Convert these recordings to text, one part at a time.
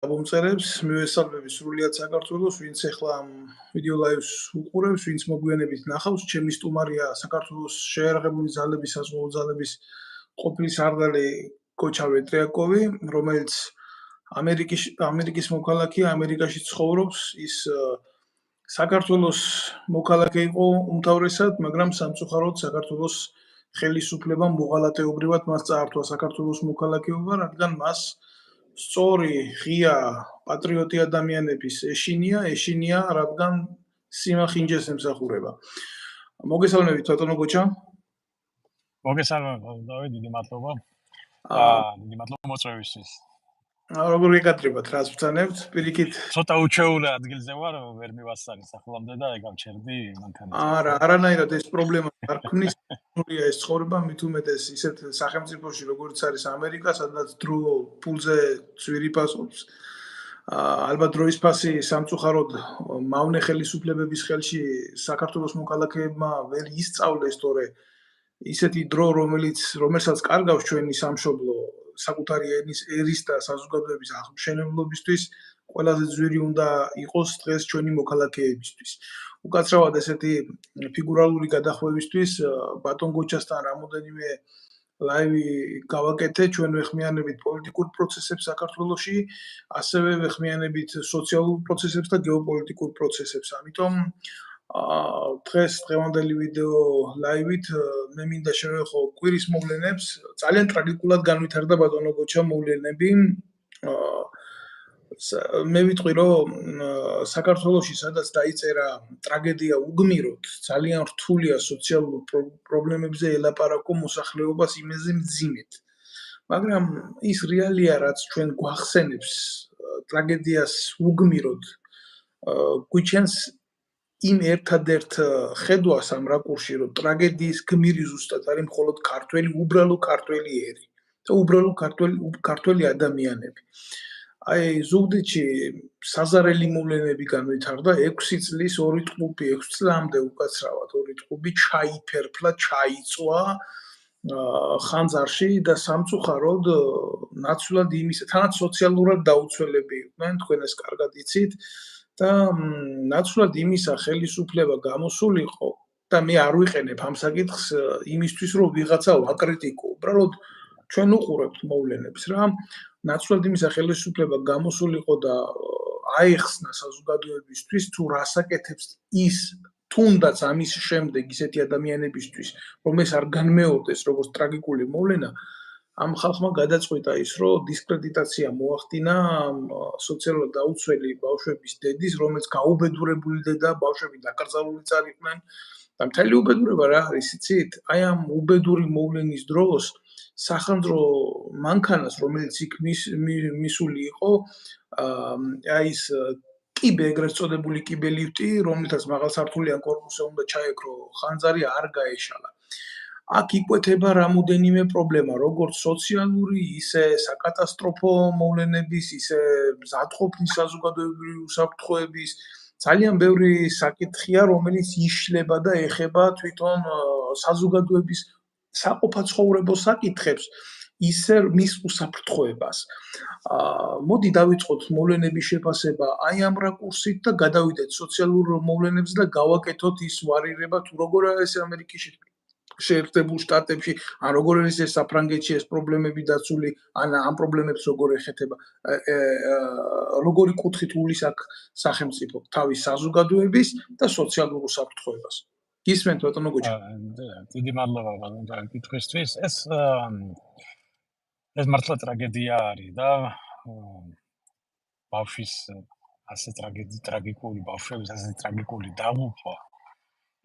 მომწერებს, მივესალმები სრულიად საქართველოს, ვინც ახლა ვიდეო ლაივს უყურებს, ვინც მოგვიანებით ნახავს, ჩემი სტუმარია საქართველოს შეიარაღებული ძალების საზღვაო ძალების ყოფილი სარდალი კოჩა ვეტრიაკოვი, რომელიც ამერიკის მოქალაქეა, ამერიკაში ცხოვრობს, ის საქართველოს მოქალაქე იყო უმთავრესად, მაგრამ სამწუხაროდ საქართველოს ხელისუფლებამ მოღალატეობრივად მას წაართვა საქართველოს მოქალაქეობა, რადგან მას სწორი, ღია, პატრიოტი ადამიანების ეშინია, რადგან სიმახინჯეს ემსახურება. მოგესალმებით, ბატონო გოჩა. მოგესალმებით, დავით, დიდი მადლობა. დიდი მადლობა მოწვევისთვის. როგორ გეკადრებათ, რას ვცანებთ? პირიქით. ცოტა უჩვეულო ადგილზე ვარ, ვერ მივასწარი სახლამდე და ეგ გავჩერდი მანქანით. არანაირად ეს პრობლემა არ ქმნის, ნულია ეს ცხოვრება, მით უმეტეს ისეთ სახელმწიფოში, როგორც არის ამერიკა, სადაც დრო ფულზე ძვირიფასობს. ალბათ დროის ფასი სამწუხაროდ მავნე ხელისუფლებების ხელში საქართველოს მოქალაქეებმა ვერ ისწავლეს, თორე ისეთი დრო, რომელსაც კარგავს ჩვენი სამშობლო საკუთარი ერის და საზოგადოების აღმშენებლობისთვის, ყველაზე ძვირი უნდა იყოს დღეს ჩვენი მოქალაქეებისთვის. უკაცრავად ესეთი ფიგურალური გადახვევისთვის ბატონ გოჩასთან რამოდენიმე ლაივი გავაკეთე, ჩვენ ვეხმიანებით პოლიტიკურ პროცესებს საქართველოში, ასევე ვეხმიანებით სოციალურ პროცესებს და გეოპოლიტიკურ პროცესებს. ამიტომ დღევანდელი ვიდეო ლაივით მე მინდა შევეხო კვირის მოვლენებს. ძალიან ტრაგიკულად განვითარდა ბატონო გოჩა მოვლენები. მე ვიტყვი, რომ საქართველოში სადაც დაიწერა ტრაგედია უგმიროთ, ძალიან რთულია სოციალურ პრობლემებზე ელაპარაკო მოსახლეობას იმაზე მძიმედ. მაგრამ ის რეალია, რაც ჩვენ გვახსენებს ტრაგედიას უგმიროთ, გვიჩენს იმ ერთადერთ ხედვას ამ რაკურსში, რომ ტრაგედიის გმირი ზუსტად არის მხოლოდ უბრალო ქართველი ერი და უბრალო ქართველი ადამიანები. აი ზუგდიდში საზარელი მოვლენები განვითარდა 6 წლის 2 ტყუპი, 6 წლამდე უკაცრავად 2 ტყუპი ჩაიფერფლა, ჩაიწვა ხანძარში და სამწუხაროდ ნაცვლად იმისა, თანაც სოციალურად დაუცველები იყვნენ, თქვენ ეს კარგად იცით და ნაცვლად იმისა ხელისუფლება გამოსულიყო და მე არ ვიყენებ ამ საკითხს იმისთვის, რომ ვიღაცა ვაკრიტიკო, უბრალოდ ჩვენ უყურებთ მოვლენებს რა. ნაცვლად იმისა ხელისუფლება გამოსულიყო და აეხსნა საზოგადოებისთვის თუ რას აკეთებს ის თუნდაც ამის შემდეგ ისეთი ადამიანებისთვის, რომ ეს არ განმეორდეს როგორც ტრაგიკული მოვლენა, ამ ხალხმა გადაწყვიტა ის, რომ დისკრედიტაცია მოახდინა სოციალურად დაუცველი ბავშვების დედის, რომელიც გაუბედურებული დედა, ბავშვები დაკრძალული წარიყვნენ და მთელი უბედურება რა არის, იცით? აი ამ უბედური მოვლენის დროს სახანძრო მანქანას, რომელიც იქ მისული იყო, აი ეს კიბე, ეგრეთ წოდებული კიბე ლიფტი, რომელთაც მაღალსართულიან კორპუსზე უნდა ჩაეკრო ხანძარი, არ გაეშალა. აქ იკვეთება რამოდენიმე პრობლემა, როგორც სოციალური, ისე საკატასტროფო მოვლენების, ისე მზადყოფნის საზოგადოებრივი უსაფრთხოების, ძალიან ბევრი საკითხია, რომელიც იშლება და ეხება თვითონ საზოგადოების საყოფაცხოვრებო საკითხებს, ისე მის უსაფრთხოებას. მოდი დავიწყოთ მოვლენების შეფასება აი ამ რაკურსით და გადავიდეთ სოციალურ მოვლენებზე და გავაკეთოთ ის ვარირება, თუ როგორ არის ამერიკაში შეერთებულ შტატებში, ან როგორ არის ეს საფრანგეთში ეს პრობლემები დაცული, ან ამ პრობლემებს როგორ ეხეთება, როგორი კუთხით უვლის აქ სახელმწიფო თავის საზოგადოების და სოციალურ უსაფრთხოებას. გისმენთ ბატონო გოჩა? დიდი მადლობა ბატონო კითხვისთვის. ეს მართლა ტრაგედია არის და ბავშვის ასე ტრაგიკული ბავშვების ასე ტრაგიკული დაღუპვა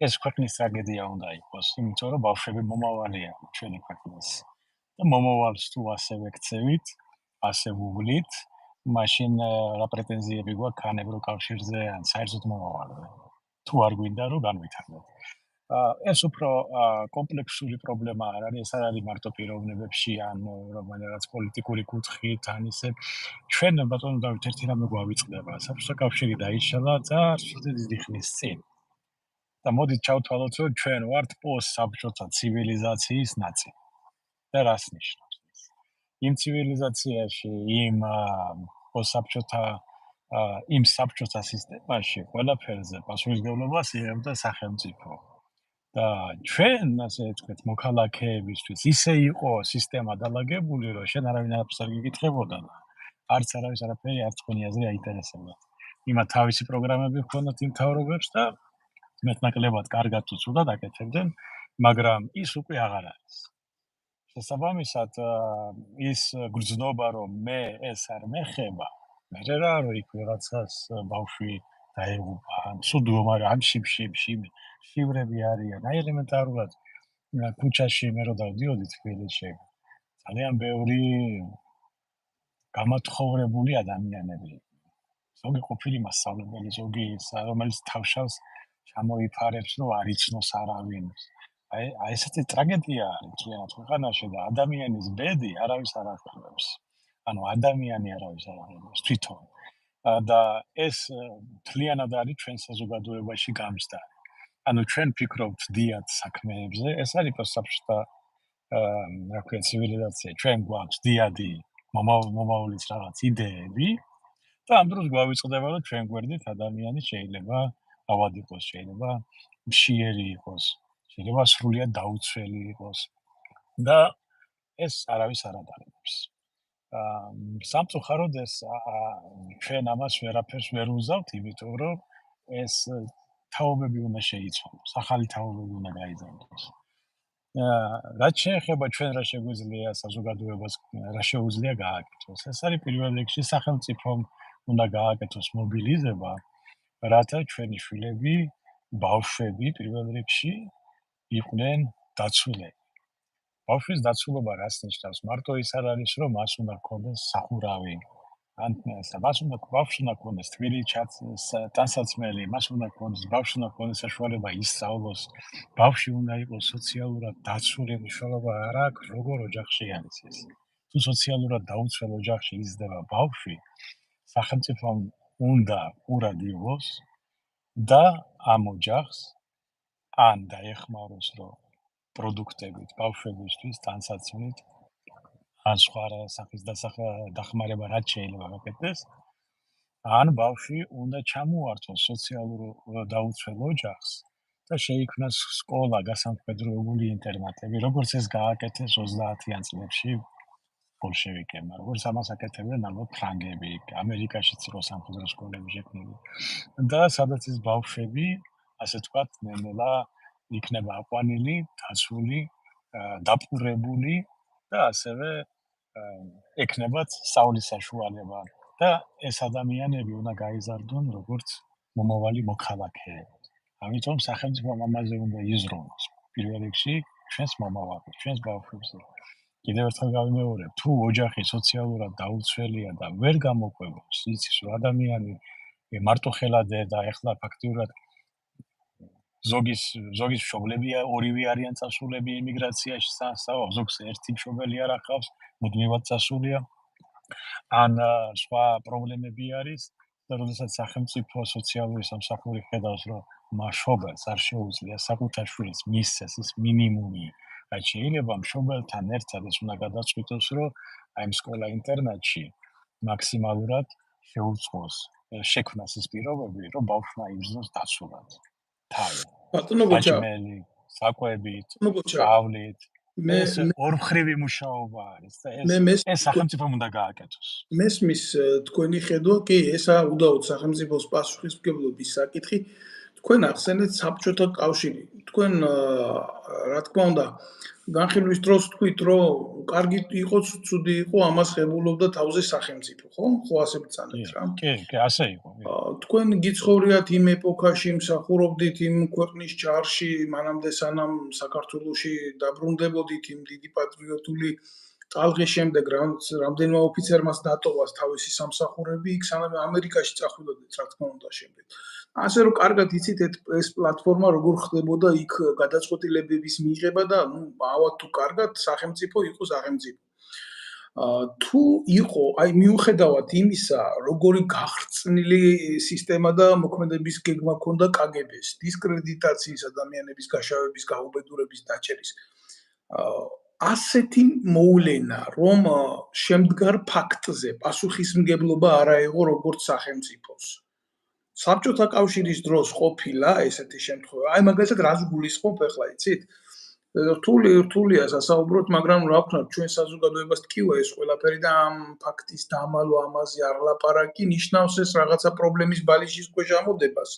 ეს ქვეყნის ტრაგედია უნდა იყოს, იმიტომ რომ ბავშვები მომავალია ჩვენი ქვეყნის. და მომავალს თუ ასე ვექცევით, ასე ვუვლით, მაშინ რა პრეტენზიები გვაქვს ან ევროკავშირზე, ან საერთოდ მომავალზე. თუ არ გვინდა რომ განვითარდეთ. ეს უფრო კომპლექსური პრობლემა არ არის, ეს არ არის მარტო პიროვნებებში, ან რომელიღაც პოლიტიკური კუთხით, ან ისე. ჩვენ ბატონო დავით ერთი რამე გვავიწყდება, საბჭოთა კავშირი დაიშალა და დიდი ხნის წინ. და მოდით ჩავთვალოთ, რომ ჩვენ ვართ პოსტსაბჭოთა ცივილიზაციის ნაწილი. და რას ნიშნავს? იმ ცივილიზაციაში, იმ იყო საბჭოთა იმ საბჭოთა სისტემაში ყველაფერზე პასუხისმგებლობას იღებდა სახელმწიფო. და ჩვენ, ასე ვთქვით, მოქალაქეებისთვის ისე იყო სისტემა დალაგებული, რომ შენ არავინ არაფერს არ გიკითხებოდა და არც არავის არაფერი არც თქვენი აზრი აინტერესებდა. იმათ თავისი პროგრამები ჰქონდათ იმ მთავრობებს და მეტნაკლებად კარგად თუ ცუდად აკეთებდნენ, მაგრამ ის უკვე აღარ არის. შესაბამისად, ის გრძნობა, რომ მე ეს არ მეხება, მერე რა რომ იქ ვიღაცას ბავშვი დაეღუპა, ან ცუდ ამ შივრები არიან. აი ელემენტარულად ქუჩაში მე რო დავდიოდი თბილისში, ძალიან ბევრი გამათხოვრებული ადამიანები. ზოგი ყოფილი მასწავლებელი, ზოგი ის, რომელიც თავშავს ჩამოიფარებს, რომ არ იცნოს არავინ. აი ესეთი ტრაგედია არის მთლიანად ქვეყანაში და ადამიანის ბედი არავის არ ახერხებს. ანუ ადამიანი არავის არ ახერხებს თვითონ. და ეს მთლიანად არის ჩვენ საზოგადოებაში გამჯდარი. ანუ ჩვენ ფიქრობთ დიად საქმეებზე, ეს არის საბჭოთა რა ქვია ცივილიზაცია, ჩვენ გვაქვს დიადი მომავლის რაღაც იდეები და ამ დროს გვავიწყდება, რომ ჩვენ გვერდით ადამიანი შეიძლება ავად იყოს, შეიძლება მშიერი იყოს, შეიძლება სრულიად დაუცველი იყოს და ეს არავის არ ადარებს. სამწუხაროდ ეს ჩვენ ამას ვერაფერს ვერ უზავთ, იმიტომ რომ ეს თაობები უნდა შეიცვალოს, ახალი თაობები უნდა გაიზარდოს. რაც შეეხება ჩვენ რა შეგვიძლია საზოგადოებას რა შეუძლია გააკეთოს, ეს არის პირველ რიგში სახელმწიფომ უნდა გააკეთოს მობილიზება, რათა ჩვენი შვილები, ბავშვები პირველ რიგში იყვნენ დაცულები. ბავშვის დაცულობა რას ნიშნავს? მარტო ის არ არის, რომ მას უნდა ჰქონდეს სახურავი, ან მას უნდა ბავშვს უნდა ჰქონდეს თბილი ტანსაცმელი, მას უნდა ჰქონდეს ბავშვს უნდა ჰქონდეს საშუალება ისწავლოს, ბავშვი უნდა იყოს სოციალურად დაცული, მნიშვნელობა არ აქვს, როგორ ოჯახში არის ეს. თუ სოციალურად დაუცველ ოჯახში იზრდება ბავშვი, სახელმწიფომ უნდა ყურად იყოს და ამ ოჯახს ან დაეხმაროს, რომ პროდუქტებით ბავშვებისთვის ტანსაცმლით ან სხვა სახის დახმარება რაც შეიძლება გაკეთდეს, ან ბავშვი უნდა ჩამოართვოს სოციალურ დაუცველ ოჯახს და შეიქმნას სკოლა, გასამხედროებული ინტერნატები, როგორც ეს გააკეთეს 30-იან წლებში ბოლშევიკებმა, როგორც ამას აკეთებდნენ ალბათ ფრანგები, ამერიკაშიც იყო სამხედრო სკოლები შექმნილი და სადაც ეს ბავშვები, ასე ვთქვათ, ნელა იქნება აყვანილი, დაცული, დაპყრობებული და ასევე ექნებათ სწავლის საშუალება და ეს ადამიანები უნდა გაიზარდონ როგორც მომავალი მოქალაქეები. ამიტომ სახელმწიფომ ამაზე უნდა იზრუნოს. პირველ რიგში ჩვენს მომავალს, ჩვენს ბავშვებზე. კიდევ ერთხელ გავიმეორებ, თუ ოჯახი სოციალურად დაუცველია და ვერ გამოყვებობს, იცის რომ ადამიანი მარტოხელადია და ეხლა ფაქტიურად ზოგის მშობლებია, ორივე არიან წასულები ემიგრაციაში სასწავლებლად, ზოგს ერთი მშობელი არ ახავს, მუდმივად წასულია. ან სხვა პრობლემები არის და როდესაც სახელმწიფო სოციალური სამსახური ხედავს, რომ მშობელს არ შეუძლია საკუთარ შვილს მისცეს ის მინიმუმი, რაც შეიძლება მშობელთან ერთად ეს უნდა გადაწყვიტოს, რომ აი ამ სკოლა-ინტერნატში მაქსიმალურად შეუწყოს შექმნას ის პირობები, რომ ბავშვმა იბრძნოს დაცულად. თავი. ბატონო ბოჭა, საკვებით, სწავლით. ეს ორმხრივი მუშაობა არის და ეს სახელმწიფომ უნდა გააკეთოს. მესმის თქვენი ხედვა, კი, ესაა უდაოდ სახელმწიფოს პასუხისმგებლობის საკითხი. თქვენ ახსენეთ საბჭოთა კავშირი. თქვენ რა თქმა უნდა განხილვის დროს თქვით, რომ კარგი იყო, ცუდი იყო, ამას ღებულობდა თავზე სახელმწიფო, ხო? ხო ასე ბრძანეთ რა? კი, ასე იყო. თქვენ გიცხოვრიათ იმ ეპოქაში, მსახურობდით იმ ქვეყნის ჯარში, მანამდე სანამ საქართველოში დაბრუნდებოდით იმ დიდი პატრიოტული ტალღის შემდეგ, რამდენმა ოფიცერმაც დატოვას თავისი სამსახურები, იქ სანამ ამერიკაში წახვილოდეთ, რა თქმა უნდა, შემდეგ. ასე რომ კარგად იცით ეს პლატფორმა როგორ ხდებოდა იქ გადაწყვეტილებების მიღება და ავად თუ კარგად სახელმწიფო იყო სახელმწიფო. თუ იყო, აი მიუხედავად იმისა, როგორი გახრწნილი სისტემა და მოქმედების გეგმა ჰქონდა კგბ-ს, დისკრედიტაციის, ადამიანების გაშავების, გაუბედურების, დაჭერის. ასეთი მოვლენა, რომ შემდგარ ფაქტზე პასუხისმგებლობა არ აიღო როგორც სახელმწიფოს. საბჭოთა კავშირის დროს ყოფილა ესეთი შემთხვევა. აი მაგალითად რას გულისხმობ ახლა იცით? რთულია სასაუბროთ, მაგრამ რა ვქნა, ჩვენ საზოგადოებას ტკივა ეს ყველაფერი და ამ ფაქტის დამალვა ამაზე არ ლაპარაკი ნიშნავს ეს რაღაცა პრობლემის ბალიშის ქვეშ ამოდებას,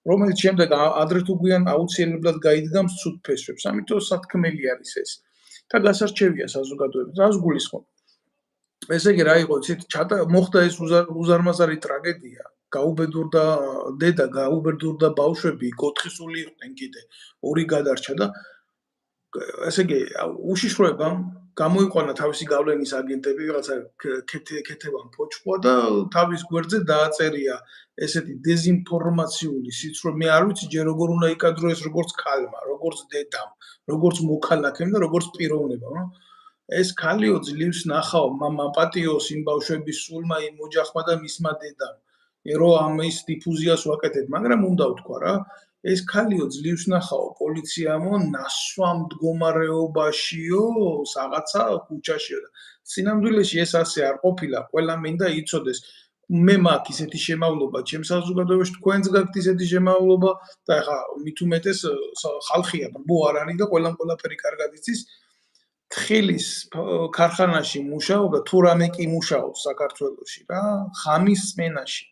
რომელიც შემდეგ ადრე თუ გვიან აუცილებლად გაიდგამს ცუდ ფესვებს. ამიტომ სათქმელი არის ეს. და გასარჩევია საზოგადოებას. რას გულისხმობ? ესე იგი რა იყო, იცით, მოხდა ეს უზარმაზარი ტრაგედია. გაუბედურდა დედა, გაუბედურდა ბავშვები, გოთხისული იყვნენ კიდე, ორი გადარჩა და ესე იგი, უშიშროებამ გამოიყვანა თავისი გავლენის აგენტები, ვიღაცა ქეთევან ფოჭყვა და თავის გვერდზე დააწერია ესეთი დეზინფორმაციული სიცრუე. მე არ ვიცი ჯერ როგორ უნდა იკადრო ეს როგორც ქალმა, როგორც დედამ, როგორც მოქალაქემ და როგორც პიროვნებამ, რა. ეს ქალიო ძლივს ნახავ, მაპატიოს იმ ბავშვების სულმა, იმ ოჯახმა და მისმა დედამ. რომ ამის დიფუზიას ვაკეთებ, მაგრამ უნდა ვთქვა რა, ეს ქალიო ძლივს ნახავ პოლიციამო ნასვამ მდგომარეობაშიო, რაღაცა ქუჩაშიო. სინამდვილეში ეს ასე არ ყოფილა, ყველა მინდა იცოდეს. მე მაქვს ისეთი შემავლობა, ჩემს საზოგადოებაში თქვენც გაქვთ ისეთი შემავლობა და ეხა მით უმეტეს ხალხია, ბო არ არის და ყველაფერი კარგად იცის. თხილის ქარხანაში მუშაობდა, თუ რამე კი მუშაობს საქართველოში რა, ხამის სმენაში.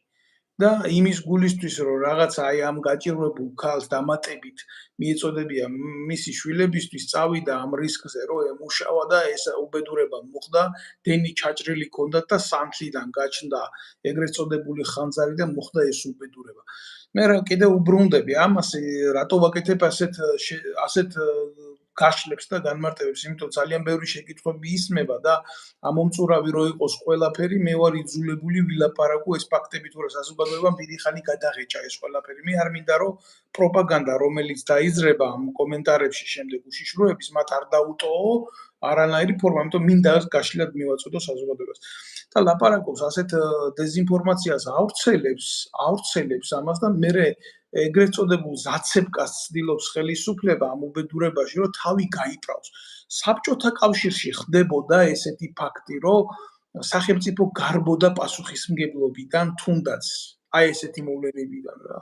და იმის გულისთვის რომ რაღაცა აი ამ გაჭირვებულ ქალს დამატებით მიეწოდებია მისი შვილებისთვის წავიდა ამ რისკზე რომ ემუშავა და ეს უბედურება მოხდა, დენი ჩაჭრილი ჰქონდა და სანთლიდან გაჩნდა ეგრეთ წოდებული ხანძარი და მოხდა ეს უბედურება. მე რა კიდე უბრუნდები ამას რატო ვაკეთებ ასეთ გაშლებს და განმარტებებს, იმიტომ ძალიან ბევრი შეკითხვები ისმება და ამომწურავი რო იყოს ყველაფერი, მე ვარ იძულებული ვილაპარაკო ეს ფაქტები, თუ რა საზოგადოებამ დიდი ხანი გადაღეჭა ეს ყველაფერი. მე არ მინდა რომ პროპაგანდა, რომელიც დაიზრება ამ კომენტარებში შემდეგ უშიშროების, მათ არ დაუტოო არანაირი ფორმა, იმიტომ მინდა გაშლილად მივაწოდო საზოგადოებას. და ლაპარაკობს ასეთ დეზინფორმაციას ავრცელებს ამას და მე ეგრეთ წოდებულ ზაცებკას ცდილობს ხელისუფლება ამ უბედურებაში, რომ თავი გაიბრავს. საბჭოთა კავშირში ხდებოდა ესეთი ფაქტი, რომ სახელმწიფო გარბოდა პასუხისმგებლობიდან თუნდაც აი ესეთი მოვლენებიდან რა.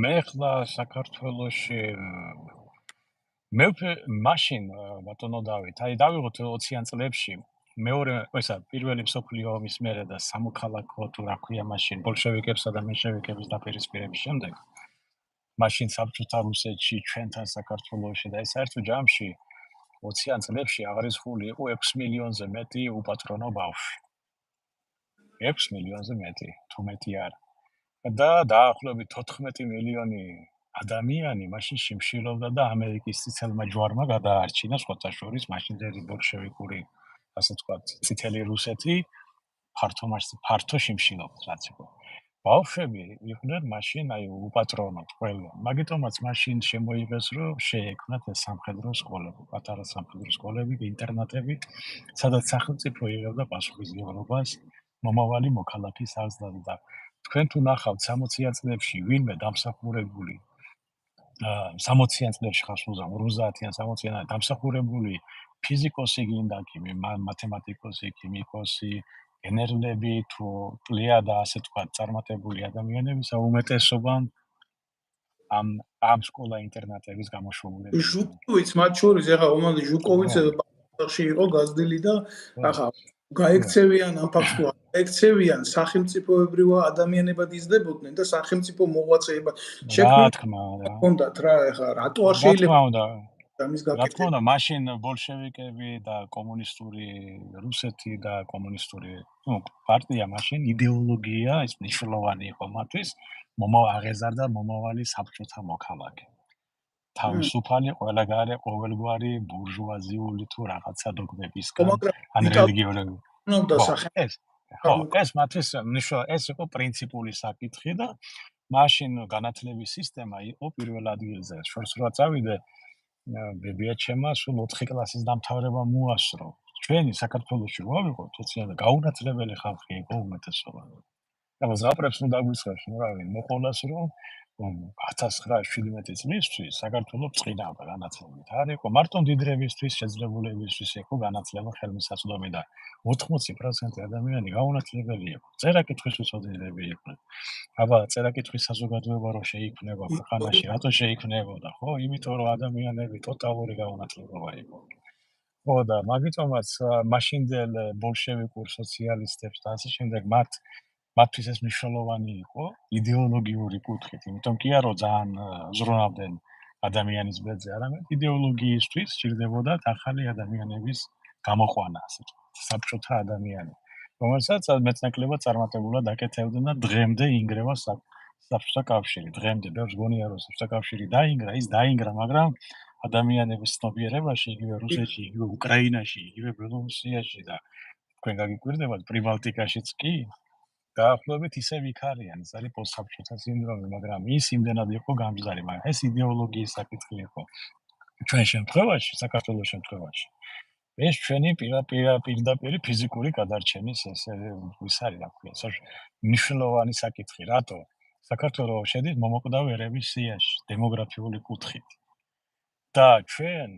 მე ხლა საქართველოში მე მაშინ ბატონო დავით, აი დავიღოთ 20-იან წლებში პირველი მსოფლიო ომის მერე და სამოქალაქო თუ რა ქვია მაშინ ბოლშევიკებსა და მენშევიკების დაპირისპირების შემდეგ მაშინ საბჭოთა რუსეთში ჩვენთან საქართველოში და ეს საერთო ჯამში 20-იან წლებში აღრიცხული იყო 6 მილიონზე მეტი უპატრონო ბავშვი. 6 მილიონზე მეტი, თუ მეტი არა. და დაახლოებით 14 მილიონი ადამიანი მაშინ შიმშილობდა და ამერიკის წითელმა ჯვარმა გადაარჩინა სხვათა შორის მაშინდელი ბოლშევიკური, ასე ვთქვათ, წითელი რუსეთი ფართო შიმშილობდა, რაც იყო. ბავშვები იყვნენ მაშინ აი უპატრონოდ ყველა. მაგიტომაც მაშინ შემოიღეს, რომ შეექმნათ ეს სამხედრო სკოლები, პატარა სამხედრო სკოლები, ინტერნატები, სადაც სახელმწიფო იღებდა პასუხისმგებლობას მომავალი მოქალაქის აზრად და თქვენ თუ ნახავთ 60-იან წლებში ვინმე დამსახურებული 60-იან წლებში ხავს 50-იან 60-იან დამსახურებული ფიზიკოსი გინდა კი მათემატიკოსი, ქიმიკოსი, ენერგები თუ პლიადა ასე თქვა წარმატებული ადამიანების უმეტესობამ ამ სკოლა ინტერნატების გამოშვებულები. ჟუკოვიც მათ შორის ეხა ომანდი ჟუკოვიც ბაღში იყო გაზრდილი და ახლა გაექცევიან ამ ფაქტს თუ გაექცევიან სახელმწიფოებრივ ადამიანებად იზრდებოდნენ და სახელმწიფო მოღვაწეებად შექმნათ რა ეხლა რატო არ შეიძლება ამის გაკეთება? რა თქმა უნდა, მაშინ ბოლშევიკები და კომუნისტური რუსეთი და კომუნისტური პარტია მაშინ იდეოლოგია ეს მნიშვნელოვანი იყო მათთვის აღეზარდა მომავალი საბჭოთა მოქალაქე. თავისუფალი ყოველგვარი ბურჟუაზიული თუ რაღაცა დოგმებისგან ან რელიგიურები. ეს მათთვის ეს იყო პრინციპული საკითხი და მაშინ განათლების სისტემა იყო პირველ ადგილზე. შორს რა წავიდე ბებიაჩემა სულ 4 კლასის დამთავრება მოასწრო. ჩვენი საქართველოში რა ვიყოთ 20-იან გაუნაწილებელი ხალხი იყო უმეტესობა. და ზღაპრებს უნდა გვიცხებს, რა ვიცი, მოყოლას რომ 1917 წლისთვის საქართველოს წყინავდა განათლებით. არ იყო მარტო მდიდრებისთვის, შეძლებულებისთვის იყო განათლება ხელმისაწვდომი და 80% ადამიანი გაუნათლებელი იყო. წერა-კითხვის უცოდინები იყვნენ. აბა, წერა-კითხვის საზოგადოება რო შეიქმნება ქვეყანაში, რატო შეიქმნებოდა, ხო? იმიტომ რომ ადამიანები ტოტალური გაუნათლებობა იყო. ხო და მაგიტომაც მაშინდელ ბოლშევიკურ სოციალისტებს და ასე შემდეგ მათთვის ეს მნიშვნელოვანი იყო იდეოლოგიური კუთხით, იმიტომ კი არა რომ ძალიან ზრუნავდნენ ადამიანის ბედზე, არამედ იდეოლოგიისთვის სჭირდებოდათ ახალი ადამიანების გამოყვანა, ასე ვთქვათ, საბჭოთა ადამიანი, რომელსაც მეცნაკლებად წარმატებულად აკეთებდნენ და დღემდე ინგრევა საბჭოთა კავშირი. დღემდე ბევრს გონია რომ საბჭოთა კავშირი დაინგრა, ის დაინგრა, მაგრამ ადამიანების ცნობიერებაში, იგივე რუსეთში, იგივე უკრაინაში, იგივე ბელორუსიაში და თქვენ გაგიკვირდებათ პრიბალტიკაშიც კი დაახლოებით ისევ იქ არიან, ეს არის პოსტსაბჭოთა სინდრომი, მაგრამ ის იმდენად იყო გამჯდარი, მაგრამ ეს იდეოლოგიის საკითხი იყო. ჩვენ შემთხვევაში, საქართველოს შემთხვევაში, ეს ჩვენი პირდაპირი ფიზიკური გადარჩენის ესე ის არის, რა ქვია, მნიშვნელოვანი საკითხი, რატო? საქართველოს შედის მომოკვდავ ერების სიაში, დემოგრაფიული კუთხით. და ჩვენ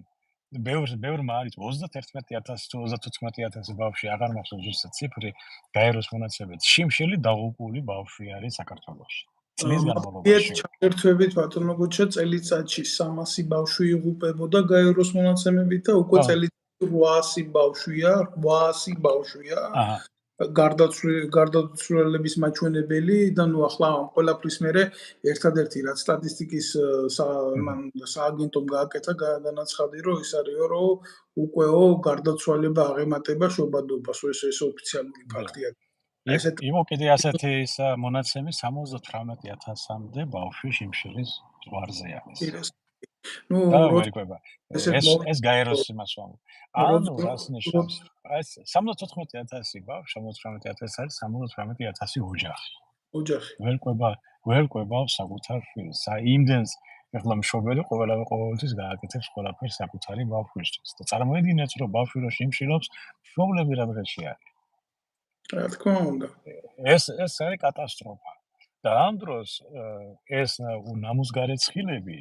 ბევრმა არის 31,000 თუ 34,000 ბავშვი, აღარ მახსოვს ზუსტად ციფრი, გაეროს მონაცემებით. შიმშილი დაღუპული ბავშვი არის საქართველოში. წლის განმავლობაში. ჩაგერთვებით ბატონო გუჩა წელიწადში 300 ბავშვი იღუპებოდა გაეროს მონაცემებით და უკვე წელიწადში 800 ბავშვია, 800 ბავშვია. გარდაცვლილების მაჩვენებელი და ნუ ახლა ამ ყველაფრის მერე ერთადერთი რაც სტატისტიკის სააგენტომ გააკეთა განაცხადი რომ ის არისო რომ უკეო გარდაცვალება აღემატება შობადობას, ეს ოფიციალური ფაქტია. იყო კიდე ასეთი ის მონაცემი 78,000-მდე ბავშვი შიმშილის ზღვარზე არის. ნუ ეს გაეროს იმას ვამბობ. ანუ რას ნიშნავს? ეს 74,000 ბავშვი, 78,000 არის 78,000 ოჯახი. ვერ ყვება საკუთარ შვილს. იმდენს ეხლა მშობელი ყოველთვის გააკეთებს ყველაფერს საკუთარი ბავშვისთვის. და წარმოიდგინეთ, რომ ბავშვი რო შიმშილობს, მშობლები რა დღეში არის. რა თქმა უნდა. ეს არის კატასტროფა. და ამ დროს ეს ნამუსგარი ცხილები,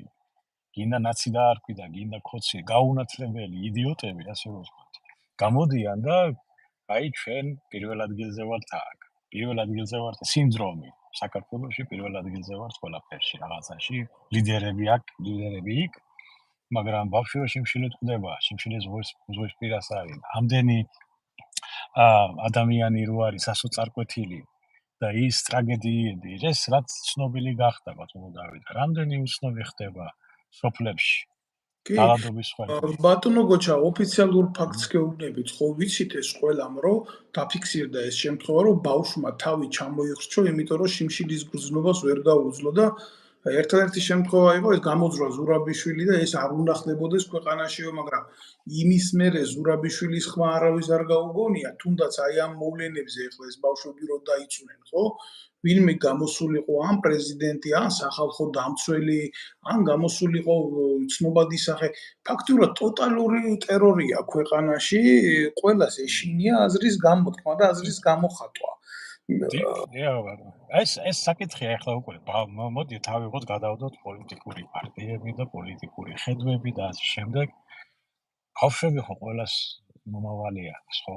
გინდა ნაცი დაარქვი და გინდა ქოცი, გაუნათლებელი იდიოტები, ასე ვთქვათ. გამოდიან და აი ჩვენ პირველ ადგილზე ვართ აქ. პირველ ადგილზე ვართ სინდრომი. საქართველოში პირველ ადგილზე ვართ ყველაფერში, რაღაცაში. ლიდერები აქ, ლიდერები იქ, მაგრამ ბავშვი რო შიმშილით ყვდება, შიმშილის ზღვის პირას არის. ამდენი ადამიანი რო არის ასოწარკვეთილი და ის ტრაგედიები, ეს რაც ცნობილი გახდა ბატონო დავით, რამდენი უცნობი ხდება სოფლებში. დალადობის ხვალ. ბატონო გოჩა, ოფიციალურ ფაქტს გეუბნებით, ხო ვიცით ეს ყველამ, რომ დაფიქსირდა ეს შემთხვევა, რომ ბავშვმა თავი ჩამოიხრჩო, იმიტომ რომ შიმშილის გრძნობას ვერ გაუძლო და ერთადერთი შემთხვევა იყო ეს გამოძრვა ზურაბიშვილი და ეს არ უნახლებოდეს ქვეყანაშიო, მაგრამ იმის მერე ზურაბიშვილის ხმა არავის არ გაუგონია, თუნდაც აი ამ მოვლენებზე ეხლა ეს ბავშვები რო დაიწუნენ, ხო? ვინმე გამოსულიყო ან პრეზიდენტი, ან სახალხო დამცველი, ან გამოსულიყო ცნობადი სახე. ფაქტურად ტოტალური ტერორია ქვეყანაში, ყველას ეშინია აზრის გამოთქმა და აზრის გამოხატვა. ეს საკითხია ახლა უკვე. მოდი თავიღოთ გადავდოთ პოლიტიკური პარტიები და პოლიტიკური ხედვები და ასე შემდეგ. ბავშვები ხო ყველას მომავალი აქვს, ხო?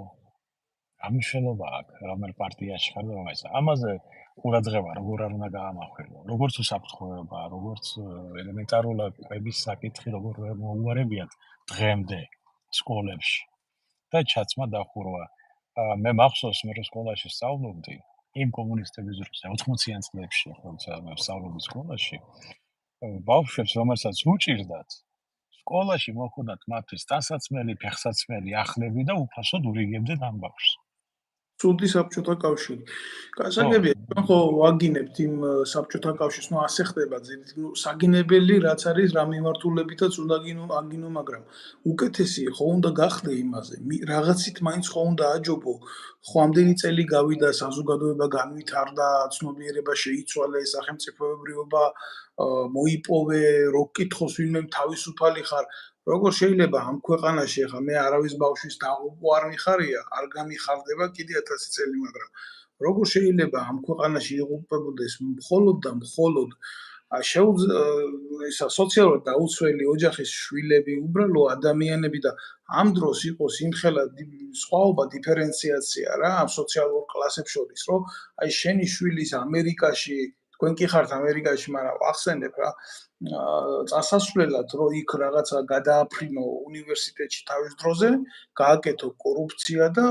ამიშენობა აქვს, რომელ პარტიაში ხარ და მაგას. ამაზე ყურადღება როგორ არ უნდა გაამახვილო, როგორც უსაფრთხოება, როგორც ელემენტარულად ყვების საკითხი, როგორ მოუარებიათ დღემდე სკოლებში და ჩაცმა დახურვა. მე მახსოვს, მე სკოლაში სწავლობდი, იმ კომუნისტების დროს 80-იან წლებში, როცა მე სწავლობდი სკოლაში, ბავშვებს რომელსაც უჭირდათ, სკოლაში მოხდათ მათთვის ტანსაცმელი, ფეხსაცმელი, ახლები და უფასოდ ურიგებდნენ ამ ბავშვს. ცუდი საბჭოთა კავშირი. გასაგებია, ხო ვაგინებთ იმ საბჭოთა კავშირს, ნუ ასე ხდება, საგინებელი რაც არის რა მიმართულებითაც უნდა აგინო, მაგრამ უკეთესი ხო უნდა გახდე იმაზე, რაღაცით მაინც ხო უნდა აჯობო, ხო ამდენი წელი გავიდა, საზოგადოება განვითარდა, ცნობიერება შეიცვალა, სახელმწიფოებრიობა მოიპოვე, რო გკითხოს ვინმე თავისუფალი ხარ, როგორ შეიძლება ამ ქვეყანაში ახლა მე არავის ბავშვის დაღუპვა არ მიხარია, არ გამიხარდება კიდე 1000 წელი, მაგრამ როგორ შეიძლება ამ ქვეყანაში იღუპებოდეს მხოლოდ და მხოლოდ ისა სოციალურად დაუცველი ოჯახის შვილები, უბრალო ადამიანები და ამ დროს იყოს იმხელა სხვაობა, დიფერენციაცია რა ამ სოციალურ კლასებს შორის, რომ აი შენი შვილის ამერიკაში, თქვენ კი ხართ ამერიკაში, მაგრამ ახსენებ რა, წასასვლელად რომ იქ რაღაცა გადააფრინო უნივერსიტეტში თავის დროზე, გააკეთო კორუფცია და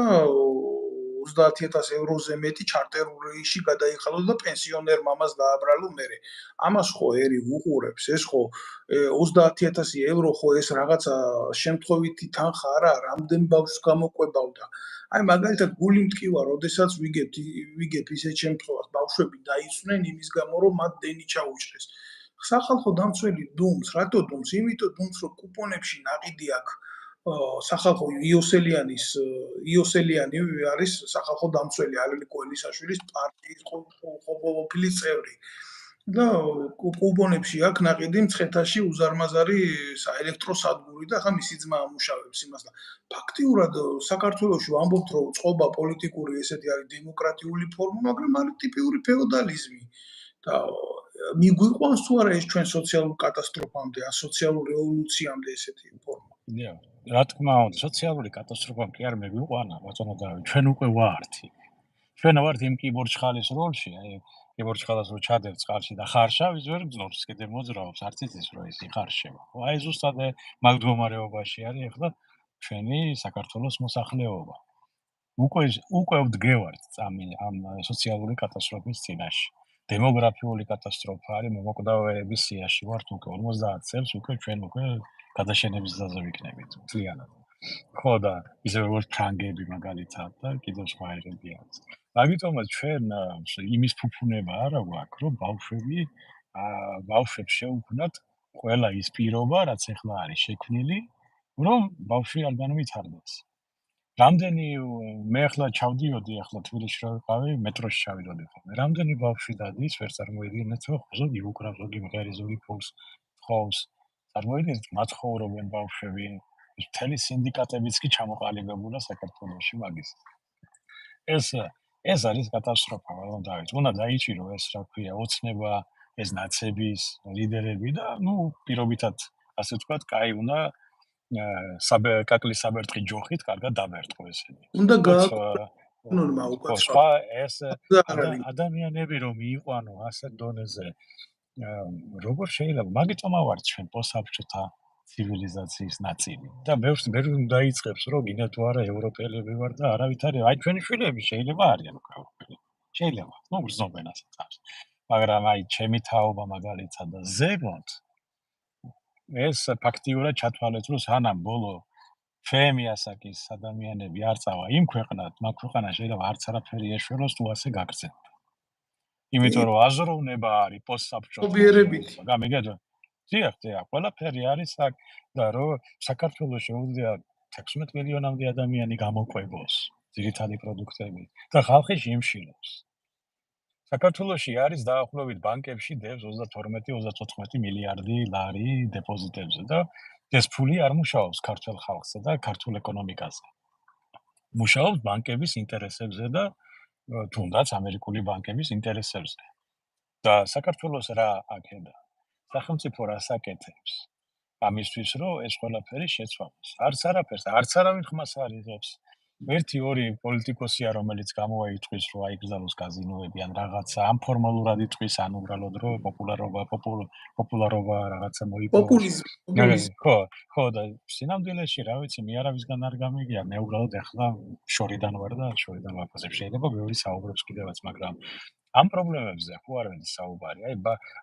30,000 ევროზე მეტი ჩარტერულ რეისში გადაიხადო და პენსიონერ მამას დააბრალო მერე. ამას ხო ერი უყურებს, ეს ხო 30,000 ევრო ხო ეს რაღაცა შემთხვევითი თანხა არა, რამდენ ბავშვს გამოყვებავდა. აი მაგალითად გული მტკივა, როდესაც ვიგებ ისეთ შემთხვევას, ბავშვები დაიცვნენ იმის გამო, რომ მათ დენი ჩაუჭრეს. სახალხო დამცველი დუმს, რატო დუმს? იმიტომ დუმს, რომ კუპონებში ნაყიდი აქვს სახალხო იოსელიანი არის სახალხო დამცველი ალელი კოელისაშვილის პარტიის ყოფილი წევრი. და კუპონებში აქვს ნაყიდი მცხეთაში უზარმაზარი საელექტროსადგური და ახლა მისი ძმა ამუშავებს იმას და ფაქტიურად საქართველოში ვამბობთ რომ წყობა პოლიტიკური ესეთი არის დემოკრატიული ფორმა, მაგრამ არის ტიპიური ფეოდალიზმი და მიგვიყვანს თუ არა ეს ჩვენ სოციალურ კატასტროფამდე, სოციალურ რევოლუციამდე ესეთი ფორმა. რა თქმა უნდა, სოციალური კატასტროფა კი არ მეგვიყვანა, ბატონო დავით, ჩვენ უკვე ვართ. ჩვენ ვართ იმ კიბორჩხალის როლში, აი კიბორჩხალას რო ჩადევ წყალში და ხარშავის ვერ გძნობს, კიდე მოძრაობს, არც იცის რომ ეს იხარშება. ხო, აი ზუსტად მაგ მდგომარეობაში არის ახლა ჩვენი საქართველოს მოსახლეობა. უკვე ვდგევართ ამ სოციალური კატასტროფის წინაშე. დემოგრაფიული კატასტროფა არის, მომოკვდავეების სიაში ვართ უკვე 50 წელს, ჩვენ უკვე გადაშენების გზაზე ვიქნებით მთლიანად. ხო და ისე როგორც ფრანგები მაგალითად და კიდევ სხვა ერები არის. მაგიტომაც ჩვენ იმის ფუფუნება არა გვაქვს, რომ ბავშვებს შევქმნათ ყველა ის პირობა, რაც ახლა არის შექმნილი, რომ ბავშვი არ განვითარდეს. რამდენი მე ახლა ჩავდიოდი, ახლა თბილისში რო ვიყავი, მეტროში ჩავიდოდი ხოლმე. რამდენი ბავშვი დადის, ვერ წარმოიდგინეთ, რომ ზოგი უკრავს, ზოგი მღერი, ზოგი ფულს თხოვს. წარმოიდგინეთ, მათ ხოვრობენ ბავშვები. მთელი სინდიკატებიც კი ჩამოყალიბებულა საქართველოში მაგის. ეს არის კატასტროფა, ბატონ დავით. უნდა დაიჭირო ეს, რა ქვია, ოცნება, ეს ნაცების ლიდერები და, პირობითად, ასე ვთქვათ, კაი უნდა კაკლის საბერტყი ჯოხით კარგად დამერტყო ესენი. უნდა გააკეთონ სხვა ეს ადამიანები რომ მიიყვანო ასეთ დონეზე, როგორ შეიძლება? მაგიტომა ვარ ჩვენ პოსტსაბჭოთა ცივილიზაციის ნაწილი და ბევრი დაიწყებს რომ გინდა თუ არა ევროპელები ვარ და არავითარი აი ჩვენი შვილები შეიძლება არიან ევროპელები. შეიძლება, გრძნობენ ასეთ. მაგრამ აი ჩემი თაობა მაგალითად და ზეგნოთ ეს ფაქტიურად ჩათვალეთ, რომ სანამ ბოლო ჩემი ასაკის ადამიანები არ წავა იმ ქვეყნად, მაგ ქვეყანაში შეიძლება არც არაფერი ეშველოს თუ ასე გაგრძელდა. იმიტომ რომ აზროვნება არის პოსტსაბჭოთა. გამიგეძო? დიახ, ყველაფერი არის აქ და რომ საქართველოს შეუძლია 16 მილიონამდე ადამიანი გამოყვებოს ძირითადი პროდუქტები და ხალხი იმშილობს. საქართველოში არის დაახლოებით ბანკებში დევს 32-34 მილიარდი ლარი დეპოზიტებზე და ეს ფული არ მუშაობს ქართულ ხალხზე და ქართულ ეკონომიკაზე. მუშაობს ბანკების ინტერესებზე და თუნდაც ამერიკული ბანკების ინტერესებზე. და საქართველოს რა აქედა? სახელმწიფო რას აკეთებს? ამისთვის რომ ეს ყველაფერი შეცვალოს. არც არავინ ხმას არ იღებს. ერთი ორი პოლიტიკოსია რომელიც გამოაიტყვის რომ აიგზავნოს კაზინოები ან რაღაცა ამ ფორმალურად იტყვის ან უბრალოდ რომ პოპულარობა რაღაცა მოიპოვოს. პოპულიზმი. ხო და სინამდვილეში რა ვიცი მე არავისგან არ გამიგია, მე უბრალოდ ახლა შორიდან ვარ და შორიდან ვაფასებ. შეიძლება ბევრი საუბრობს კიდევაც, მაგრამ ამ პრობლემებზე ხო არ არის საუბარი. აი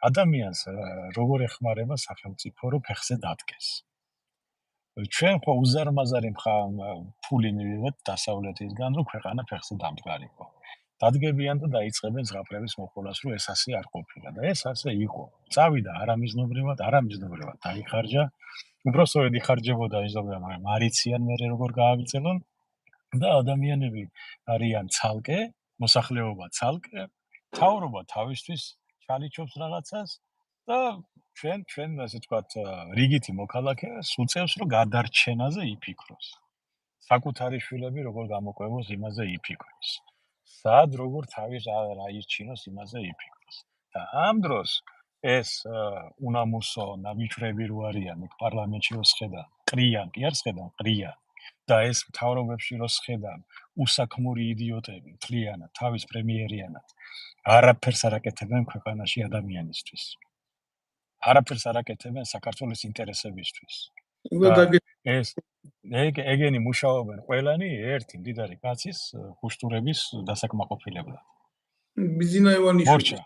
ადამიანს როგორ ეხმარება სახელმწიფო რომ ფეხზე დადგეს. ჩვენ ხო უზარმაზარი ფული მივიღეთ დასავლეთისგან, რომ ქვეყანა ფეხზე დამდგარიყო. დადგებიან და დაიწყებენ ზღაპრების მოხულას, რომ ეს ასე არ ყოფილა და ეს ასე იყო. წავიდა არამიზნობრივად დაიხარჯა. უბრალოდ იხარჯებოდა ისე, მაგრამ არიციან მე როგორ გააგრძელონ და ადამიანები არიან ცალკე, მოსახლეობა ცალკე, თავრობა თავისთვის ჩალიჩობს რაღაცას და ჩვენ ასე ვთქვათ, რიგითი მოქალაქეას უწევს, რომ გადარჩენაზე იფიქროს. საკუთარი შვილები როგორ გამოყვებოს, იმაზე იფიქროს. სად როგორ თავის აირჩინოს, იმაზე იფიქროს. და ამ დროს ეს უნამუსო ნაბიჯრები რო არიან იქ პარლამენტში რო სხედან, ყრიან, კი არ სხედან, ყრიან. და ეს მთავრობებში რო სხედან, უსაქმური იდიოტები, მთლიანად, თავის პრემიერიანად, არაფერს არ აკეთებენ ქვეყანაში ადამიანისთვის. არაფერს არ აკეთებენ საქართველოს ინტერესებისთვის. ეს ეგენი მუშაობენ ყველანი ერთი მდიდარი კაცის გუშტურების დასაკმაყოფილებლად. ბიზინა ივანიშვილი.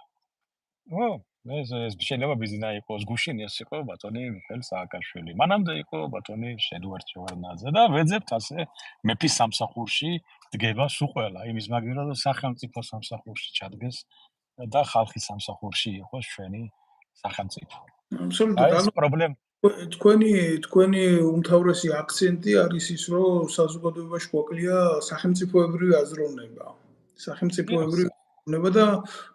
ო, ეს შეიძლება ბიზინა იყოს, გუშინი ეს იყო ბატონი მიხეილ სააკაშვილი. მანამდე იყო ბატონი ედუარდ შევარდნაძე და ვეძებთ ასე მეფის სამსახურში დგება სულ ყველა, იმის მაგივრად რომ სახელმწიფო სამსახურში ჩადგეს და ხალხის სამსახურში იყოს ჩვენი სახელმწიფო. აბსოლუტურად. ეს პრობლემა თქვენი უმთავრესი აქცენტი არის ის, რომ საზოგადოებაში გვაკლია სახელმწიფოებრივი აზროვნება. სახელმწიფოებრივი აზროვნება და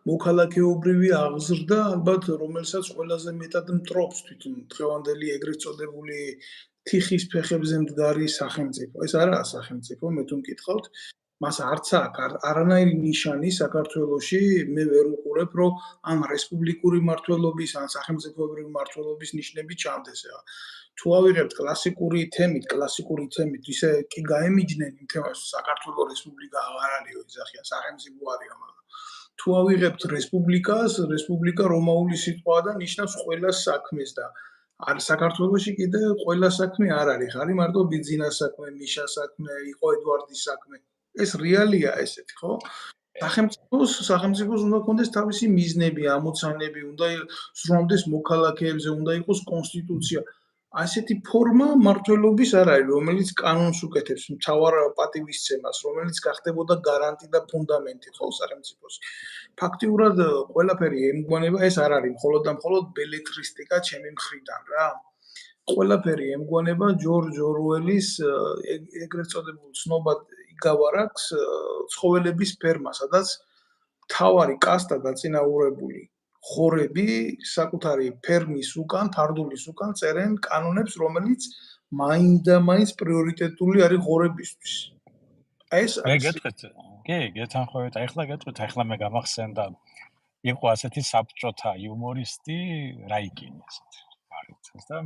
მოქალაქეობრივი აღზრდა, ალბათ, რომელსაც ყველაზე მეტად მტრობს თვითონ დღევანდელი ეგრეთ წოდებული თიხის ფეხებზე მდგარი სახელმწიფო. ეს არაა სახელმწიფო, მე თუ მკითხავთ, მას არც აქვს არანაირი ნიშანი საქართველოში, მე ვერ უყურებ, რომ ამ რესპუბლიკური მმართველობის, ან სახელმწიფოებრივი მმართველობის ნიშნები ჩანდეს. თუ ავიღებთ კლასიკური თემით, ისე კი გაემიჯნენ იმ თემას, საქართველოს რესპუბლიკა აღარ არისო, ისახიან სახელმწიფო არისო, მაგრამ თუ ავიღებთ რესპუბლიკა რომაული სიტყვაა და ნიშნავს ყველა საქმეს და არის საქართველოში კიდე ყველა საქმე არ არის, არის მარტო ბიძინას საქმე, მიშას საქმე, იყო ედვარდის საქმე. ეს რეალია ესეთი, ხო? სახელმწიფოს უნდა კონდეს თავისი მიზნები, ამოცანები, უნდა ზრუნავდეს მოქალაქეებზე, უნდა იყოს კონსტიტუცია. ასეთი ფორმა მმართველობის არ არის, რომელიც კანონს უკეთებს, მთავარ პატივისცემას, რომელიც გახდებოდა გარანტი და ფუნდამენტი ხო სახელმწიფოს. ფაქტიურად ყველაფერი ემგვანება, ეს არ არის მხოლოდ და მხოლოდ ბელეტრისტიკა ჩემი მხრიდან რა. ყველაფერი ემგვანება ჯორჯ ორუელის ეგრეთ წოდებულ ცნობად იგავარაკს ცხოველების ფერმა, სადაც მთავარი კასტა დაწინაურებული ხორები საკუთარი ფერმის უკან, ფარდულის უკან წერენ კანონებს, რომელიც მაინდამაინც პრიორიტეტული არის ხორებისთვის. ეს არის. კი, გეთანხმებით, ახლა გეტყვით, ახლა მე გამახსენდა იყო ასეთი საბჭოთა იუმორისტი რაიკინი ასეთი. არის და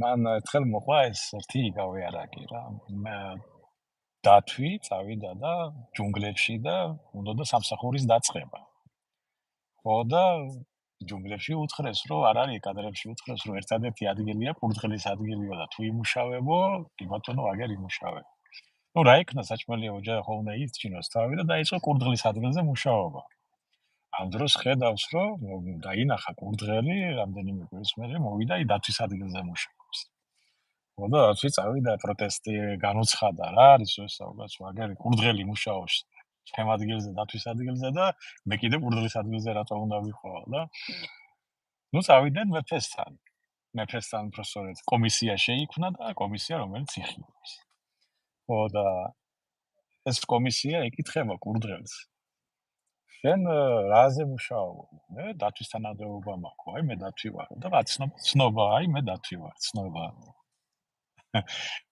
მან ერთხელ მოყვა ეს ერთი იგავე არაკი რა. დათვი წავიდა და ჯუნგლებში და უნდა სამსახურის დაწყება. ხო და ჯუნგლებში უთხრეს, რომ არ არის კადრებში უთხრეს, რომ ერთადერთი ადგილია კურდღლის ადგილია და თუ იმუშავებო, კი ბატონო, აგერ იმუშავე. ნუ რა იქნა საჭმელია ოჯახი ხო უნდა იცინოს თავი და დაიწყო კურდღლის ადგილზე მუშაობა. ამ დროს ხედავს, რომ დაინახა კურდღელი, რამდენიმე კვირის მერე მოვიდა დათვის ადგილზე მუშაობს. ხო და დათვი წავიდა პროტესტი განუცხადა რა არის ეს საუბარს, აგერი კურდღელი მუშაობს ჩემ ადგილზე, დათვის ადგილზე და მე კიდე კურდღლის ადგილზე რატო უნდა ვიყო და ნუ წავიდნენ მეფესთან პროფესორად კომისია შეიქმნა და კომისია რომელიც იხილავს. ხო და ეს კომისია ეკითხება კურდღელს შენ რაზე მუშაობ? მე დათვის თანამდებობა მაქვს, აი მე დათვი ვარ და რა ცნობა, აი მე დათვი ვარ, ცნობა.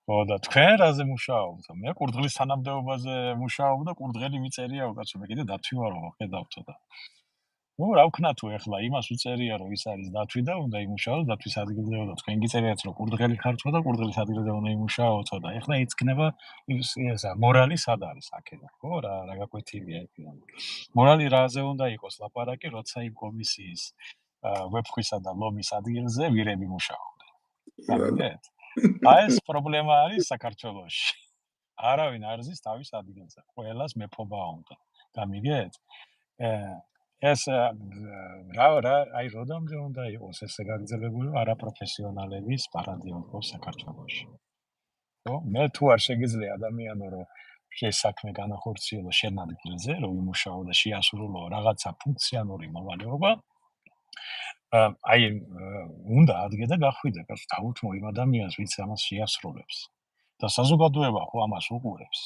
ხო და თქვენ რაზე მუშაობთ? მე კურდღლის თანამდებობაზე მუშაობ და კურდღელი მიწერია უკაცო, მე კიდე დათვი ვარო, ხედავთო და ნუ რა ვქნა თუ ახლა იმას უწერია რომ ის არის დათვი და უნდა იმუშაოს დათვის ადგილზე და თქვენ გიწერიათ რომ კურდღელი ხარჯვა და კურდღლის ადგილზე უნდა იმუშაოთო და ახლა იცქნება ისა მორალი სად არის აქედან ხო რა გაკვეთილია იქიდან მორალი რაზე უნდა იყოს ლაპარაკი როცა იმ კომისიის ვეფხვისა და ლომის ადგილზე ვირები მუშაობდნენ გამიგეთ აი ეს პრობლემა არის საქართველოში არავინ არ ზის თავის ადგილზე ყველას მეფობა უნდა გამიგეთ ეს რა აი როდამდე უნდა იყოს ესე გაგრძელებული არაპროფესიონალების პარადიგმა საქართველოში. ხო, მე თუ არ შეგიძლია ადამიანო რომ შესაქმე განახორციელო შენ ადგილზე, რომ იმუშაო და შეასრულო რაღაცა ფუნქციონალური მოვალეობა, აი უნდა ადგე და გახვიდე, დაუთმო იმ ადამიანს, ვინც ამას შეასრულებს. და საზოგადოება ხო ამას უყურებს.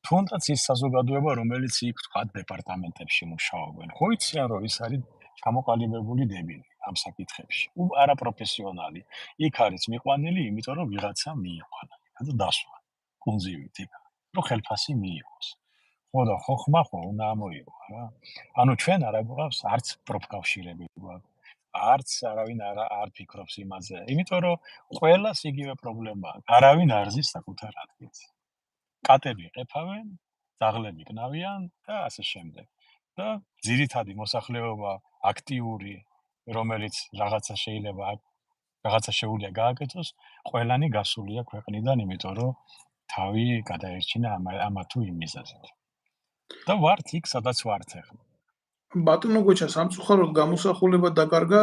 თუნდაც ის საზოგადოება, რომელიც იქ თქვა დეპარტამენტებში მუშაობენ, ხო იციან რომ ის არის ჩამოყალიბებული დებილი ამ საკითხებში. არაპროფესიონალი. იქ არის მიყვანილი, იმიტომ რომ ვიღაცა მიიყვანა და დასვა. კუნძივით იქ, რომ ხელფასი მიიღოს. ხო და ხოხმა ხო უნდა ამოიღო რა. ანუ ჩვენ არა გვყავს არც პროფკავშირები გვაქვს. არც არავინ არ ფიქრობს იმაზე. იმიტომ რომ ყველას იგივე პრობლემა აქვს. არავინ არ ზის საკუთარ ადგილს. კატები ყეფავენ, ძაღლები კნავიან და ასე შემდეგ. და ძირითადი მოსახლეობა აქტიური, რომელიც რაღაცა შეუძლია გააკეთოს, ყველანი გასულია ქვეყნიდან, იმიტომ რომ თავი გადაერჩინა ამა თუ იმ მიზეზით. და ვართ იქ, სადაც ვართ ახლა. ბატონო გოჩა, სამწუხაროდ გამოსახულება დაკარგა,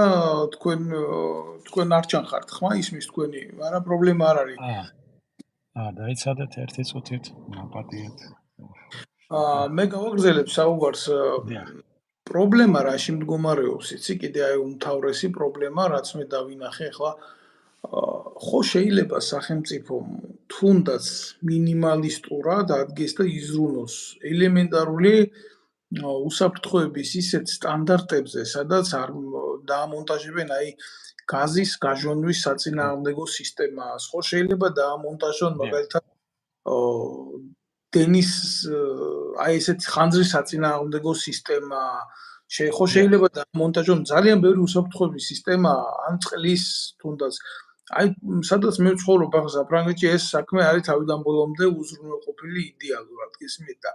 თქვენ არ ჩანხართ ხმა ისმის თქვენი, მაგრამ პრობლემა არ არის. დაიცადეთ ერთი წუთით, მაპატიეთ. მე გავაგრძელებ საუბარს. პრობლემა რაში მდგომარეობს, იცი, კიდე აი უმთავრესი პრობლემა, რაც მე დავინახე ახლა, ხო შეიძლება სახელმწიფო თუნდაც მინიმალისტურად ადგეს და იზრუნოს ელემენტარული უსაფრთხოების ისეთ სტანდარტებზე, სადაც არ დაამონტაჟებენ აი გაზის გაჟონვის საწინააღმდეგო სისტემას, ხო შეიძლება დაამონტაჟონ მაგალითად დენის აი ესეთ ხანძრის საწინააღმდეგო სისტემა, ხო შეიძლება დაამონტაჟონ ძალიან ბევრი უსაფრთხოების სისტემა, ან წყლის თუნდაც აი სადაც მე ვცხოვრობ ახლა საფრანგეთში ეს საქმე არის თავიდან ბოლომდე უზრუნველყოფილი იდეალურად გესმით და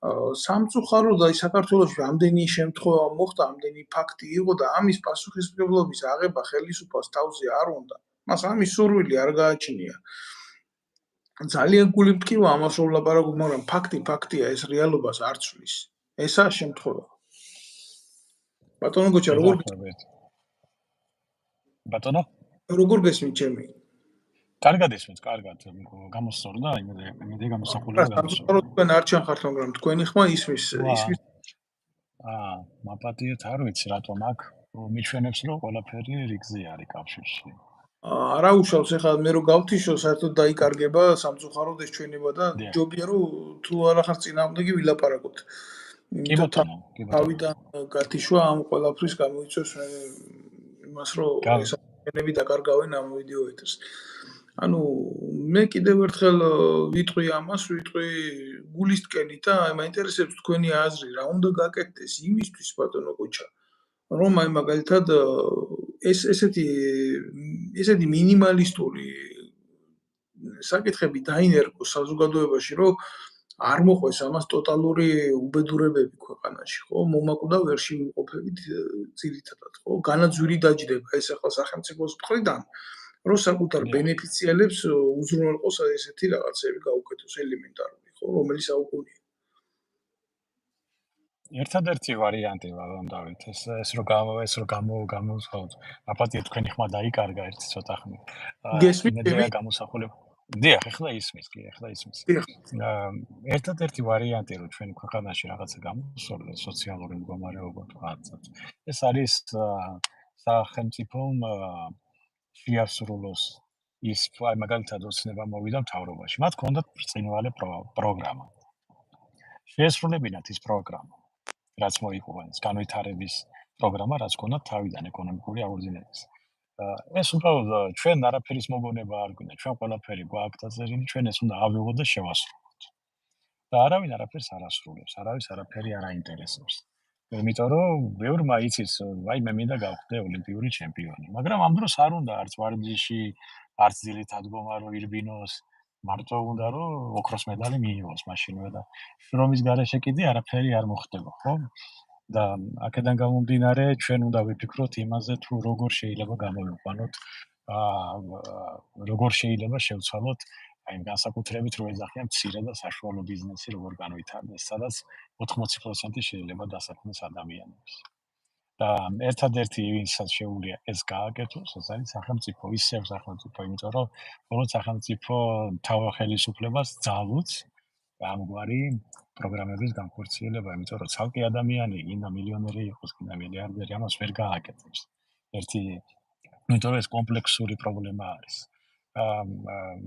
სამწუხაროდ აი საქართველოში ამდენი შემთხვევა მოხდა, ამდენი ფაქტი იყო და ამის პასუხისმგებლობის აღება ხელისუფალს თავზე არ უნდა. მას ამის სურვილი არ გააჩნია. ძალიან გული მტკივა ამას რომ ვლაპარაკობ, მაგრამ ფაქტია, ეს რეალობას არ ცვლის. ესაა შემთხვევა. ბატონო გოჩა, როგორ გესმით ჩემი? კარგად ისმის, კარგად გამოსწორდა, იმედი გამოსახულება გამოსწორდა. თქვენ არ ჩანხართ, მაგრამ თქვენი ხმა ისმის. მაპატიეთ, არ ვიცი რატომ აქ მიჩვენებს, რომ ყველაფერი რიგზე არის კავშირში. არა უშავს, ახლა მე რო გავთიშო, საერთოდ დაიკარგება სამწუხაროდ ეს ჩვენება და ჯობია რომ თუ არა ხარ წინააღმდეგი ვილაპარაკოთ. თავიდან გათიშვა ამ ყველაფრის გამოიწვევს იმას, რომ ეს ჩვენები დაკარგავენ ამ ვიდეო ეთერს. ანუ მე კიდევ ერთხელ ვიტყვი ამას, გულისკენი და მაინტერესებს თქვენი აზრი, რა უნდა გაკეთდეს იმისთვის ბატონო გოჩა, რომ აი მაგალითად ესეთი მინიმალისტური საკითხები დაინერგოს საზოგადოებაში, რომ არ მოყვეს ამას ტოტალური უბედურებები ქვეყანაში, ხო? მომაკვდა ვერ შევიმყოფებით ძირითადად, ხო? განაძვირი დაჯდება ეს ახლა სახელმწიფოს მხრიდან, რომ საკუთარ ბენეფიციალებს უზრუნველყოს ესეთი რაღაცები გაუკეთოს ელემენტარული, ხო, რომელიც აუგონია. ერთადერთი ვარიანტი დავით, ეს რომ გამოსხოთ. აპატია თქვენი ხმა დაიკარგა ერთი ცოტა ხნით. იმედია გამოსახულება. დიახ, ახლა ისმის. ერთადერთი ვარიანტი რომ ჩვენი ქვეყანაში რაღაცა გამოსწორდეს სოციალური მდგომარეობა თქვათ. ეს არის სახელმწიფომ შეასრულოს ის მაგალითად ოცნება მოვიდა მთავრობაში. მათ ჰქონდათ ბრწყინვალე პროგრამა. შეესრულებინათ ის პროგრამა, რაც მოიყვანეს, განვითარების პროგრამა, რაც ჰქონდათ თავიდან ეკონომიკური აღორძინების. ეს უბრალოდ ჩვენ არაფერის მოგონება არ გვინდა, ჩვენ ყველაფერი გვაქვს დაწერილი, ჩვენ ეს უნდა ავიღოთ და შევასრულოთ. და არავინ არაფერს არ ასრულებს, არავის არაფერი არ აინტერესებს. იმიტომ რომ ბევრმა იცის, აი მე მინდა გავხდე ოლიმპიური ჩემპიონი, მაგრამ ამ დროს არ უნდა არც ვარჯიში, არც ძირითად დგომა რომ ირბინოს, მარტო უნდა რომ ოქროს მედალი მიიღოს მაშინვე და შრომის გარეშე კიდე არაფერი არ მოხდება, ხო? და აქედან გამომდინარე, ჩვენ უნდა ვიფიქროთ იმაზე, თუ როგორ შეიძლება გამოვიყვანოთ, როგორ შეიძლება შევცვალოთ აი განსაკუთრებით რო ეძახიან მცირე და საშუალო ბიზნესი როგორ განვითარდეს, სადაც 80% შეიძლება დასაქმდეს ადამიანებს. და ერთადერთი ვინცაც შეუძლია ეს გააკეთოს, ეს არის სახელმწიფო, ისევ სახელმწიფო, იმიტომ რომ բոլო სახელმწიფო თავ ხელისუფლებას ძალუძს ამგვარი პროგრამების განხორციელება, იმიტომ რომ ცალკე ადამიანი გინდა მილიონერი იყოს, გინდა მილიარდერი, ამას ვერ გააკეთებს. იმიტომ რომ ეს კომპლექსური პრობლემა არის.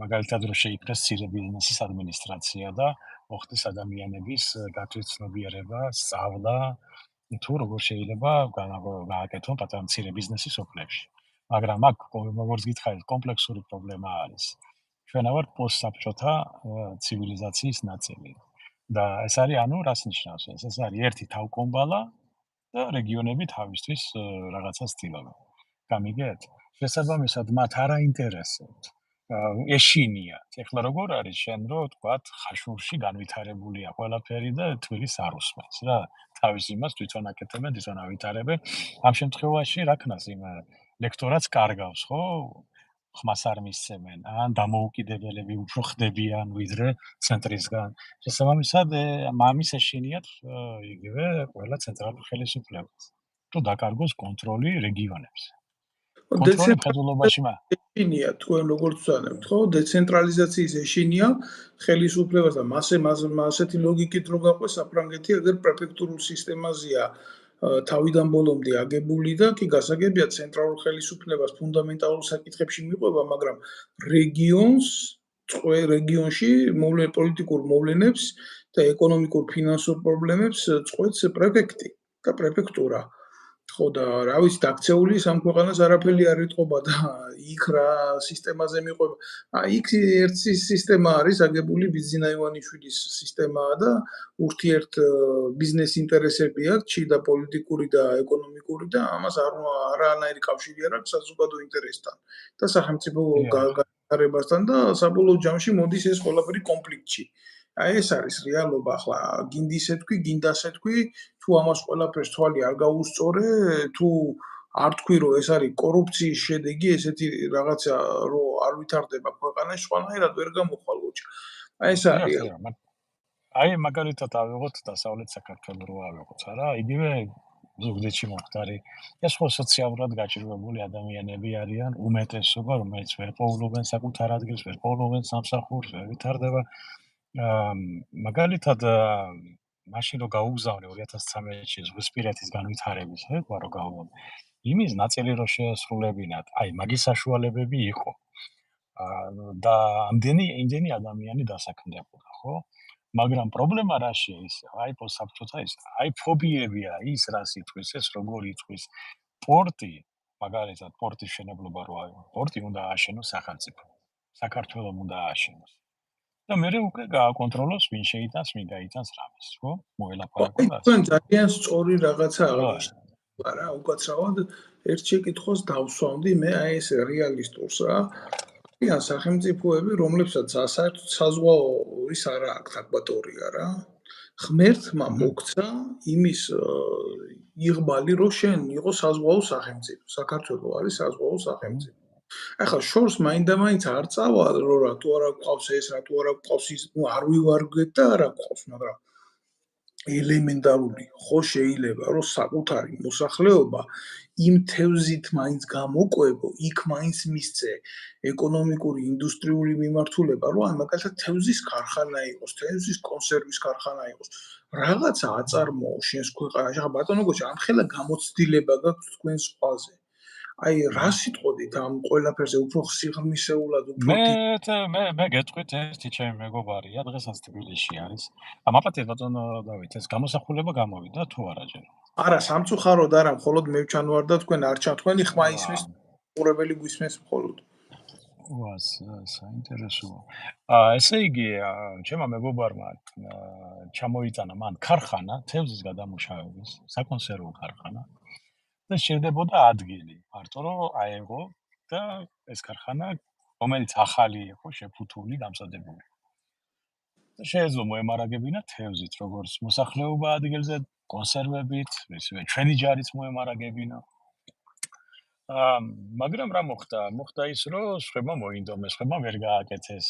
მაგალითად რომ შეიქმნეს მცირე ბიზნესის ადმინისტრაცია და მოხდეს ადამიანების გათვითცნობიერება, სწავლა, თუ როგორ შეიძლება გააკეთონ პატარა მცირე ბიზნესი სოფლებში. მაგრამ აქ როგორც გითხარით, კომპლექსური პრობლემა არის. ჩვენ ვართ პოსტსაბჭოთა ცივილიზაციის ნაწილი. და ეს არის, ანუ რას ნიშნავს ეს? ეს არის ერთი თავკომბალა და რეგიონები თავისთვის რაღაცას ცდილობენ. გამიგეთ? შესაბამისად მათ არ აინტერესებთ. ეშინიათ. ეხლა როგორ არის შენ რო თქვათ ხაშურში განვითარებულია ყველაფერი და თბილისს არ უსმენს რა. თავის იმას თვითონ აკეთებენ, თვითონ ავითარებენ. ამ შემთხვევაში რა ქნას იმ ლექტორატს კარგავს, ხო? ხმას არ მისცემენ, ან დამოუკიდებელები უფრო ხდებიან ვიდრე ცენტრისგან. შესაბამისად, მამის ეშინიათ იგივე ყველა ცენტრალურ ხელისუფლებას, რომ დაკარგოს კონტროლი რეგიონებზე. კონტროლი მხედველობაში ეშინია თქვენ როგორც ვსანებთ, ხო? დეცენტრალიზაციის ეშინია ხელისუფლებას და მასეთი ლოგიკით რომ გაყვეს საფრანგეთი, აგერ პრეფექტურულ სისტემაზეა თავიდან ბოლომდე აგებული და კი გასაგებია ცენტრალურ ხელისუფლებას ფუნდამენტალურ საკითხებში მიყვება, მაგრამ რეგიონში პოლიტიკურ მოვლენებს და ეკონომიკურ ფინანსურ პრობლემებს წყვეტს პრეფექტი და პრეფექტურა. ხო და რა ვიცი დაქცეული სამ ქვეყანას არაფერი არ იტყობა და იქ რა სისტემაზე მიყვება. იქ ერთი სისტემა არის აგებული ბიზინა ივანიშვილის სისტემაა და ურთიერთ ბიზნეს ინტერესები აქვს, ჩი და პოლიტიკური და ეკონომიკური და ამას არანაირი კავშირი არ აქვს საზოგადო ინტერესთან და სახელმწიფო განვითარებასთან და საბოლოო ჯამში მოდის ეს ყველაფერი კონფლიქტში. ეს არის რეალობა, ახლა გინდისე თქვი, გინდასე თქვი, თუ ამას ყველაფერს თვალი არ გაუსწორე, თუ არ თქვი, რომ ეს არის კორუფციის შედეგი, ესეთი რაღაცა, რომ არ ვითარდება ქვეყანაში, ყველანაირად ვერ გამოხვალ გოჩა. ეს არის. აი, მაგალითად ავიღოთ დასავლეთ საქართველოს რო ავიღოთ, არა? იგივე ზუგდიდში მომხდარი, ეს ხო სოციალურად გაჭირვებული ადამიანები არიან, უმეტესობა, რომელიც ვერ პოულობენ საკუთარ ადგილს, ვერ პოულობენ სამსახურს, ვერ ვითარდება. მაგალითად მაშინ რო გაუგზავნე 2013-ში ზღვისპირეთის განვითარების რეგვა რო გავუგზავნე იმის ნაწილი რო შეესრულებინათ აი მაგის საშუალებები იყო და იმდენი ადამიანი დასაქმდებოდა ხო მაგრამ პრობლემა რაშია ის აი პოსაბჭოთა ის აი ფობიებია ის რას იტყვის ეს როგორ იტყვის პორტი მაგალითად პორტის მშენებლობა რო არის პორტი უნდა ააშენოს სახელმწიფო საქართველოს უნდა ააშენოს და მე უკვე გააკონტროლოს ვინ შეიტანს, ვინ გაიტანს რამეს, ხო? მოელაპარაკო და თქვენ ძალიან სწორი რაღაცა აღნიშნეთ. არა, უკაცრავად ერთ შეკითხვას დავსვამდი მე აი ეს რეალისტურს რა.იან სახელმწიფოები, რომლებსაც საერთოდ საზღვაო ის არა აქვს აკვატორია რა. ღმერთმა მოგცა იმის იღბალი, რომ შენ იყო საზღვაო სახელმწიფო. საქართველოს არის საზღვაო სახელმწიფო. ახლა შორს მაინდა-მაინც არ წავა რომ რატო არა გვყავს ეს, რატო არა გვყავს ის, ნუ არ ვივარგვეთ და არა გვყავს, მაგრამ ელემენტარული ხო შეიძლება რომ საკუთარი მოსახლეობა იმ თევზით მაინც გამოყვებო, იქ მაინც მისცე ეკონომიკური, ინდუსტრიული მიმართულება, რომ აი მაგალითად თევზის ქარხანა იყოს, თევზის კონსერვის ქარხანა იყოს. რაღაცა აწარმოო შენს ქვეყანაში. ახლა ბატონო გოჩა, ამ ხელა გამოცდილება გაქვს თქვენს ყველაზე. აი რა სიტყოდით ამ ყველაფერზე უფრო სიღრმისეულად უფრო მე გეტყვით ერთი ჩემი მეგობარია დღესაც თბილისში არის. ამაპატიეთ ბატონო დავით ეს გამოსახულება გამოვიდა თუ არა ჯერ? არა, სამწუხაროდ არა, მხოლოდ მე ვჩანვარ და თქვენ არ ჩან თქვენი ხმა ისმის ყურებელი გვისმენს მხოლოდ. ვას, საინტერესოა. ესე იგი, ჩემმა მეგობარმა ჩამოიტანა მან ქარხანა თევზის გადამუშავების, საკონსერვო ქარხანა. და შეიძლება ადგილი, მარტო რომ აეღო და ეს ქარხანა, რომელიც ახალი იყო, შეფუთული, დამზადებული. და შეეძლო მოემარაგებინა თევზით, როგორც მოსახლეობა ადგილზე, კონსერვებით, ისე ჩვენი ჯარიც მოემარაგებინა. მაგრამ რა მოხდა? მოხდა ის, რომ სხვებმა მოინდომეს, სხვებმა ვერ გააკეთეს,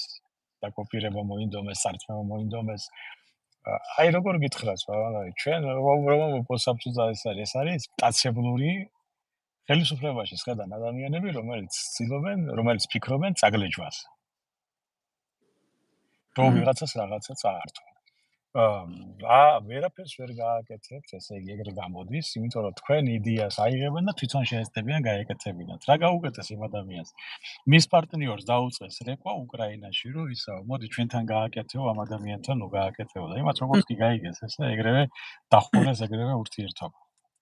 დაკოპირება მოინდომეს, სარწმუნო მოინდომეს. აი როგორ გითხრას, ჩვენ რომ პოსაბჭოთა ეს არის მტაცებლური ხელისუფლებაში შედან ადამიანები, რომელიც ფიქრობენ წაგლეჯვას. რომ ვიღაცას რაღაცა წაართვა. ვერაფერს ვერ გააკეთებთ, ესე იგი ეგრე გამოდის, იმიტომ რომ თქვენ იდეას აიღებენ და თვითონ შეეცდებიან გაეკეთებინათ. რა გაუკეთეს იმ ადამიანს? მის პარტნიორს დაუწყეს რეკვა უკრაინაში, რომ ისა, მოდი ჩვენთან გააკეთეო ამ ადამიანთან, გააკეთეო და იმათ როგორც კი გაიგეს ესე ეგრევე დახურეს ეგრევე ურთიერთობა.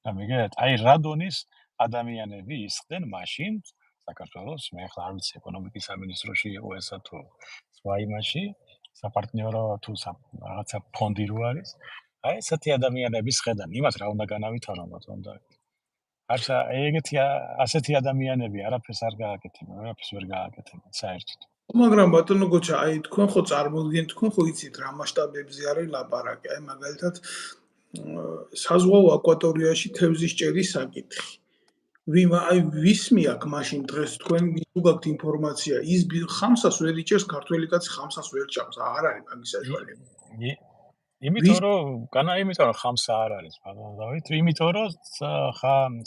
გამიგეთ? აი რა დონის ადამიანები ისხდნენ მაშინ საქართველოს, მე ახლა არ ვიცი ეკონომიკის სამინისტროში იყო ესა თუ სხვა იმაში, საპარტნიორო თუ რაღაცა ფონდი რო არის, აი ესეთი ადამიანების ხედან იმას რა უნდა განავითაროთ უნდა. ასეთი ადამიანები არაფერს არ გააკეთებენ, არაფერს ვერ გააკეთებენ საერთოდ. მაგრამ ბატონო გოჩა, აი თქვენ ხო წარმოიდგენთ, თქვენ ხო იცით რა მასშტაბებზე არის ლაპარაკი, აი მაგალითად საზღვაო აკვატორიაში თევზის ჭერის საკითხი. ვის მიაქვს მაშინ დღეს თქვენ თუ გაქვთ ინფორმაცია, ის ხამსას ვერ იჭერს ქართველი კაცი ხამსას ვერ ჭამს, არ არის მაგის საშუალება. იმიტომ რომ ხამსა არ არის, ბატონო დავით, იმიტომ რომ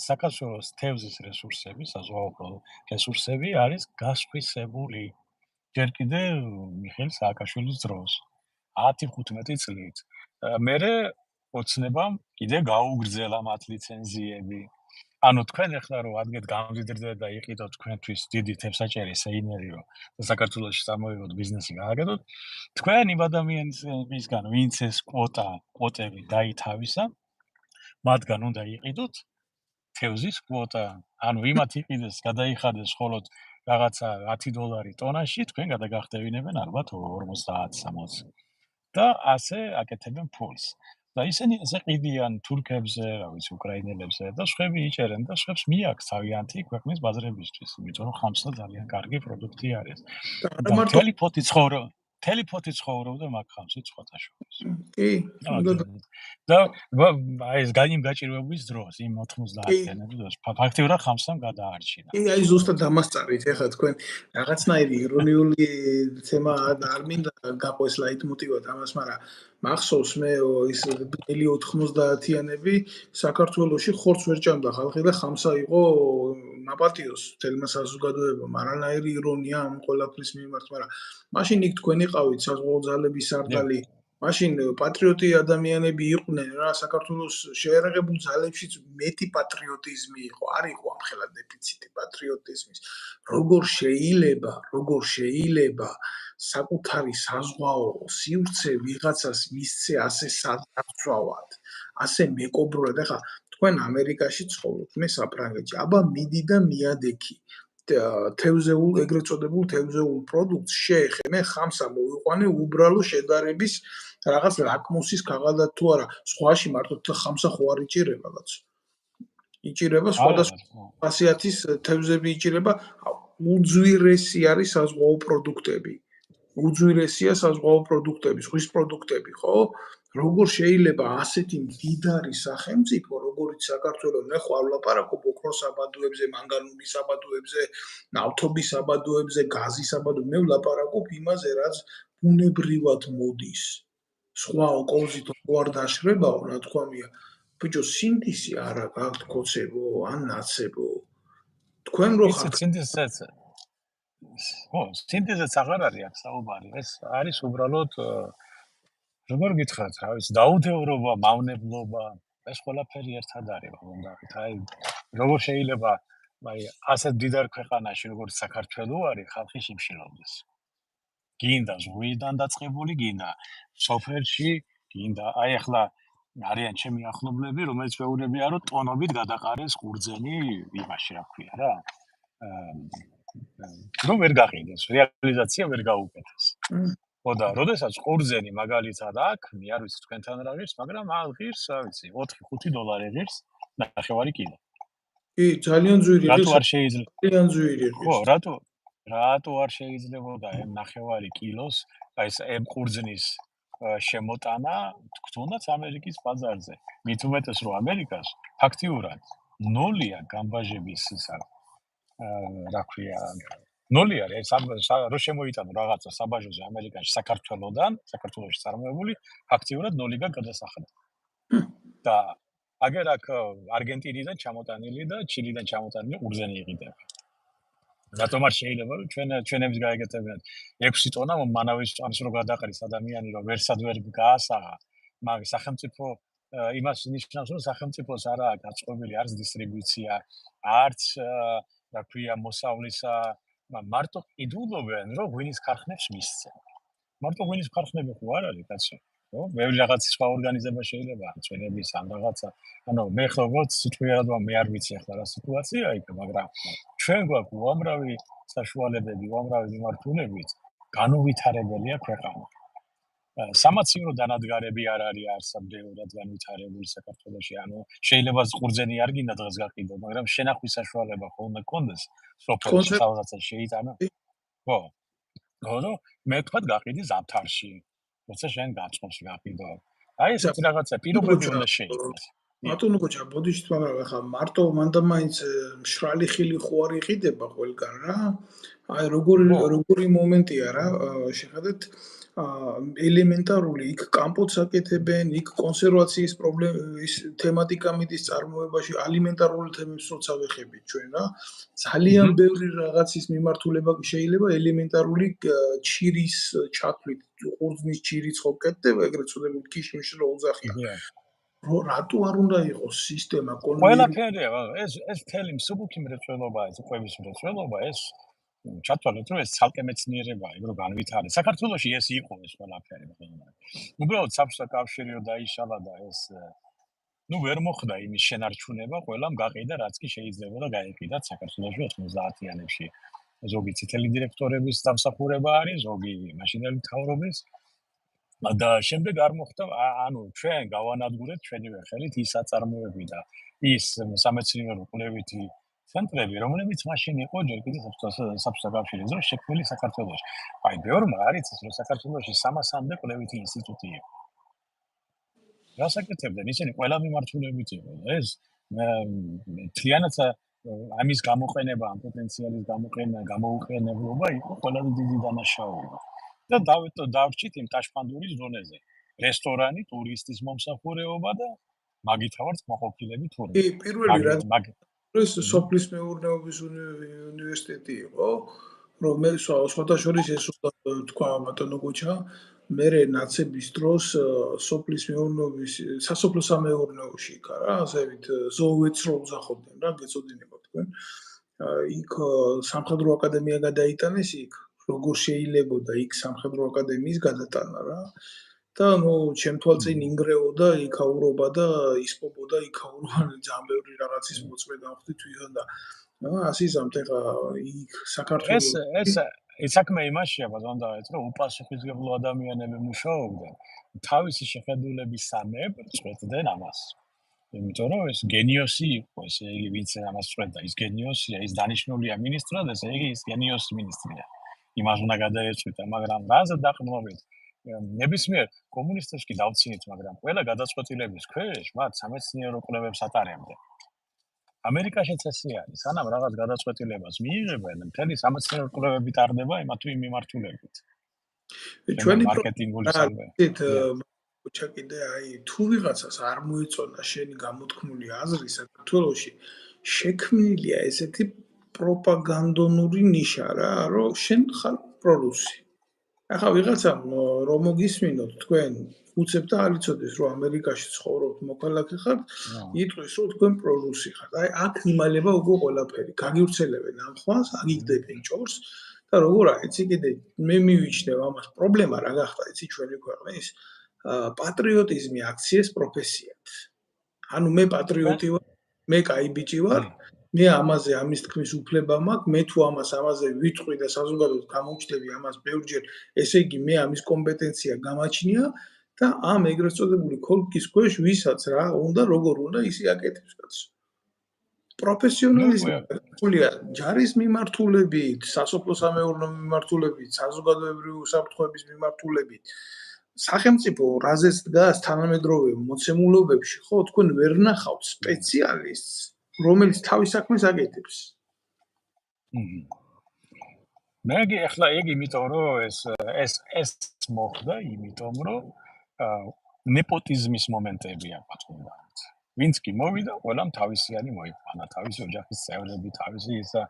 საქართველოს თევზის რესურსები, საზღვაო რესურსები არის გასხვისებული. ჯერ კიდე მიხეილ სააკაშვილის დროს 10-15 წლით. მერე ოცნებამ კიდე გაუგრძელა მათ ლიცენზიები. ანუ თქვენ ახლა რომ ადგეთ გამდიდრდეთ და იყიდოთ თქვენთვის დიდი თევზაჭერი სეინერი რომ საქართველოში სამოიღოთ ბიზნესი გააკეთოთ, თქვენ იმ ადამიანებისგან ვინც ეს კვოტები დაითავისა, მათგან უნდა იყიდოთ თევზის კვოტა. ანუ იმათ იყიდეს, გადაიხადეს მხოლოდ რაღაცა $10 ტონაში, თქვენ გადაგახტევინებენ ალბათ 50-60 და ასე აკეთებენ ფულს. და ისინი ესე ყიდიან თურქებზე, რა ვიცი, უკრაინელებზე და სხვები იჭერენ და სხვებს მიაქვს თავიანთი ქვეყნის ბაზრებისთვის, იმიტომ რომ ხამსა ძალიან კარგი პროდუქტი არის. და მთელი ფოთი ცხოვრობდა მაგ ხამსი ცხოველთა შორის. კი, და აი ეს გაჭირვების დროს, იმ 90-იანების დროს, ფაქტიურად ხამსამ გადაარჩინა. კი, აი ზუსტად დამასწარით, ეხლა თქვენ რაღაცნაირი ირონიული თემა არ მინდა გაყვეს ლაიტმოტივად ამას, მაგრამ მახსოვს მე ის ბნელი 90-იანები საქართველოში ხორცს ვერ ჭამდა ხალხი და ხამსა იყო მაპატიოს თელმა საზოგადოებამ, არანაირი ირონია ამ ყველაფრის მიმართ, მაგრამ მაშინ იქ თქვენ იყავით საზღვაო ძალების სარდალი, მაშინ პატრიოტი ადამიანები იყვნენ რა, საქართველოს შეერაღებულ ძალებშიც მეტი პატრიოტიზმი იყო, არ იყო ამხელა დეფიციტი პატრიოტიზმის. როგორ შეიძლება საკუთარი საზღვაო სივრცე ვიღაცას მისცე ასე სადაცვავად, ასე მეკობრულად. ახლა თქვენ ამერიკაში ცხოვრობთ, მე საფრანგეთში. აბა მიდი და მიადექი თევზეულ, ეგრეთ წოდებულ თევზეულ პროდუქტს შეეხე. მე ხამსა მოვიყვანე უბრალო შედარების რაღაც ლაკმუსის ქაღალდად თუ არა, სხვაში მარტო ხამსა ხო არ იჭირება კაცო. იჭირება სხვადასხვა ხასიათის თევზები იჭირება, უძვირესი არის საზღვაო პროდუქტები. უძვირესია საზღვაო პროდუქტები, ზღვის პროდუქტები, ხო? როგორ შეიძლება ასეთი მდიდარი სახელმწიფო, როგორიც საქართველო, მე ხო არ ვლაპარაკობ ოქროს საბადოებზე, მანგანუმის საბადოებზე, ნავთობის საბადოებზე, გაზის საბადოებზე, მე ვლაპარაკობ იმაზე, რაც ბუნებრივად მოდის. სხვა ოპოზიტო არ დაშრებაო, ნათქვამია. ბიჭო, სინდისი არა გაქვთ კოცებო, ან ნაცებო. თქვენ რო ხართ სინდიზეც აღარ არის აქ საუბარი. ეს არის უბრალოდ როგორ გითხრათ, რა ვიცი, დაუდევრობა, მავნებლობა, ეს ყველაფერი ერთად არის, ბატონო. აი, როგორ შეიძლება აი ასეთ დიდარ ქვეყანაში, როგორც საქართველო არის, ხალხი შიმშილობდეს. გინდა ზღვიდან დაწყებული, გინდა სოფელში, გინდა აი ახლა არიან ჩემი ახლობლები, რომელიც მეუბნებიან, რომ ტონობით გადაყარეს ყურძენი იმაში, რა ქვია რა. რომ ვერ გაყიდეს, რეალიზაცია ვერ გაუკეთეს. და როდესაც ყურძენი მაგალითად აქ, მე არ ვიცი თქვენთან რა ღირს, მაგრამ აღირს, რა ვიცი, $4-5 ღირს ნახევარი კილო. კი, ძალიან ძვირი ღირს. რატო არ შეიძლება? ძალიან ძვირი ღირს. ხო, რატო არ შეიძლებოდა ამ ნახევარი კილოს, აი ეს ყურძნის შემოტანა, თუნდაც ამერიკის ბაზარზე. მით უმეტეს რომ ამერიკას ფაქტიურად ნოლია გამბაჟების ისა რა ქვია, ნოლი არის, რო შემოიტანო რაღაცა საბაჟოზე ამერიკაში საქართველოში წარმოებული, ფაქტიურად ნოლიდან გადასახადა. და აგერ აქ არგენტინიდან ჩამოტანილი და ჩილიდან ჩამოტანილი ყურძენი იყიდება. რატომ არ შეიძლება რომ ჩვენებს გაეკეთებინათ 6 ტონა მანავე წამს რო გადაყრის ადამიანი რომ ვერსად ვერ გაასაღა, მაგრამ სახელმწიფო იმას ნიშნავს რომ სახელმწიფოს არა გაწყობილი არც დისტრიბუცია, არც რა ქვია მოსავლისა, მარტო იდულობენ რომ ღვინის ქარხნებს მისცენ. მარტო ღვინის ქარხნები ხო არ არის კაცო? ხო, ბევრი რაღაც სხვა ორგანიზება შეიძლება ჩვენების ამ რაღაცა, ანუ მე ხლობოთ სიტყვიერად მე არ ვიცი ახლა რა სიტუაცია იქ, მაგრამ ჩვენ გვაქვს უამრავი საშუალებები, უამრავი მიმართულებით განუვითარებელია ქვეყანა. სამაცივრო დანადგარები არ არის არსად განვითარებული საქართველოში. ანუ შეიძლება ყურძენი არ გინდა დღეს გაყიდო, მაგრამ შენახვის საშუალება ხოლმე გქონდეს სოფელში რაღაცა შეიტანო. ხო. ხო, მე თქვა გაყიდი ზამთარში. როცა შენ გაწყობს გაყიდო. აი ესეთი რაღაცა პირობები უნდა შეიქმნას. ბატონო კოჩა, ბოდიშით, მაგრამ ახლა მარტო მანდა მაინც მშრალი ხილი ხო არ იყიდება ყველგან რა. აი როგორი მომენტია რა, შეხედეთ ელემენტარული იქ კამპოტს აკეთებენ, იქ კონსერვაციის პრობლემის თემატიკა მიდის წარმოებაში, ალიმენტარული თემებს როცა ვეხებით ჩვენ რა. ძალიან ბევრი რაღაცის მიმართულება შეიძლება ელემენტარული ჩირის ჩათვლით, ყურძნის ჩირიც ხო კეთდება, ეგრეთ წოდებული ქიშმიში რო უძახია. რატო არ უნდა იყოს სისტემა ყველაფერია ეს მთელი მსუბუქი მრეწველობა ეს ყვევის მრეწველობა ეს ჩათვალეთ რომ ეს ცალკე მეცნიერებაა ეგ რომ განვითარდეს საქართველოში ეს იყო ეს ყველაფერი უბრალოდ საბჭოთა კავშირიო დაიშალა და ეს ვერ მოხდა იმის შენარჩუნება ყველამ გაყიდა რაც კი შეიძლება და გაიყიდა საქართველოში 90-იანებში ზოგი წითელი დირექტორების დამსახურება არის ზოგი მაშინდელი მთავრობის და შემდეგ არ მოხდა ანუ ჩვენ გავანადგურეთ ჩვენივე ხელით ის აწარმოები და ის სამეცნიერო კვლევითი ცენტრები რომლებიც მაშინ იყო ჯერ კიდევ საბჭოთა კავშირის დროს შექმნილი საქართველოში. აი ბევრმა არ იცის რომ საქართველოში 300-მდე კვლევითი ინსტიტუტი იყო. რასაკეთებდნენ ისინი ყველა მიმართულებით იყო ეს მთლიანად ამის გამოყენება ამ პოტენციალის გამოუყენებლობა იყო ყველაზე დიდი დანაშაულება. და დავრჩით იმ ტაშფანდურის ზონაზე. რესტორანი, ტურისტის მომსახურება და მაგით ვართ მოყოფილები თურმე. პირველი რაც ეს სოფლის მეურნეობის უნივერსიტეტი იყო, რომელიც სხვადასხვა ეს თქვა ბატონო გოჩა, მერე ნაცების დროს სოფლის მეურნეობის სასოფლო სამეურნეოში იქა რა, ასევით ზოუეთს რო უძახობდნენ რა, გეწოდინებათ თქვენ. იქ სამხედრო აკადემია გადაიტანეს იქ როგორ შეიძლებოდა იქ სამხედრო აკადემიის გადატანა რა და ჩემ თვალწინ ინგრეოდა იქაურობა და ისპობოდა იქაურობა ძალიან ბევრი რაღაცის მოწმედა ვხდით თვითონ და ასიზამთ ეხა იქ საქართველოს ეს საქმე იმაშია ბაზონდაეთ რომ უპასუხისმგებლო ადამიანები მუშაობდნენ თავისი შეხედულების სამებ წვეთდნენ ამას იმიტომ რომ ეს გენიოსი იყო ესე იგი ვინც ამას წვეთდა ის გენიოსია ის დანიშნულია მინისტრად ესე იგი ის გენიოსი მინისტრია იმას უნდა გადაეწყვიტა, მაგრამ რაზე დაყრდნობით ნებისმიერ კომუნისტებში დავცინით, მაგრამ ყველა გადაწყვეტილების ქვეშ მათ სამეცნიერო კვლევებს ატარებდნენ. ამერიკაშიც ესე არის, სანამ რაღაც გადაწყვეტილებას მიიღებენ, მთელი სამეცნიერო კვლევები ტარდება იმ თუ იმ მიმართულებით. ჩვენი მარკეტინგული სალვე. უჩა კიდე აი თუ ვიღაცას არ მოეწონა შენი გამოთქმული აზრი საქართველოში, შექმნილია ესეთი პროპაგანდონური ნიშა რა, რომ შენ ხარ პრორუსი. ახლა ვიღაცამ რომ მოგისმინოთ თქვენ უცებ და არ იცოდეს რომ ამერიკაში ცხოვრობთ, მოქალაქე ხართ, იტყვის რომ თქვენ პრორუსი ხართ. აი აქ იმალება უკვე ყველაფერი. გაგივრცელებენ ამ ხვანს, აგიგდებენ ჭორს და როგორ არის, იცი კიდე მე მივიჩნევ ამას პრობლემა რა გახდა, იცი ჩვენი ქვეყნის პატრიოტიზმი აქციეს პროფესიად. ანუ მე პატრიოტი ვარ, მე კაი ბიჭი ვარ. მე ამაზე ამის თქმის უფლება მაქვს, მე თუ ამაზე ვიტყვი და საზოგადოებრივ გამოვჩნდები ამას ბევრჯერ, ესე იგი მე ამის კომპეტენცია გამაჩნია და ამ ეგრეთ წოდებული ქოლკის ქვეშ ვისაც რა უნდა როგორ უნდა ისი აკეთებს კაცო. პროფესიონალიზმი ხულია ჯარის მიმართულებით, სასოფლო სამეურნეო მიმართულებით, საზოგადოებრივი უსაფრთხოების მიმართულებით. სახელმწიფო რაზეც დგას თანამედროვე მოცემულობებში, ხო, თქვენ ვერ ნახავთ სპეციალისტს რომელიც თავის საქმეს აკეთებს. მე ახლა ეგ იმიტომ რომ ეს მოხდა იმიტომ რომ ნეპოტიზმის მომენტები აქვს თუნდაც. ვინც კი მოვიდა, ყველამ თავისიანი მოიყვანა, თავისი ოჯახის წევრები, თავისი ისა,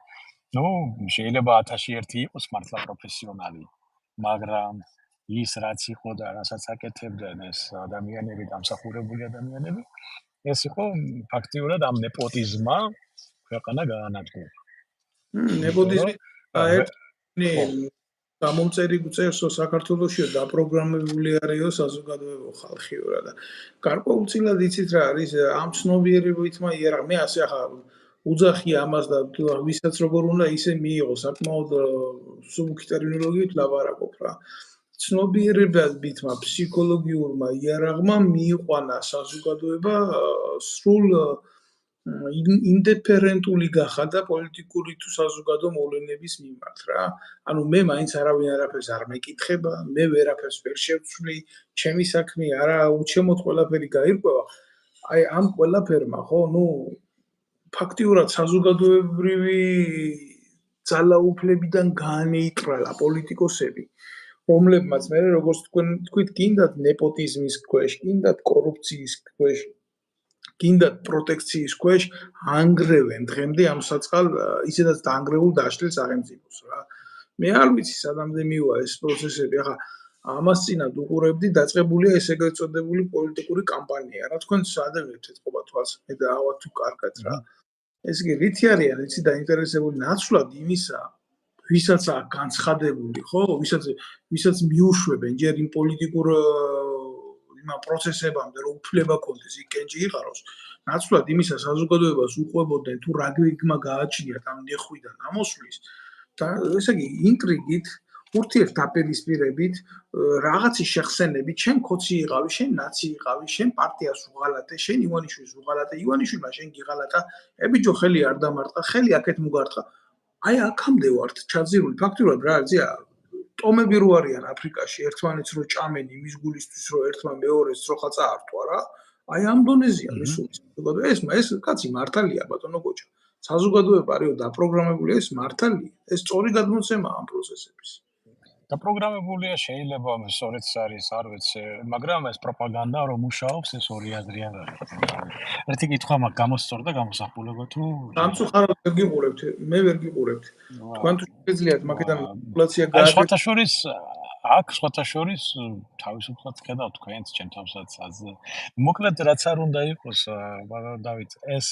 შეიძლება 1001 იყოს მართლა პროფესიონალი, მაგრამ ის რაც იყო და რასაც აკეთებდნენ ეს ადამიანები, დამსახურებული ადამიანები ეს იყო ფაქტიურად ამ ნეპოტიზმმა ქვეყანა გაანადგურა. ნეპოტიზმი გამომწერი წერსო საქართველოსიო დაპროგრამებული არისო საზოგადოებრივ ხალხიურა და გარკვეულწილად იცით რა არის ამ ცნობიერებით მაიერა მე ასე ახლა უძახია ამას და ვისაც როგორ უნდა ისე მიიღო საკმაოდ სუბუქი ტერმინოლოგიით ლაპარაკობ რა. ცნობიერებებითმა ფსიქოლოგიურმა იარაღმა მიიყვანა საზოგადოება სრულ ინდიფერენტული გახადა პოლიტიკური თუ საზოგადო მოვლენების მიმართ რა. ანუ მე მაინც არავინ არაფერს არ მეკითხება, მე ვერაფერს ვერ შევცვლი, ჩემი საქმე არა უჩემოდ ყველაფერი გაირკვევა. აი ამ ყველაფერმა ხო, ფაქტიურად საზოგადოებრივი ძალაუფლებიდან განეიტრალა პოლიტიკოსები, რომლებმაც მე როგორც თქვით, გინდათ ნეპოტიზმის ქვეშ, გინდათ კორუფციის ქვეშ, გინდათ პროტექციის ქვეშ ანგრევენ დღემდე ამ საწყალ ისედაც დაანგრეულ დაშლილ სახელმწიფოს რა. მე არ ვიცი სადამდე მივა ეს პროცესები. ახლა ამას წინათ უყურებდი, დაწყებულია ეს ეგრეთ წოდებული პოლიტიკური კამპანია. რა თქვენ სადევით ეთყობა თვალს, მე და ავად თუ კარგად რა. ეს კი რითი არიან, იცი დაინტერესებული ნაცვლად იმისა, ვისაც აქვს განცხადებული, ხო, ვისაც მიუშვებენ ჯერ იმ პოლიტიკურ იმ პროცესებამდე, რომ უფლება კონდეს იქ კენჭი იყაროს. ნაცვლად იმისა საზოგადოებას უყვებოდნენ თუ რა გეგმა გააჩნიათ ამ ნეხვიდან ამოსვლის და ესე იგი ინტრიგით ურთიერთდაპირისპირებით რაღაცის შეხსენებით, შენ ქოცი იყავი, შენ ნაცი იყავი, შენ პარტიას უღალატე, შენ ივანიშვილს უღალატე, ივანიშვილმა შენ გიღალატა, ებიჯო ხელი არ დამარტყა, ხელი აქეთ მოგარტყა. აი აქამდე ვართ ჩაძირული ფაქტურად რა იცია ტომები რო არიან აფრიკაში, ერთმანეთს რო ჭამენ იმის გულისთვის, რომ ერთმა მეორეს როხა წაართვა რა. აი ამ დონეზეა მისული საზოგადოება. ეს კაცი მართალია ბატონო გოჯა. საზოგადოება არისო დაპროგრამებული ეს მართალია. ეს სწორი გადმოცემაა ამ პროცესების. დაპროგრამებულია შეიძლება სწორიც არის, არ ვიცი, მაგრამ ეს პროპაგანდა რომ მუშაობს, ეს ორი აზრი არ არის. ერთი კითხვა მაქვს, გამოსწორდა გამოსახულება თუ სამწუხაროდ ვერ გიყურებთ, მე ვერ გიყურებთ. თქვენ თუ შეგიძლიათ მაგიდან მანიპულაცია გააკეთოთ. სხვათა შორის თავისუფლად ხედავ თქვენს ჩემ თავსაც. მოკლედ რაც არ უნდა იყოს, დავით, ეს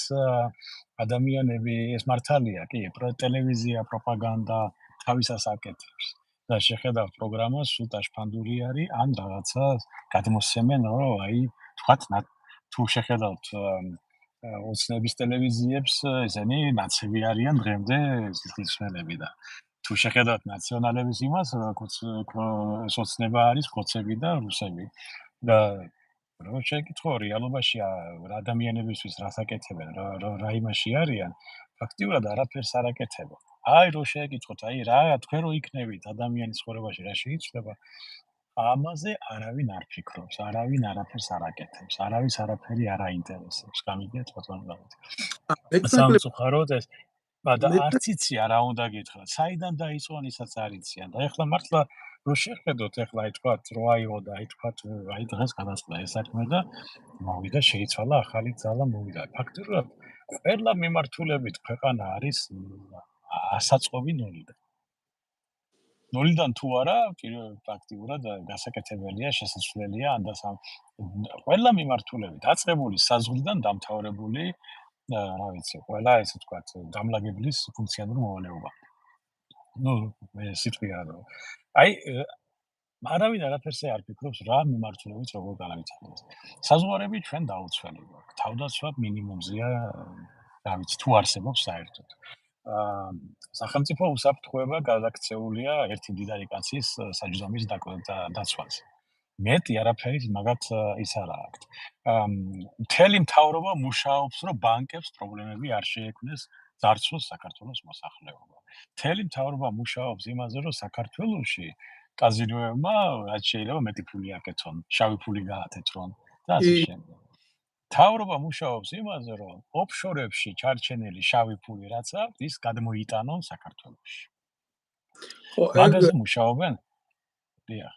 ადამიანები, ეს მართალია, კი, ტელევიზია, პროპაგანდა თავისას აკეთებს. და შეხედავთ პროგრამას, სულ დაშფანდური არის, ან რაღაცა გადმოსცემენ, რომ აი, თქვათ, თუ შეხედავთ ოცნების ტელევიზიებს, ესენი ნაცები არიან დღემდე სიცოცხლეები და თუ შეხედავთ ნაციონალების იმას, ეს ოცნება არის ხოცები და რუსები. და რო შეკითხო რეალობაში რა ადამიანებისთვის რას აკეთებენ, რა იმაში არიან, ფაქტიურად არაფერს არ აკეთებენ. აი რო შეკითხოთ, აი რა თქვენ რო იქნებით ადამიანის ცხოვრებაში რა შეიძლება? ამაზე არავინ არ ფიქრობს, არავინ არაფერს არ აკეთებს, არავის არაფერი არ აინტერესებს. გამიგეთ ბატონო დავით. სამწუხაროდ ეს და არც იცი რა უნდა გითხრათ, საიდან დაიწყონ ისაც არ იციან და ეხლა მართლა რო შეხედოთ ეხლა აი თქვა რო აიღო და აი თქვა აი დღეს გადაწყდა ეს საქმე და მოვიდა შეიცვალა ახალი ძალა მოვიდა. ფაქტობრივად ყველა მიმართულებით ქვეყანა არის ასაწყობი ნულიდან. ნულიდან თუ არა, ფაქტიურად გასაკეთებელია, შესაძლებელია ან და ყველა მიმართულებით დაწყებული საზღვრიდან დამთავრებული, რა ვიცი, ყველა ესე ვთქვათ, დამლაგებლის ფუნქციონალური მოვალეობა. მე სიტყვი არა. აი არავინ არაფერსე არ ფიქრობს რა მიმართულებით როგორ განავითარდეს. საზღვარები ჩვენ დაუცველი გვაქვს. თავდაცვა მინიმუმზეა, რა ვიცი, თუ არსებობს საერთოდ. სახელმწიფო უსაფრთხოება გადაქცეულია ერთი მდიდარი კაცის საჯდომის დაცვაზე. მეტი არაფერი მაგათ ის არა აქვთ. მთელი მთავრობა მუშაობს, რომ ბანკებს პრობლემები არ შეექმნეს ძარცვას საქართველოს მოსახლეობა. მთელი მთავრობა მუშაობს იმაზე, რომ საქართველოში კაზინოებმა რაც შეიძლება მეტი ფული აკეთონ, შავი ფული გაათეთრონ და ასე შემდეგ. მთავრობა მუშაობს იმაზე, რომ ოფშორებში ჩარჩენილი შავი ფული რაც აქვს, ის გადმოიტანონ საქართველოში. მაგაზე მუშაობენ? დიახ.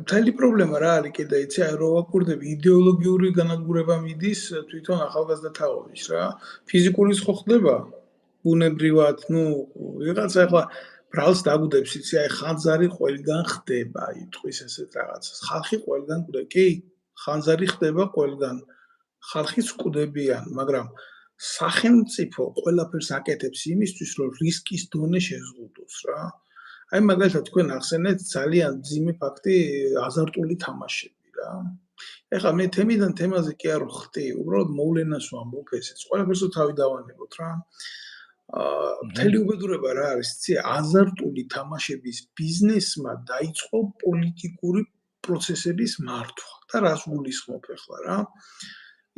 მთელი პრობლემა რა არის კიდე იცი, აი რო ვაკვირდები იდეოლოგიური განადგურება მიდის თვითონ ახალგაზრდა თაობის რა. ფიზიკურიც ხო ხდება ბუნებრივად, ვიღაცა ახლა ბრალს დაგვდებს იცი, აი ხანძარი ყველგან ხდება, აი ტყვის ესეთ რაღაცას. ხალხი ყველგან კვდება, კი, ხანძარი ხდება ყველგან. ხალხიც კვდებიან, მაგრამ სახელმწიფო ყველაფერს აკეთებს იმისთვის, რომ რისკის დონე შეზღუდოს რა. აი მაგალითად თქვენ ახსენეთ ძალიან ძიმე ფაქტი აზარტული თამაშები რა. ეხლა მე თემიდან თემაზე კი არ ვხდი, უბრალოდ მოვლენას ვამბობ ესეც. ყველაფერს თავი დავანებოთ რა. მთელი უბედურება რა არის, იცი, აზარტული თამაშების ბიზნესმა დაიწყო პოლიტიკური პროცესების მართვა და რას გულისხმობ ახლა რა?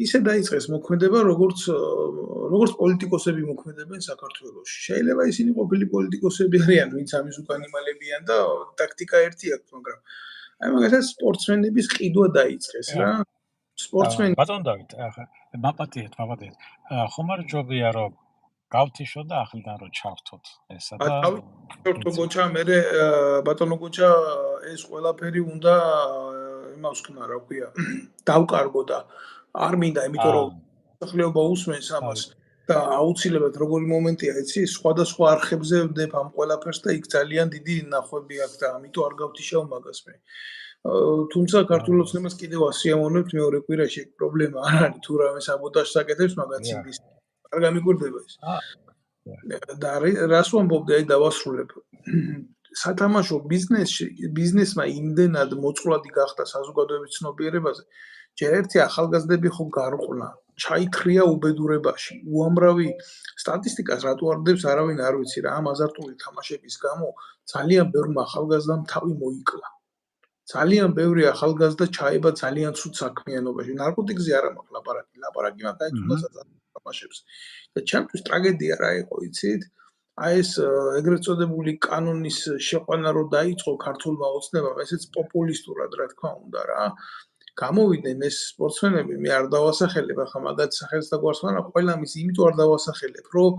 ისე დაიწყეს მოქმედება, როგორც პოლიტიკოსები მოქმედებენ საქართველოში. შეიძლება ისინი ყოფილი პოლიტიკოსები არიან, ვინც ამის უკან იმალებიან და ტაქტიკა ერთი აქვს, მაგრამ აი მაგალითად სპორტსმენების ყიდვა დაიწყეს რა. სპორტსმენი ბატონ დავით, მაპატიეთ. ხომ არ ჯობია რომ გავთიშოთ და ახლიდან რომ ჩავთოთ ესა და ბატონო გოჩა, მე ბატონო გოჩა ეს ყველაფერი უნდა იმას ხნა, რა ქვია, დავკარგო და არ მინდა, იმიტომ რომ სახლიობა უსმენს ამას და აუცილებლად როგორი მომენტია, იცი, სხვადასხვა არხებზე ვდებ ამ ყველაფერს და იქ ძალიან დიდი ნახვები აქვს და ამიტომ არ გავთიშავ მაგას მე. თუმცა ქართულ ოცნებას კიდევ ასიამოვნებთ მეორე კვირაში პრობლემა არ არის, თუ რამე საბოტაჟს აკეთებს მაგაც იმის. არ გამიკვირდება ეს. და რას ვამბობდი, აი დავასრულებ. სათამაშო ბიზნესმა იმდენად მოწყვლადი გახდა საზოგადოების ცნობიერებაზე, ჯერ ერთი ახალგაზრდები ხო გარყვნა, ჩაიქრია უბედურებაში. უამრავი სტატისტიკას რატო არ დებს არავინ არ ვიცი რა, ამ აზარტული თამაშების გამო ძალიან ბევრმა ახალგაზრდამ თავი მოიკლა. ძალიან ბევრი ახალგაზრდა ჩაება ძალიან ცუდ საქმიანობაში. ნარკოტიკზე არა მაქვს ლაპარაკი მაქვს აი თუნდაც თამაშებს. და ჩემთვის ტრაგედია რა იყო, იცით? აი ეს ეგრეთ წოდებული კანონის შეყვანა რო დაიწყო ქართულმა ოცნებამ, ესეც პოპულისტურად რა თქმა უნდა რა. გამოვიდნენ ეს სპორტსმენები, მე არ დავასახელებ ახლა მაგათ სახელს და გვარს, მაგრამ ყველა მის იმიტომ არ დავასახელებ, რომ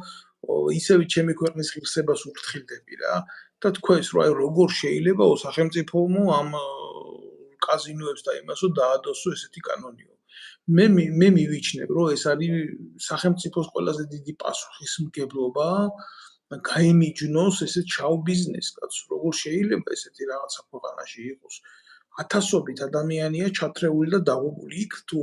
ისევ ჩემი ქვეყნის ღირსებას უფრთხილდები რა. და თქვენს რომ აი როგორ შეიძლება სახელმწიფომო ამ კაზინოებს და იმასო დაადოსო ესეთი კანონიო. მე მივიჩნევ, რომ ეს არის სახელმწიფოს ყველაზე დიდი პასუხისმგებლობა გაიმიჯნოს ესეთ შავ ბიზნესს, კაცო, როგორ შეიძლება ესეთი რაღაცა ქვეყანაში იყოს. ათასობით ადამიანია ჩათრეული და დაღუპული. იქ თუ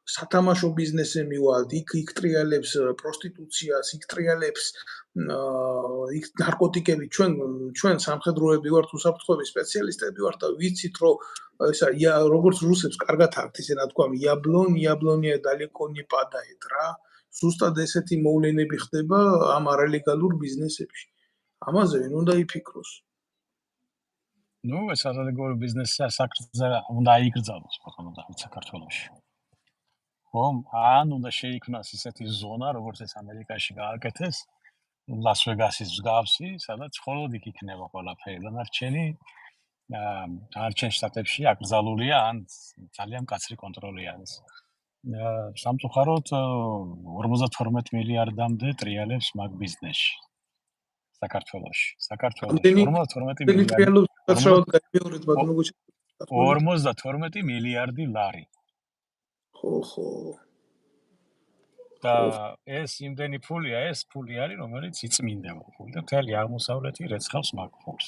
სათამაშო ბიზნესზე მივალთ, იქ ტრიალებს პროსტიტუციას, იქ ტრიალებს იქ ნარკოტიკები, ჩვენ სამხედროები ვართ, უსაფრთხოების სპეციალისტები ვართ და ვიცით, რომ ესა როგორც რუსებს კარგად აქვთ ისე რა თქვა, яблония далеко не падает რა. ზუსტად ესეთი მოვლენები ხდება ამ არალეგალურ ბიზნესებში. ამაზე ვინ უნდა იფიქროს? ეს არალეგალური ბიზნესი საკრძალ უნდა აიგრძელოს ბატონო საქართველოში. ხომ, ან უნდა შეიქმნას ესეთი ზონა, როგორც ეს ამერიკაში გააკეთეს, ლას-ვეგასის მსგავსი, სადაც მხოლოდ იქ იქნება ყველაფერი, დანარჩენი არჩენ შტატებში აკრძალულია, ან ძალიან მკაცრი კონტროლი არის. სამწუხაროდ 52 მილიარდამდე ტრიალებს მაგ ბიზნესში. საქართველოში 52 მილიარდი ლარი. ხო. და ეს იმდენი ფულია, ეს ფული არის, რომელიც იწმინდება ფული და მთელი აღმოსავლეთი რეცხავს მაგ ფულს.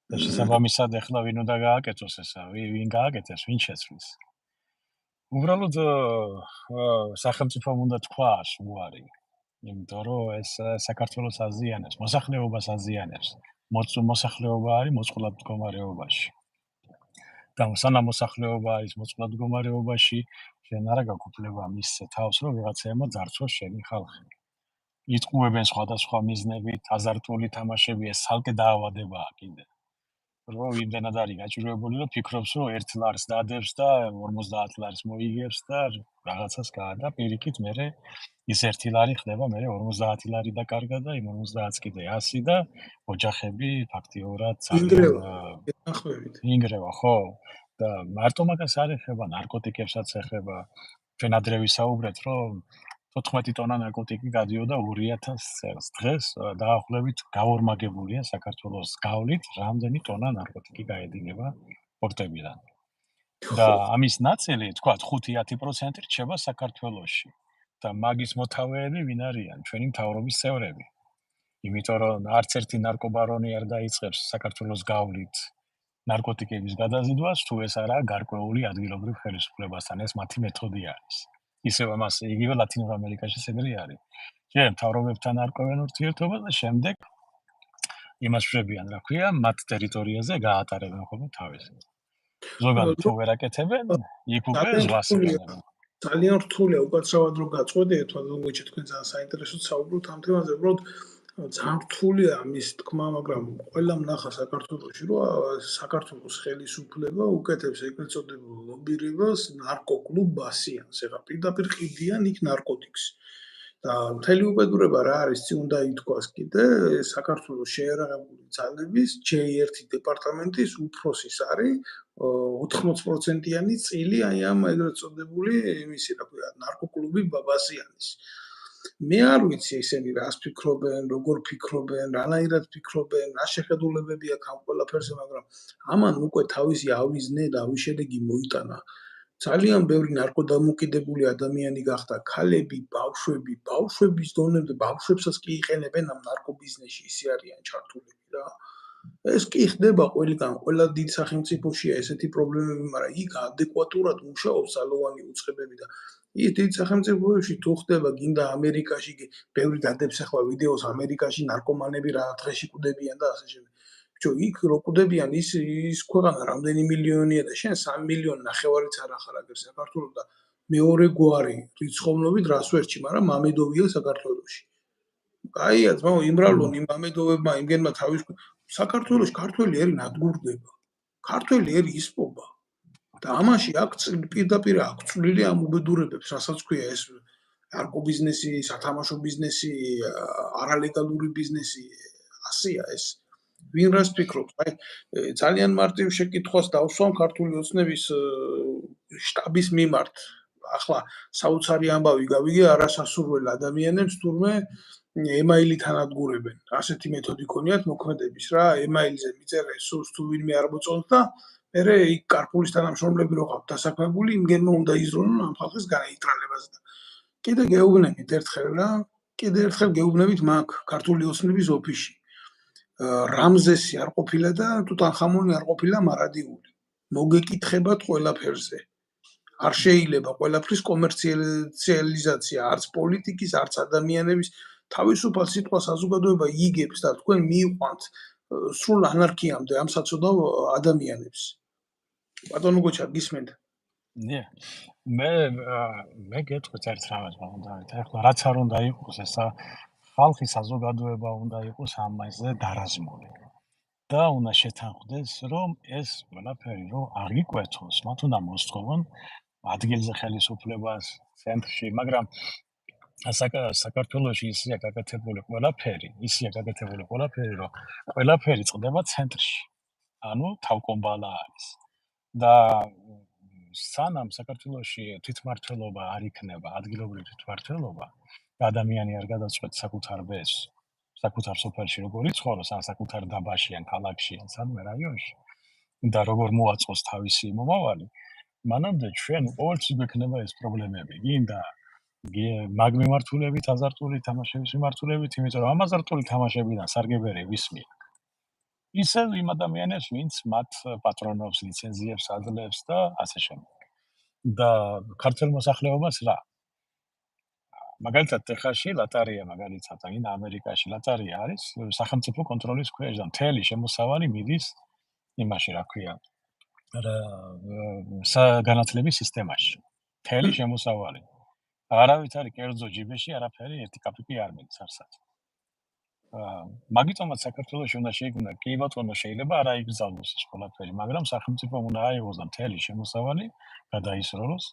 და შესაბამისად ახლა ვინ უნდა გააკეთოს ესა, ვინ გააკეთეს, ვინ შეცვლის. უბრალოდ სახელმწიფომ უნდა თქვას უარი. იმიტომ რომ ეს საქართველოს აზიანებს, მოსახლეობას აზიანებს. მოსახლეობა არის მოწყვლად მდგომარეობაში. და სანამ მოსახლეობა არის მოწყვლად მდგომარეობაში, შენ არა გაგუფლება მის თავს, რომ ვიღაცაებმა ძარცვას შენი ხალხი. იტყუებენ სხვადასხვა მიზნებით, აზარტული თამაშები, ეს ცალკე დაავადებაა კიდე. რომ იმდენად არის გაჭირვებული, რომ ფიქრობს, რომ 1 ლარს დადებს და 50 ლარს მოიგებს და რაღაცას გაადა, პირიქით მერე ის 1 ლარი ხდება, მერე 50 ლარი დაკარგა და იმ 50-ს კიდე 100 და ოჯახები ფაქტიურად ინგრევა, ხო? და მარტო მაგას არ ეხება, ნარკოტიკებსაც ეხება. ჩვენ ადრე ვისაუბრეთ, რომ 14 ტონა ნარკოტიკი გადიოდა 2000 წელს. დღეს დაახლოებით გაორმაგებულია საქართველოს გავლით, რამდენი ტონა ნარკოტიკი გაედინება პორტებიდან. და ამის ნაწილი, თქვა 5-10% რჩება საქართველოში. და მაგის მოთავეები ვინ არიან? ჩვენი მთავრობის წევრები. იმიტომ რომ არც ერთი ნარკობარონი არ დაიწყებს საქართველოს გავლით ნარკოტიკების გადაზიდვას, თუ ეს არაა გარკვეული ადგილობრივ ხელისუფლებასთან, ეს მათი მეთოდი არის. ისევ ამას იგივე ლათინურ ამერიკაში ეგრე არის. ჯერ მთავრობებთან არკვევენ ურთიერთობას და შემდეგ იმას შვებიან, რა ქვია, მათ ტერიტორიაზე გაატარებენ ხოლმე თავის. ზოგადად თუ ვერ აკეთებენ, იქ უკვე ზღვას იღებენ. ძალიან რთულია უკაცრავად რომ გაწყვეტიეთ, მაგრამ მოიჩე თქვენ ძალიან საინტერესოდ საუბრობთ ამ თემაზე, უბრალოდ ძალიან რთულია ამის თქმა, მაგრამ ყველამ ნახა საქართველოში, რომ საქართველოს ხელისუფლება უკეთებს ეგრეთ წოდებულ ლობირებას ნარკოკლუბ ბასიანს, ეხლა პირდაპირ ყიდიან იქ ნარკოტიკს. და მთელი უბედურება რა არის, წინ უნდა ითქვას კიდე, საქართველოს შეერაღებული ძალების J1 დეპარტამენტის უფროსის არის 80%-იანი წილი აი ამ ეგრეთ წოდებული იმისი, რა ქვია, ნარკოკლუბი ბასიანის. მე არ ვიცი ისინი რას ფიქრობენ, როგორ ფიქრობენ, რანაირად ფიქრობენ, რა შეხედულებები აქვს ამ ყველაფერზე, მაგრამ ამან უკვე თავისი ავიზნე და ავიშედეგი მოიტანა. ძალიან ბევრი ნარკოდამოკიდებული ადამიანი გახდა, ქალები, ბავშვები, ბავშვების დონემდე, ბავშვებსაც კი იყენებენ ამ ნარკობიზნესში, ისე არიან ჩართულები რა. ეს კი ხდება ყველგან, ყველა დიდ სახელმწიფოშია ესეთი პრობლემები, მაგრამ იქ ადეკვატურად მუშაობს ძალოვანი უწყებები და ის დიდ სახელმწიფოებში თუ ხდება, გინდა ამერიკაში, ბევრი დადებს ახლა ვიდეოს ამერიკაში ნარკომანები რა დღეში კვდებიან და ასე შემდეგ. ბიჭო, იქ რო კვდებიან ის ქვეყანა რამდენი მილიონია და შენ 3 მილიონი ნახევარიც არ ახარ აგერ საქართველოს და მეორე გვარი რიცხოვნობით რას ვერჩი, მაგრამ მამედოვია საქართველოში. კაია, ძმაო, იმრავლონ იმ მამედოვებმა, იმგენმა თავის საქართველოს ქართველი ერი ნადგურდება. ქართველი ერი ისპობა. და ამაში აქ პირდაპირ აქვს წვლილი ამ უბედურებებს, რასაც ქვია ეს ნარკობიზნესი, სათამაშო ბიზნესი, არალეგალური ბიზნესი, ასეა ეს. ვინ რას ფიქრობს? აი, ძალიან მარტივ შეკითხვას დავსვამ ქართული ოცნების შტაბის მიმართ. ახლა საოცარი ამბავი გავიგე არასასურველ ადამიანებს თურმე ემაილით ანადგურებენ. ასეთი მეთოდი ქონიათ მოქმედების რა, ემაილზე მიწერე სულს თუ ვინმე არ მოწონს და მერე იქ კარპულის თანამშრომლები რო ყავთ დასაქმებული, იმგენმა უნდა იზრუნონ ამ ხალხის განეიტრალებაზე და კიდე გეუბნებით ერთხელ რა, კიდე ერთხელ გეუბნებით მაგ ქართული ოცნების ოფისში. რამზესი არ ყოფილა და ტუტანხამონი არ ყოფილა მარადიული. მოგეკითხებათ ყველაფერზე. არ შეიძლება ყველაფრის კომერციალიზაცია, არც პოლიტიკის, არც ადამიანების თავისუფალ სიტყვა საზოგადოება იგებს და თქვენ მიიყვანთ სრულ ანარქიამდე ამ საცოდავ ადამიანებს. ბატონო გოჩა, გისმენთ? მე გეტყვით ერთ რამეს, ახლა რაც არ უნდა იყოს, ესა ხალხი საზოგადოება უნდა იყოს ამაზე დარაზმული. და უნდა შეთანხმდეს, რომ ეს ყველაფერი რომ აღიკვეთოს, მათ უნდა მოსთხოვონ ადგილზე ხელისუფლებას ცენტრში, მაგრამ საქართველოში ისეა გაკეთებული ყველაფერი, რომ ყველაფერი წყდება ცენტრში. ანუ თავკომბალა არის. და სანამ საქართველოში თვითმმართველობა არ იქნება, ადგილობრივი თვითმმართველობა, ადამიანი არ გადაწყვეტს საკუთარ ბეს, საკუთარ სოფელში როგორ იცხოვროს, ან საკუთარ დაბაში, ან ქალაქში, ან სადმე რაიონში, და როგორ მოაწყოს თავისი მომავალი, მანამდე ჩვენ ყოველთვის გვექნება ეს პრობლემები. გინდა მაგ მიმართულებით, აზარტული თამაშების მიმართულებით, იმიტომ რომ ამ აზარტული თამაშებიდან სარგებერი ვისმია. ისევ იმ ადამიანებს, ვინც მათ პატრონობს, ლიცენზიებს აძლევს და ასე შემდეგ. და ქართულ მოსახლეობას რა? მაგალითად, ტეხასში ლატარია, მაგალითად, ან ამერიკაში ლატარია არის სახელმწიფო კონტროლის ქვეშ და მთელი შემოსავალი მიდის იმაში, რა ქვია, განათლების სისტემაში. მთელი შემოსავალი. არავით არის კერძო ჯიბეში, არაფერი, ერთი კაპიკი არ მიდის არსად. მაგიტომაც საქართველოში უნდა შეიქმნა, კი ბატონო, შეიძლება არ აიგზავნოს ეს ყველაფერი, მაგრამ სახელმწიფომ უნდა აიღოს და მთელი შემოსავალი გადაისროლოს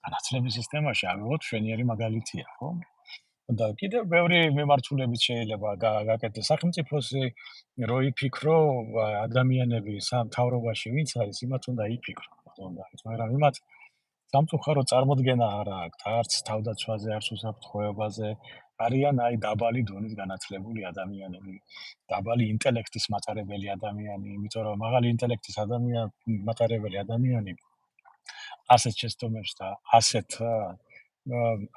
განათლების სისტემაში, ავიღოთ მშვენიერი მაგალითია, ხო? და კიდევ ბევრი მიმართულებით შეიძლება გაკეთდეს სახელმწიფოს რო იფიქრო ადამიანები სამთავრობაში ვინც არის, იმათ უნდა იფიქრო, მაგრამ იმათ სამწუხარო წარმოდგენა არ აქვს, არც თავდაცვაზე, არც უსაფრთხოებაზე, არიან აი დაბალი დონის განათლებული ადამიანები, დაბალი ინტელექტის მატარებელი ადამიანი, იმიტომ რომ მაღალი ინტელექტის მატარებელი ადამიანი ასეთ შეცდომებს და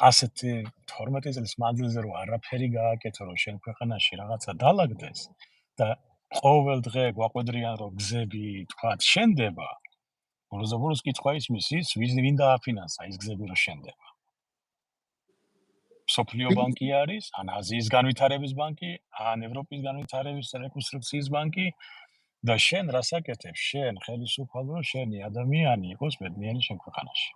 ასეთი 12 წლის მანძილზე რომ არაფერი გააკეთო, რომ შენ ქვეყანაში რაღაცა დაალაგდეს და ყოველ დღე გვაყვედრიან, რომ გზები თქვათ შენდება, ბოლოს კითხვა ისმის ის, ვინ დააფინანსა ის გზები რომ შენდება. სოფლიო ბანკი არის, ან აზიის განვითარების ბანკი, ან ევროპის განვითარების რეკონსტრუქციის ბანკი და შენ რას აკეთებ? შენ ხელისუფალო, შენი ადამიანი იყოს ბედნიერი შენ ქვეყანაში.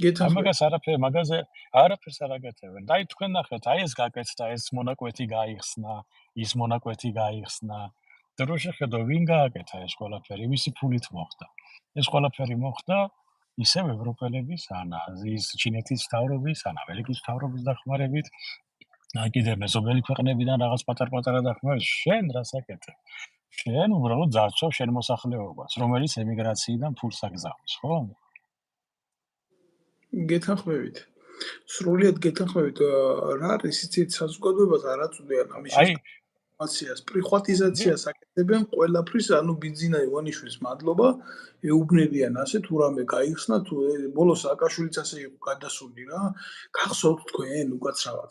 გეთანხმებით. მაგაზე არაფერს არ აკეთებენ. და თქვენ ნახეთ, ეს გაკეთდა, ეს მონაკვეთი გაიხსნა, ის მონაკვეთი გაიხსნა. და შეხედო ვინ გააკეთა ეს ყველაფერი, ვისი ფულით მოხდა. ეს ყველაფერი მოხდა ისევ ევროპელების ან აზიის ჩინეთის მთავრობის ან ამერიკის მთავრობის დახმარებით. კიდევ მეზობელი ქვეყნებიდან რაღაც პატარ-პატარა დახმარებით. შენ რას აკეთებ? შენ უბრალოდ ძარცვავ შენ მოსახლეობას, რომელიც ემიგრაციიდან ფულს აგზავნის, ხო? გეთანხმებით. სრულიად გეთანხმებით. რა არის იცით საზოგადოებას არ აწვდიან ამის ინფორმაციას, პრიხვატიზაციას აკეთებენ ყველაფრის, ანუ ბიძინა ივანიშვილის მადლობა, ეუბნებიან ასე თუ რამე გაიხსნა, თუ ბოლოს სააკაშვილიც ასე იყო გადასული რა. გახსოვთ თქვენ უკაცრავად.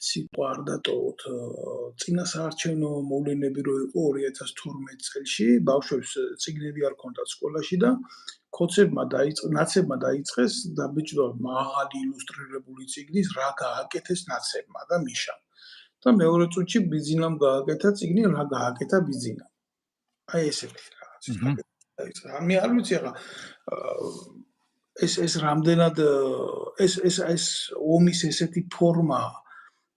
სიტყვა არ დატოვოთ. წინა საარჩევნო მოვლენები რო იყო 2012 წელში, ბავშვებს წიგნები არ ჰქონდათ სკოლაში და ნაცებმა დაიწყეს დაბეჭდვა მაღალი ილუსტრირებული წიგნის რა გააკეთეს ნაცებმა და მიშამ. და მეორე წუთში ბიძინამ გააკეთა წიგნი რა გააკეთა ბიძინამ. აი ესეთი რაღაც. მე არ ვიცი ახლა ეს რამდენად ეს ომის ესეთი ფორმა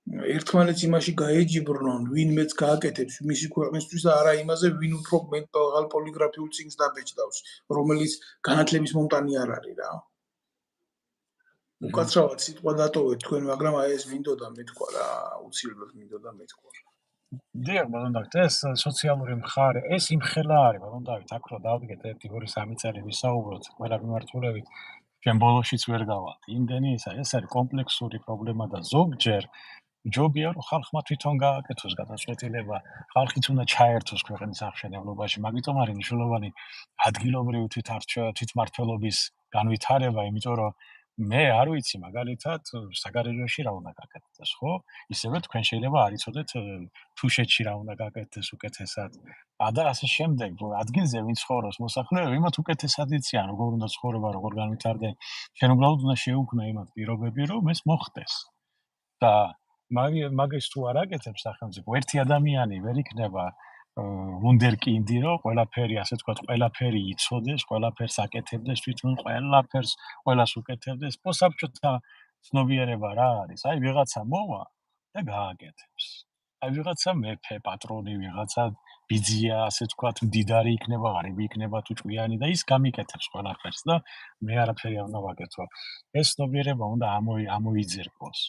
ერთმანეთს იმაში გაეჯიბრნონ, ვინ მეც გააკეთებს მისი ქვეყნისთვის და არა იმაზე, ვინ უფრო მაღალ პოლიგრაფიულ წიგნს დაბეჭდავს, რომელიც განათლების მომტანი არ არის რა. უკაცრავად სიტყვა დატოვეთ თქვენ, მაგრამ აი ეს მინდოდა მეთქვა რა, უცილებლად მინდოდა მეთქვა. დიახ, ბატონ დავით, ეს სოციალური მხარე, ეს იმხელა არის, ბატონ დავით, აქ რო დავდგეთ 1-2-3 წელი ვისაუბროთ, ყველა მიმართულებით, ჩვენ ბოლოშიც ვერ გავალთ. იმდენი ეს არის კომპლექსური პრობლემა და ზოგჯერ ჯობია რომ ხალხმა თვითონ გააკეთოს გადაწყვეტილება, ხალხიც უნდა ჩაერთოს ქვეყნის აღმშენებლობაში, მაგიტომ არის მნიშვნელოვანი ადგილობრივი თვითმმართველობის განვითარება, იმიტომ რომ მე არ ვიცი მაგალითად საგარეჯოში რა უნდა გაკეთდეს, ხო? ისევე თქვენ შეიძლება არ იცოდეთ თუშეთში რა უნდა გაკეთდეს უკეთესად. და ასე შემდეგ, ადგილზე ვინ ცხოვრობს მოსახლეობა, იმათ უკეთესად იციან, როგორ უნდა ცხოვრება, როგორ განვითარდნენ. შენ უბრალოდ უნდა შეუქმნა იმათ პირობები, რომ ეს მოხდეს. და მაგის თუ არ აკეთებს სახელმწიფო, ერთი ადამიანი ვერ იქნება ვუნდერკინდი, რომ ყველაფერი, ასე ვთქვათ, ყველაფერი იცოდეს, ყველაფერს აკეთებდეს, თვითონ ყველას უკეთებდეს. მოსაბჭოთა ცნობიერება რა არის? აი ვიღაცა მოვა და გააკეთებს. აი ვიღაცა მეფე, პატრონი, ვიღაცა ბიძია, ასე ვთქვათ, მდიდარი იქნება, ღარიბი იქნება თუ ჭკვიანი და ის გამიკეთებს ყველაფერს და მე არაფერი არ უნდა ვაკეთო. ეს ცნობიერება უნდა ამოიძერგოს.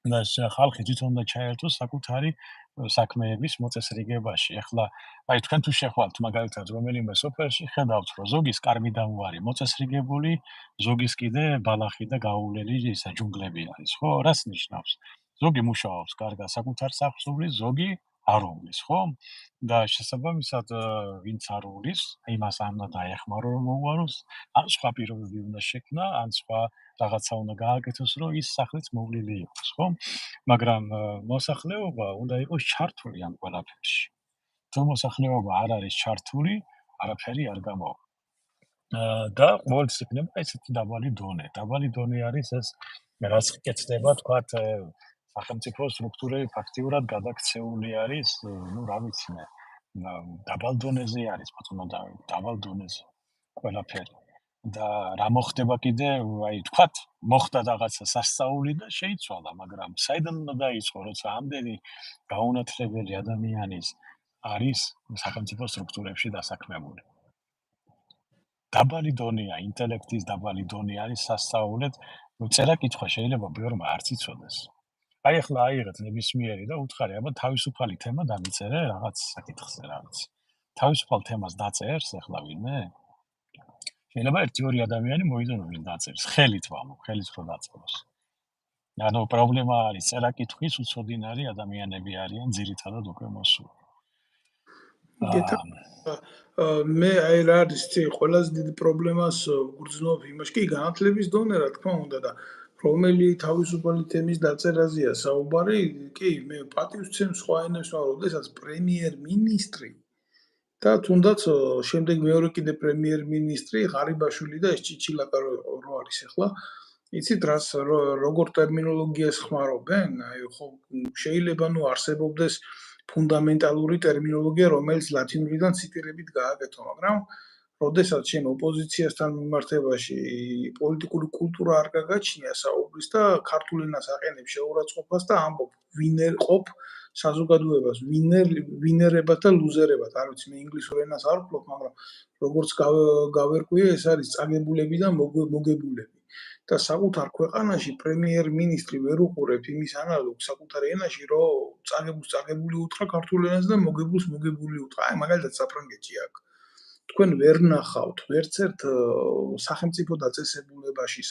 და ხალხი თვითონ უნდა ჩაერთოს საკუთარი საქმეების მოწესრიგებაში. ახლა აი თქვენ თუ შეხვალთ მაგალითად რომელიმე სოფელში, ხედავთ რომ ზოგის კარმიდან უარი მოწესრიგებული, ზოგის კიდე ბალახი და გაუვლელი ისა ჯუნგლები არის, ხო? რას ნიშნავს? ზოგი მუშაობს კარგად საკუთარ სახლს, ზოგი არ უვლის, ხო? და შესაბამისად ვინც არ უვლის, იმას უნდა დაეხმარო რომ მოუაროს, ან სხვა პირობები უნდა შექმნა, ან სხვა რაღაცა უნდა გააკეთოს, რომ ის სახლიც მოვლილი იყოს, ხო? მაგრამ მოსახლეობა უნდა იყოს ჩართული ამ ყველაფერში. თუ მოსახლეობა არ არის ჩართული, არაფერი არ გამოვა. და ყოველთვის იქნება ესეთი დაბალი დონე. დაბალი დონე არის ეს, რაც კეთდება, თქვათ, სახელმწიფო სტრუქტურები ფაქტიურად გადაქცეული არის, რა ვიცი მე, დაბალ დონეზე არის, ბატონო დავით, დაბალ დონეზე ყველაფერი. და რა მოხდება კიდე, აი თქვათ, მოხდა რაღაცა სასწაული და შეიცვალა, მაგრამ საიდან უნდა დაიწყო, როცა ამდენი გაუნათლებელი ადამიანის არის სახელმწიფო სტრუქტურებში დასაქმებული. დაბალი დონეა, ინტელექტის დაბალი დონე არის სასწაულად, წერა-კითხვა შეიძლება ბევრმა არც იცოდეს. აი ახლა აიღეთ ნებისმიერი და უთხარი, აბა თავისუფალი თემა დამიწერე რაღაც საკითხზე რაღაც. თავისუფალ თემას დაწერს ახლა ვინმე? შეიძლება 1-2 ადამიანი მოიძინოს დაწერს, ხელით ვამბობ, ხელით რო დაწეროს. ანუ პრობლემა არის წერა-კითხვის უცოდინარი ადამიანები არიან ძირითადად უკვე მოსული. მე აი რა არის ყველაზე დიდი პრობლემას ვგრძნობ იმაში, კი განათლების დონე რა თქმა უნდა და რომელი თავისუფალი თემის დაწერაზეა საუბარი, კი მე პატივს ვცემ სხვა ენებს, მაგრამ როდესაც პრემიერ-მინისტრი და თუნდაც შემდეგ მეორე კიდე პრემიერ-მინისტრი ღარიბაშვილი და ეს ჩიჩილაკა რო არის ახლა, იცით რას როგორ ტერმინოლოგიას ხმარობენ? აი ხო შეიძლება არსებობდეს ფუნდამენტალური ტერმინოლოგია, რომელიც ლათინურიდან ციტირებით გააკეთო, მაგრამ როდესაც შენ ოპოზიციასთან მიმართებაში პოლიტიკური კულტურა არ გაგაჩნია საუბრის და ქართულ ენას აყენებ შეურაცხყოფას და ამბობ ვინერ ყოფ საზოგადოებას ვინერებად და ლუზერებად. არ ვიცი, მე ინგლისურ ენას არ ვფლობ, მაგრამ როგორც გავერკვიე, ეს არის წაგებულები და მოგებულები. და საკუთარ ქვეყანაში პრემიერ-მინისტრი ვერ უყურებ იმის ანალოგს საკუთარ ენაში, რომ წაგებულს წაგებული უთხრა ქართულ ენაზე და მოგებულს მოგებული უთხრა. აი, მაგალითად საფრანგეთში აქ. თქვენ ვერ ნახავთ ვერცერთ სახელმწიფო დაწესებულებაში,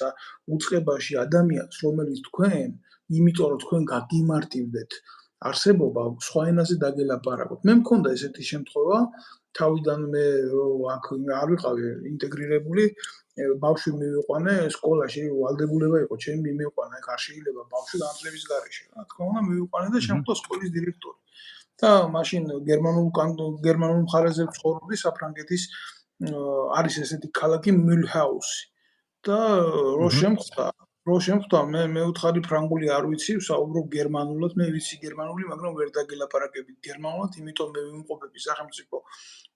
უწყებაში ადამიანს, რომელიც თქვენ, იმიტომ რომ თქვენ გაგიმარტივდეთ არსებობა, სხვა ენაზე დაგელაპარაკოთ. მე მქონდა ესეთი შემთხვევა, თავიდან მე აქ არ ვიყავი ინტეგრირებული, ბავშვი მივიყვანე სკოლაში, ვალდებულება იყო, ჩემი მიმიყვანა, აქ არ შეიძლება ბავშვი განათლების გარეშე. რა თქმა უნდა, მივიყვანე და შემოხდა სკოლის დირექტორი. და მაშინ გერმანულ მხარეზე ვცხოვრობდი საფრანგეთის არის ესეთი ქალაქი მილჰაუსი. და რო შემხვდა მე უთხარი ფრანგული არ ვიცი, ვსაუბრობ გერმანულად, მე ვიცი გერმანული, მაგრამ ვერ დაგელაპარაკებით გერმანულად, იმიტომ მე ვიმყოფები სახელმწიფო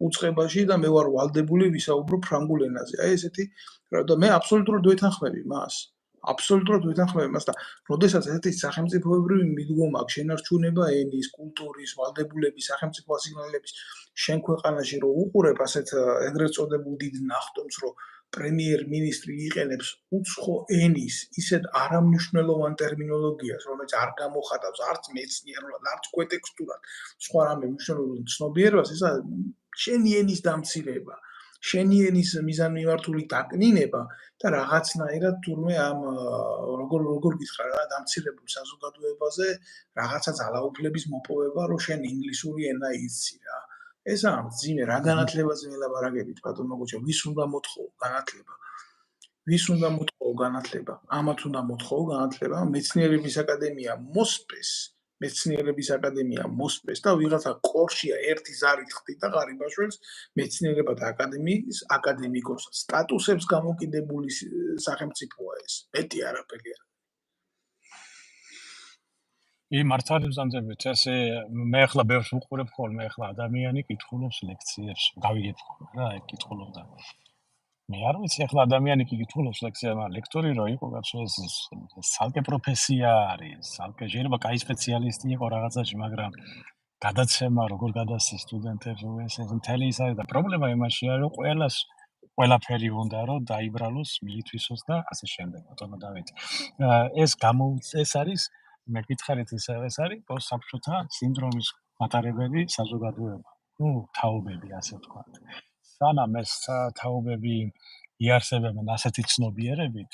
უწყებაში და მე ვარ ვალდებული ვისაუბრო ფრანგულ ენაზე. აი ესეთი და მე აბსოლუტურად ვეთანხმები მას. აბსოლუტურად ვეთანხმები მას და როდესაც ესეთი სახელმწიფოებრივი მიდგომა აქვს შენარჩუნება ენის, კულტურის, ვალდებულების, სახელმწიფო ასიგნალების შენ ქვეყანაში რო უყურებ ასეთ ეგრეთ წოდებულ დიდ ნახტომს, რომ პრემიერ-მინისტრი იყენებს უცხო ენის ისეთ არამნიშვნელოვან ტერმინოლოგიას, რომელიც არ გამოხატავს არც მეცნიერულად, არც კოეტექსტურად, სხვა რამე მნიშვნელოვან ცნობიერებას, ესა შენი ენის დამცირება, შენი ენის მიზანმიმართული დაკნინება და რაღაცნაირად თურმე ამ როგორ გითხრა რა დამცირებულ საზოგადოებაზე რაღაცა ძალაუფლების მოპოვება, რომ შენ ინგლისური ენა იცი რა. ესა მძიმე რა განათლებაზე ველაპარაკებით ბატონო გოჩა, ვის უნდა მოთხოვო განათლება? ვის უნდა მოთხოვო განათლება? ამათ უნდა მოთხოვო განათლება, მეცნიერების აკადემია მოსპეს და ვიღაცა ყორშია ერთი ზარით ხდით და ღარიბაშვილს მეცნიერებათა აკადემიის აკადემიკოს სტატუსებს გამოკიდებული სახელმწიფოა ეს. მეტი არაფერი არა. მართალებს დამძებით, ესე მე ახლა ბევრს ვუყურებ ხოლმე, ახლა ადამიანი კითხულობს ლექციებს, გავიგებ ხოლმე რა, კითხულობდა. მე არ ვიცი, ახლა ადამიანი კითხულობს ლექციებს, მაგრამ ლექტორი რო იყო, კაცო, ეს ცალკე პროფესია არის, ცალკე შეიძლება კაი სპეციალისტი იყო რაღაცაში, მაგრამ გადაცემა როგორ გადასცეს სტუდენტებს, ეს მთელი ის არის და პრობლემა იმაშია, რომ ყველაფერი უნდა რომ დაიბრალოს, მიითვისოს და ასე შემდეგ, ბატონო დავით. ეს არის მე გითხარით ეს არის პოსტსაბჭოთა სინდრომის მატარებელი საზოგადოება. თაობები ასე ვთქვათ. სანამ ეს თაობები იარსებებენ ასეთი ცნობიერებით,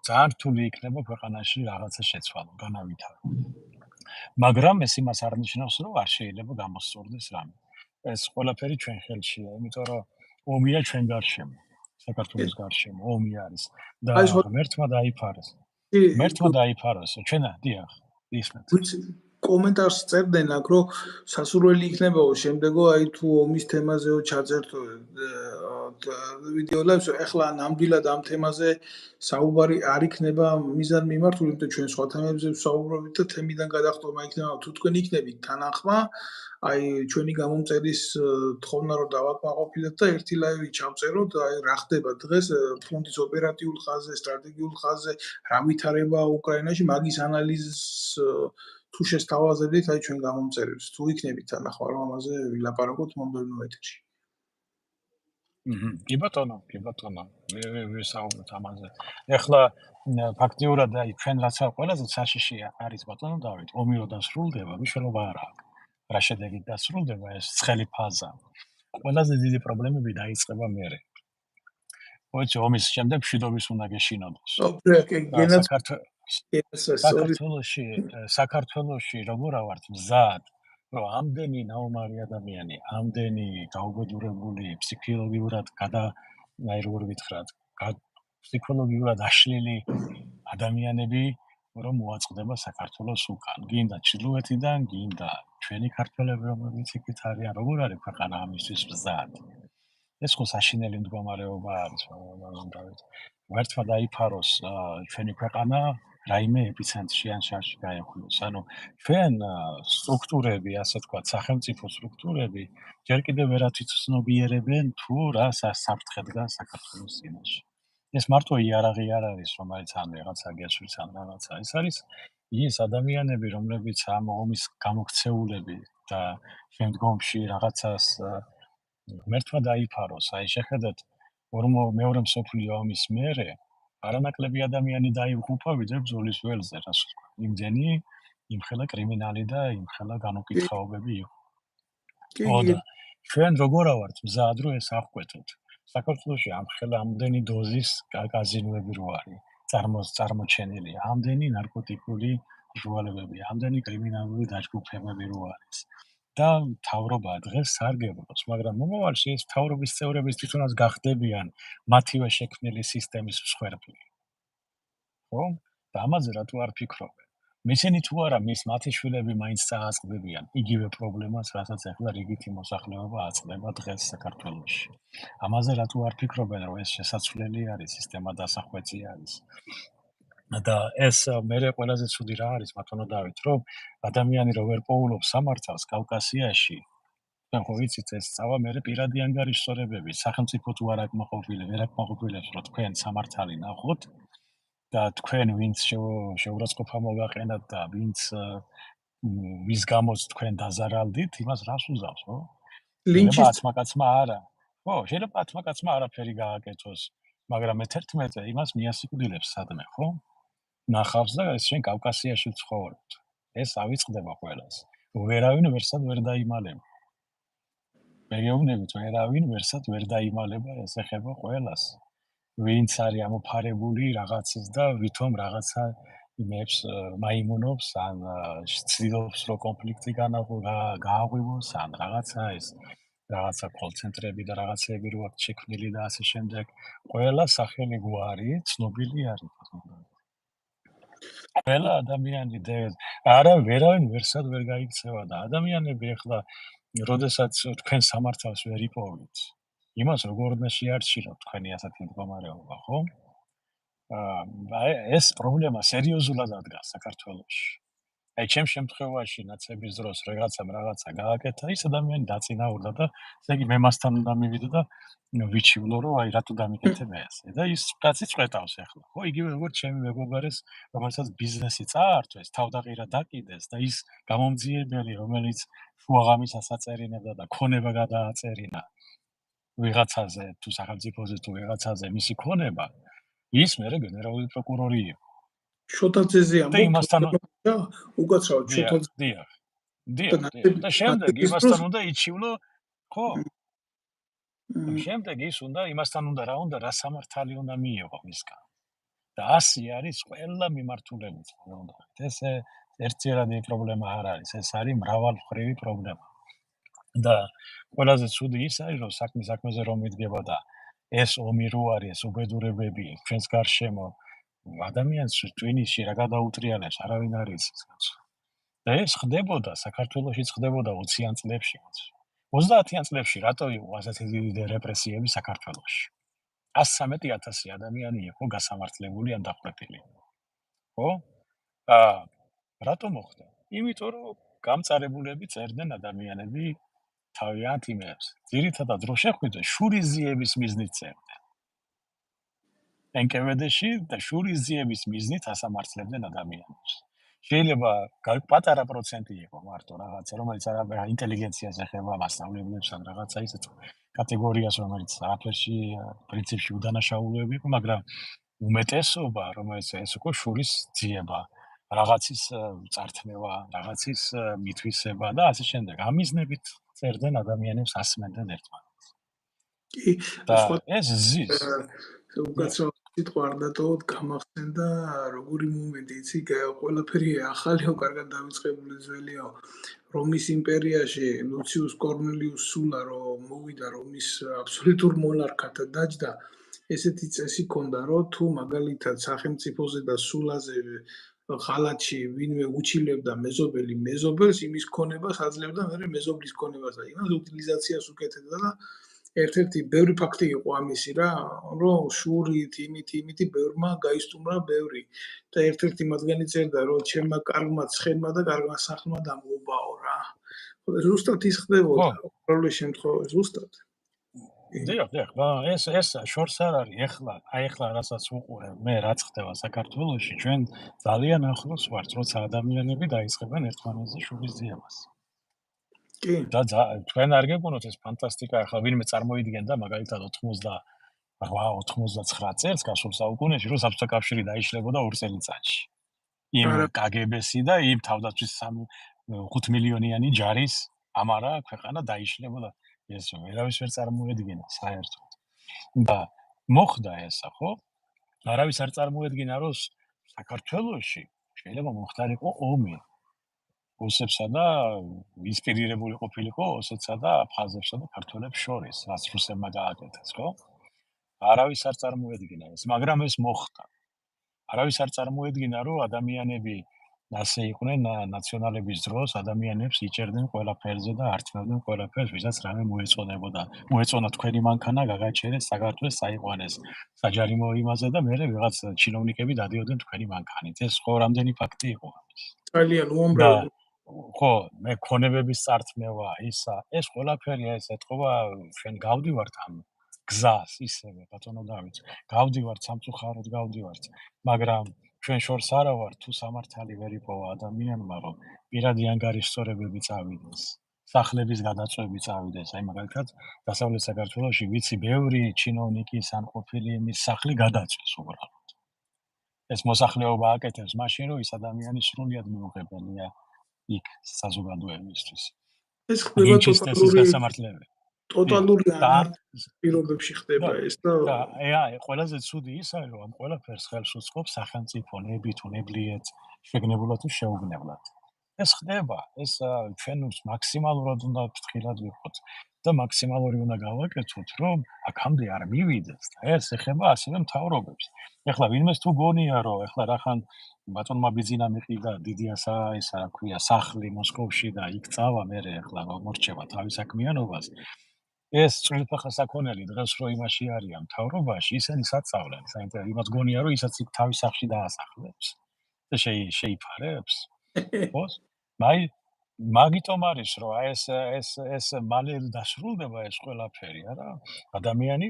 ძალიან რთული იქნება ქვეყანაში რაღაცა შეცვალო, განავითარო. მაგრამ ეს იმას არ ნიშნავს, რომ არ შეიძლება გამოსწორდეს რამე. ეს ყველაფერი ჩვენ ხელშია, იმიტომ რომ ომია ჩვენ გარშემო, საქართველოს გარშემო ომი არის და ღმერთმა დაიფაროს. ჩვენა დიახ ისმენთ კომენტარს წერდნენ აქ რომ სასურველი იქნებაო შემდეგო აი თუ ომის თემაზეო ჩაწერთო ვიდეოლებს ეხლა ნამდვილად ამ თემაზე საუბარი არ იქნება მიზანმიმართული, იმიტომ ჩვენ სხვა თემებზე ვსაუბრობთ და თემიდან გადახტომა იქნება თუ თქვენ იქნებით თანახმა აი ჩვენი გამომწერის თხოვნა რომ დავაკმაყოფილოთ და ერთი ლაივი ჩავწეროთ, აი რა ხდება დღეს ფრონტის ოპერატიულ ხაზზე, სტრატეგიულ ხაზზე, რა ვითარება უკრაინაში, მაგის ანალიზს თუ შესთავაზებდით აი ჩვენ გამომწერებს, თუ იქნებით თანახმა რომ ამაზე ვილაპარაკოთ მომდევნო ეთერში. კი ბატონო. ვისაუბროთ ამაზე. ეხლა ფაქტიურად აი ჩვენ რაცა ყველაზე საშიშია არის ბატონო დავით, ომი რო დასრულდება, მნიშვნელობა არ აქვს. რა შედეგით დასრულდება ეს ცხელი ფაზა. ყველაზე დიდი პრობლემები დაიწყება მერე. ოჩი ომის შემდეგ მშვიდობის უნდა გეშინოდოს. საქართველოში როგორ ავართ მზად, რომ ამდენი ნაომარი ადამიანი, ამდენი გაუბედურებული, ფსიქოლოგიურად როგორ ვითხრათ, ფსიქოლოგიურად აშლილი ადამიანები რომ მოაწყდება საქართველოს უკან. გინდა ჩრდილოეთიდან, გინდა ჩვენი ქართველები, რომლებიც იქით არიან, როგორ არის ქვეყანა ამისთვის მზად. ეს ხო საშინელი მდგომარეობა არის, დავით. ღმერთმა დაიფაროს ჩვენი ქვეყანა რაიმე ეპიცენტრში ან შარში გაეხვიოს. ანუ ჩვენ სტრუქტურები, ასე ვთქვათ, სახელმწიფო სტრუქტურები ჯერ კიდევ ვერაც იცნობიერებენ თუ რა საფრთხე დგას საქართველოს წინაშე. ეს მარტო იარაღი არ არის, რომელიც ან რაღაცა გესვრის ან რაღაცა. ეს არის ის ადამიანები, რომლებიც ამ ომის გამოქცეულები და შემდგომში რაღაცას ღმერთმა დაიფაროს. აი შეხედეთ მეორე მსოფლიო ომის მერე არანაკლები ადამიანი დაიღუპა ვიდრე ბრძოლის ველზე, რას ვთქვა. იმდენი იმხელა კრიმინალი და იმხელა განუკითხაობები იყო. და ჩვენ როგორ ავართ მზად რომ ეს აღკვეთოთ. საქართველოში ამხელა ამდენი დოზის კაზინოები რო არის წარმოჩენილი, ამდენი ნარკოტიკული ჟუალებები, ამდენი კრიმინალური დაჯგუფებები რო არის. და მთავრობა დღეს სარგებლობს, მაგრამ მომავალში ეს მთავრობის წევრები თვითონაც გახდებიან მათივე შექმნილი სისტემის მსხვერპლი. ხო? და ამაზე რატო არ ფიქრობენ? მისენი თუ არა მათი შვილები მაინც წააწყდებიან იგივე პრობლემას, რასაც ახლა რიგითი მოსახლეობა აწყდება დღეს საქართველოში. ამაზე რატო არ ფიქრობენ, რომ ეს შესაძლებელი არის, სისტემა დასახვეწი არის? და ეს მერე ყველაზე ცუდი რა არის, ბატონო დავით, რომ ადამიანი რო ვერ პოულობს სამართალს კავკასიაში, ხო ვიცით ეს წავა მერე პირადი ანგარიშსწორებები, სახელმწიფო თუ არ აკმაყოფილებს, რომ თქვენ სამართალი ნახოთ და თქვენ ვინც შეურაცხყოფა მოგაყენათ და ვის გამოც თქვენ დაზარალდით, იმას რას უზავს, ხო? შეიძლება აცმაკაცმა არა. ხო, შეიძლება აცმაკაცმა არაფერი გააკეთოს, მაგრამ მე-11 იმას მიასიკვდილებს სადმე, ხო? ნახავს და ეს შენ კავკასიაში ცხოვრობ. ეს ავიწყდება ყველას. ვერავინ ვერსად ვერ დაიმალება. მეგეუბნებით, ვერავინ ვერსად ვერ დაიმალება, ეს ეხება ყველას. ვინც არის ამოფარებული რაღაცის და ვითომ რაღაცა იმებს მაიმუნობს, ან ცდილობს რომ კონფლიქტი გააღვივოს, ან რაღაცა ეს რაღაცა კოლცენტრები და რაღაცები რო აქვს შექმნილი და ასე შემდეგ. ყველა სახელი გვარი ცნობილი არის. ყველა ადამიანი არა ვერავინ ვერსად ვერ გაიქცევა და ადამიანები ახლა როდესაც თქვენ სამართალს ვერ იპოვით, იმას როგორ უნდა შეარჩინოთ თქვენი ასეთი მდგომარეობა, ხო? ეს პრობლემა სერიოზულად ადგას საქართველოში. აი ჩემ შემთხვევაში ნაცების დროს რაღაცა გააკეთა, ის ადამიანი დაწინაურდა და ესე იგი მე მასთან უნდა მივიდო და ვიჩივლო რომ აი რატო დამიკეთე მე ასე და ის კაცი წვეტავს ახლა. ხო, იგივე როგორც ჩემი მეგობარეს, რომელსაც ბიზნესი წაართვეს, თავდაღირა დაკიდეს და ის გამომძიებელი, რომელიც შუაღამისას აწერინებდა და ქონება გადააწერინა ვიღაცაზე თუ სახელმწიფოზე თუ ვიღაცაზე მისი ქონება, ის მერე გენერალური პროკურორი იყო. შოთაძეზე ამბობ და უკაცრავად შოთაძე. და შემდეგ იმასთან უნდა იჩივლო, ხო? შემდეგ ის იმასთან უნდა რა სამართალი უნდა მიიღო მისგან. და ასე არის ყველა მიმართულებით. ეს ერთიარადი პრობლემა არ არის, ეს არის მრავალმხრივი პრობლემა. და ყველაზე ცუდი ის არის, რომ საქმეზე რომ მიდგება და ეს ომი რო არის, უბედურებები ჩვენს გარშემო ადამიანს ტვინისში რა გადაუტრიალებს, არავინ არ იცის. და ეს ხდებოდა საქართველოშიც ხდებოდა 20-იან წლებში. 30-იან წლებში რატო იყო ასეთი დიდი რეპრესიები საქართველოში? 113,000 ადამიანი იყო გასამართლებული ან დახვრეტილი. ხო? რატო მოხდა? იმიტომ რომ გამწარებულები წერდნენ ადამიანები თავიანთ იმებს. ძირითადად რო შეხვიდე შურიზიების მიზნით წერდნენ. NKVD-ში და შურიზიების მიზნით ასამართლებდნენ ადამიანებს. შეიძლება პატარა პროცენტი იყო მარტო რაღაცა, რომელიც არა ინტელიგენციას ეხება, მასწავლებლებს ან რაღაცა ისეთ კატეგორიას, რომელიც არაფერში პრინციპში უდანაშაულოები იყო, მაგრამ უმეტესობა, რომელიც ეს უკვე შურის ძიება, რაღაცის წართმევა, რაღაცის მითვისება და ასე შემდეგ. ამ მიზნებით წერდნენ ადამიანებს, ასმენდნენ ერთმანეთს. კი, ეს ზის უკაცრავად სიტყვა არ დატოვოთ, გამახსენდა როგორი მომენტი, იცი, ყველაფერი ახალიო, კარგად დავიწყებული ძველიო. რომის იმპერიაში ლუციუს კორნელიუს სულა რომ მოვიდა რომის აბსოლუტურ მონარქად დაჯდა, ესეთი წესი ჰქონდა, რომ თუ მაგალითად სახელმწიფოზე და სულაზე ღალატში ვინმე უჩილებდა მეზობელი მეზობელს, იმის ქონებას აძლევდა მერე მეზობლის ქონებას და იმას უტილიზაციას უკეთებდა და ერთ-ერთი ბევრი ფაქტი იყო ამისი რა, რომ შურით, იმითი ბევრმა გაისტუმრა ბევრი და ერთ-ერთი მათგანი წერდა, რომ ჩემმა კარგმა ცხენმა და კარგმა სახლმა დამოუბაო რა. ზუსტად ის ხდებოდა, ყოველ შემთხვევაში ზუსტად. დიახ, ეს შორს არ არის. ეხლა რასაც უყურებ, მე რაც ხდება საქართველოში, ჩვენ ძალიან ახლოს ვართ, როცა ადამიანები დაიწყებენ ერთმანეთზე შურის ძიებას. კი. და თქვენ არ გეგონოთ ეს ფანტასტიკა, ახლა ვინმე წარმოიდგენდა მაგალითად 88-99 წელს გასულ საუკუნეში, რომ საბჭოთა კავშირი დაიშლებოდა 2 წელიწადში. იმ კგბ-სი და იმ თავდაცვის 5 მილიონიანი ჯარის ამარა ქვეყანა დაიშლებოდა. ეს ვერავის ვერ წარმოედგინა საერთოდ. და მოხდა ესა, ხო? არავის არ წარმოედგინა, რომ საქართველოში შეიძლება მოხდარიყო ომი. რუსებსა და ინსპირირებული ყოფილიყო ოსეთსა და აფხაზებსა და ქართველებს შორის, რაც რუსებმა გააკეთეს, ხო? არავის არ წარმოედგინა ეს, მაგრამ ეს მოხდა. არავის არ წარმოედგინა, რომ ადამიანები ასე იყვნენ ნაციონალების დროს, ადამიანებს იჭერდნენ ყველაფერზე და ართმევდნენ ყველაფერს, ვისაც რამე მოეწონებოდა. მოეწონა თქვენი მანქანა, გაგაჩერეს საქართველოს, საიყვანეს საჯარიმო იმაზე და მერე ვიღაც ჩინოვნიკები დადიოდნენ თქვენი მანქანით. ეს ხო რამდენი ფაქტი იყო ამის. ძალიან უამრავი. ხო, მე ქონებების წართმევა, ეს ყველაფერი ეს ეთყობა, ჩვენ გავდივართ ამ გზას ისევე, ბატონო დავით. გავდივართ სამწუხაროდ გავდივართ, მაგრამ ჩვენ შორს არა ვარ თუ სამართალი ვერ იპოვა ადამიანმა, რომ პირადი ანგარიშსწორებები წავიდეს, სახლების გადაწყვეტები წავიდეს. აი მაგალითად, დასავლეთ საქართველოში ვიცი, ბევრი ჩინოვნიკის ან ყოფილი იმის სახლი გადაწყვეს უბრალოდ. ეს მოსახლეობა აკეთებს მაშინ, რომ ის ადამიანი სრულიად მიუღებელია იქ საზოგადოებისთვის. ეს ხდება ტოტალური ანარქიის პირობებში ხდება ეს და ყველაზე ცუდი ის არის, რომ ამ ყველაფერს ხელს უწყობს სახელმწიფო ნებით, უნებლიეთ, შეგნებულად თუ შეუგნებლად. ეს ხდება, ეს ჩვენ მაქსიმალურად უნდა ფრთხილად ვიყოთ და მაქსიმალური უნდა გავაკეთოთ, რომ აქამდე არ მივიდეს და ეს ეხება ასევე მთავრობებს. ეხლა ვინმეს თუ გონია, რომ ეხლა რახან ბატონმა ბიძინა მიყიდა დიდი სახლი მოსკოვში და იქ წავა, მერე ეხლა მორჩება თავის საქმიანობას. ეს წვრილფეხა საქონელი დღეს რო იმაში არიან მთავრობაში, ისინი საწავლენ, საინტერესო იმას გონია, რომ ისაც იქ თავის სახლში დაასახლებს და შეიფარებს. ხო? მაგიტომ არის, რომ ეს მალე დასრულდება ეს ყველაფერი, არა? ადამიანი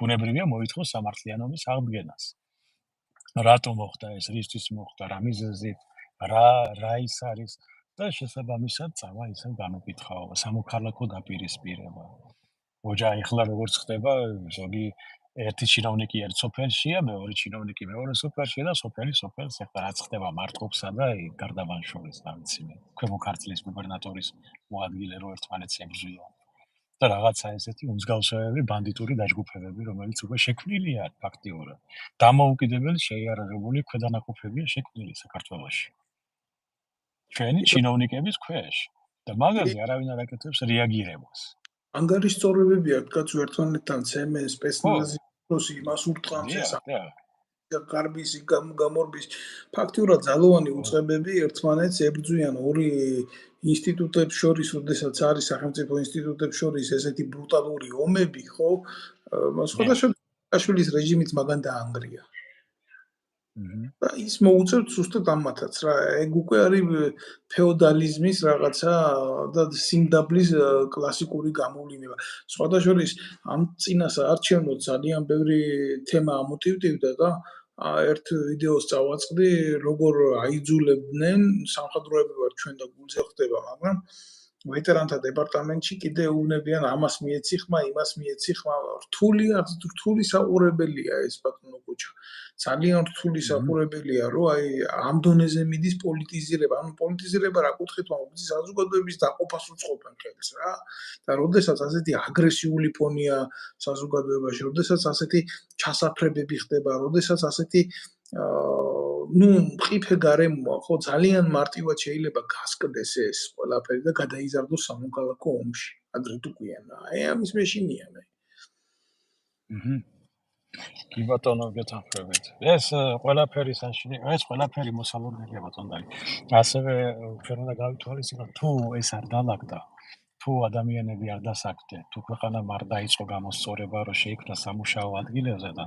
ბუნებრივია მოითხოვს სამართლიანობის აღდგენას. რატომ მოხდა ეს, რისთვის მოხდა, რა მიზეზით, რა ის არის და შესაბამისად წავა ისევ განუკითხაობა, სამოქალაქო დაპირისპირება. ოჯახი ახლა როგორც ხდება, ზოგი ერთი ჩინოვნიკი ერთ სოფელშია, მეორე ჩინოვნიკი მეორე სოფელშია და სოფელს ახლა რაც ხდება მარტყოფსა და გარდაბანშორის დავიცი მე. ქვემო ქართლის გუბერნატორის მოადგილე რო ერთმანეთს ებრძვიან. და რაღაცა ესეთი უმსგავსებები ბანდიტური დაჯგუფებები, რომელიც უკვე შექმნილია ფაქტიურად. დამოუკიდებელი შეიარაღებული ქვედანაყოფებია შექმნილი საქართველოში. ჩვენი ჩინოვნიკების ქვეშ და მაგაზე არავინ არ აკეთებს რეაგირებას. ანგარიშსწორებები დგაც ერთმანეთთან ცემენ სპეცნაზის დროს იმას ურტყამს ეს გარბის გამორბის ფაქტიურად ძალოვანი უწყებები ერთმანეთს ებრძვიან ორი ინსტიტუტებს შორის, როდესაც არის სახელმწიფო ინსტიტუტებს შორის ესეთი ბრუტალური ომები, ხო? სხვადასხვა აშვილის რეჟიმიც მაგან დაანგრია. და ის მოუწევთ ზუსტად ამათაც რა, ეგ უკვე არის ფეოდალიზმის რაღაცა და სიმდაბლის კლასიკური გამოვლინება. სხვადასხვა ამ წინას არჩევნო ძალიან ბევრი თემა ამოტივტივდა და ერთ ვიდეოს წავაწყდი, როგორ აიძულებდნენ სამხედროები ვარ ჩვენ და გულზე ხდება, მაგრამ ვეტერანთა დეპარტამენტში კიდე უნებიან ამას მიეცი ხმა, იმას მიეცი ხმა. რთული საყურებელია ეს ბატონო კუჩა. ძალიან რთული საყურებელია, რომ აი ამ დონეზე მიდის პოლიტიზირება. ანუ პოლიტიზირება რა კუთხით მომდის, საზოგადოების დაყოფას უწყობენ ხელს რა. და როდესაც ასეთი აგრესიული ფონია საზოგადოებაში, როდესაც ასეთი ჩასაფრებები ხდება, როდესაც ასეთი მყიფე გარემოა, ხო, ძალიან მარტივად შეიძლება გასკდეს ეს ყველაფერი და გადაიზარდოს სამოქალაქო ომში. ადრე თუ გვიანა. აი ამის მეშინია მე. კი ბატონო, გეთანხმებით. ეს ყველაფერი საშინი, ეს ყველაფერი მოსალოდნელია ბატონო. ასევე ჩვენ უნდა გავითვალისწინოთ, თუ ეს არ დაალაგდა თუ ადამიანები არ დასაქმდნენ, თუ ქვეყანამ არ დაიწყო გამოსწორება, რომ შეიქმნა სამუშაო ადგილებზე და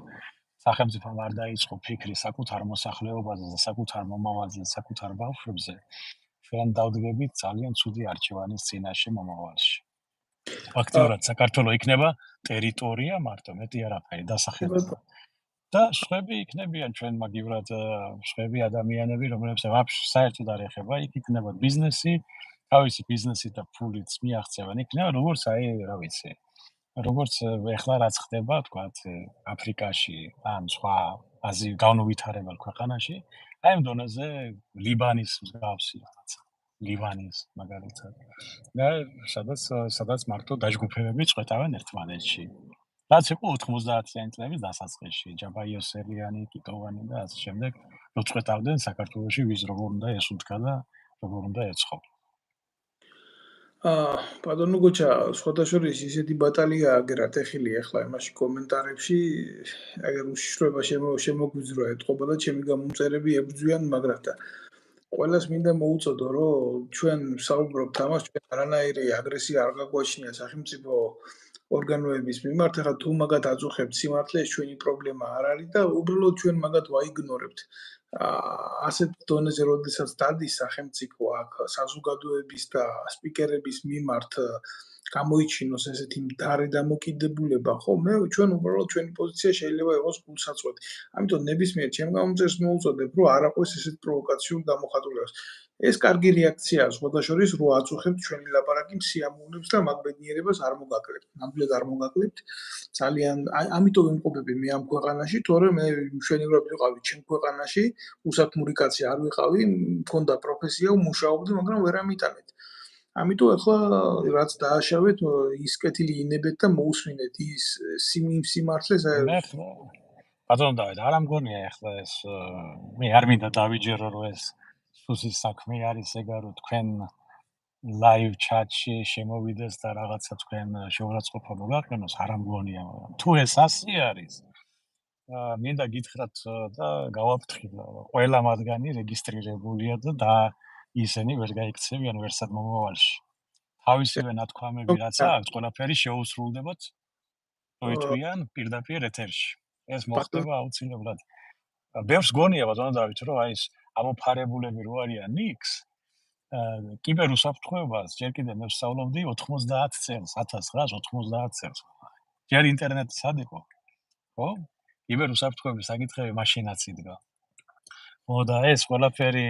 სახელმწიფომ არ დაიწყო ფიქრი საკუთარ მოსახლეობაზე, საკუთარ მომავალზე, საკუთარ ბავშვებზე, ჩვენ დავდგებით ძალიან ცუდი არჩევანის წინაშე მომავალში. ფაქტიურად საქართველოს იქნება ტერიტორია მარტო, მეტი არაფერი დასახელება. და სხვები იქნებიან ჩვენ მაგივრად სხვები ადამიანები, რომლებსაც ვაფშე საერთოდ არ ეხება, იქ იქნება ბიზნესი, თავისი ბიზნესი და ფულიც მიაღწევენ, იქნება როგორც რა ვიცი, როგორც ეხლა რაც ხდება, თქვათ, აფრიკაში ან სხვა განუვითარებელ ქვეყანაში, აი ამ დონეზე ლიბანის მსგავსი რაღაცა, ლიბანის მაგალითად. და სადაც მარტო დაჯგუფებები წვეტავენ ერთმანეთში. რაც იყო 90-იანი წლების დასაწყისში, ჯაბაიოსელიანი, კიტოვანი და ასე შემდეგ, რო წვეტავდნენ საქართველოში ვის როგორ უნდა ესუნთქა და როგორ უნდა ეცხო. ბატონო გოჩა, სხვადასხვა ისეთი ბატალია აგერათ ეხილი ახლა იმაში კომენტარებში, აგერ უშიშროება შემოგვიძრა ეთყობა და ჩემი გამომწერები ებრძვიან, მაგრამ და ყველას მინდა მოუწოდო, რომ ჩვენ საუბრობთ ამას, ჩვენ არანაირი აგრესია არ გაგვაჩნია სახელმწიფო ორგანოების მიმართ, ახლა თუ მაგათ აწუხებთ სიმართლე, ეს ჩვენი პრობლემა არ არის და უბრალოდ ჩვენ მაგათ ვაიგნორებთ. ასეთ დონეზე, როდესაც დადის სახელმწიფო აქ საზოგადოების და სპიკერების მიმართ გამოიჩინოს ესეთი მდარე დამოკიდებულება, ხო, ჩვენ უბრალოდ ჩვენი პოზიცია შეიძლება იყოს გულსაწვეთი. ამიტომ ნებისმიერ ჩემ გამომწერს მოუწოდებ, რომ არ აყვეს ესეთ პროვოკაციულ გამოხატულებას. ეს კარგი რეაქციაა, სხვადასხვა რო აწუხებთ ჩვენი ლაპარაკი სიამოვნებს და მაგ ბედნიერებას არ მოგაკლებთ. ნამდვილად არ მოგაკლებთ. ძალიან ამიტომ ვიმყოფები მე ამ ქვეყანაში, თორე მე მშვენივრად ვიყავი ჩემ ქვეყანაში, უსაქმური კაცი არ ვიყავი, მქონდა პროფესია, ვმუშაობდი, მაგრამ ვერ ამიტანეთ. ამიტომ ახლა რაც დააშავეთ, ის კეთილი ინებეთ და მოусმინეთ ის სიმართლეს. ბატონო დავით, არ ამგონია ახლა ეს მე არ მინდა დავიჯერო, რომ ეს სუსის საქმე არის ეგა, რომ თქვენ live chat-ში შემოვიდეს და რაღაცა თქვენ შეურაცხყოფა მოგაყენოს, არ ამგონია, მაგრამ თუ ეს ასე არის, მინდა გითხრათ და გავაფრთხილო, ყველა მათგანი რეგისტრირებულია და ისინი ვერ გაიქცევიან ვერსად მომავალში. თავისივე ნათქვამები რაც აქვს, ყველაფერი შეუსრულდებათ როიტყვიან პირდაპირ ეთერში. ეს მოხდება აუცილებლად. ბევრს გონია ბატონო დავით, რომ აი ეს ამოფარებულები რო არიან ნიქს, კიბერუსაფრთხოებას ჯერ კიდევ მე ვსწავლობდი 90 წელს, 1990 წელს. ჯერ ინტერნეტი სად იყო? ხო? კიბერუსაფრთხოების საკითხები მაშინაც იდგა. ხო და ეს ყველაფერი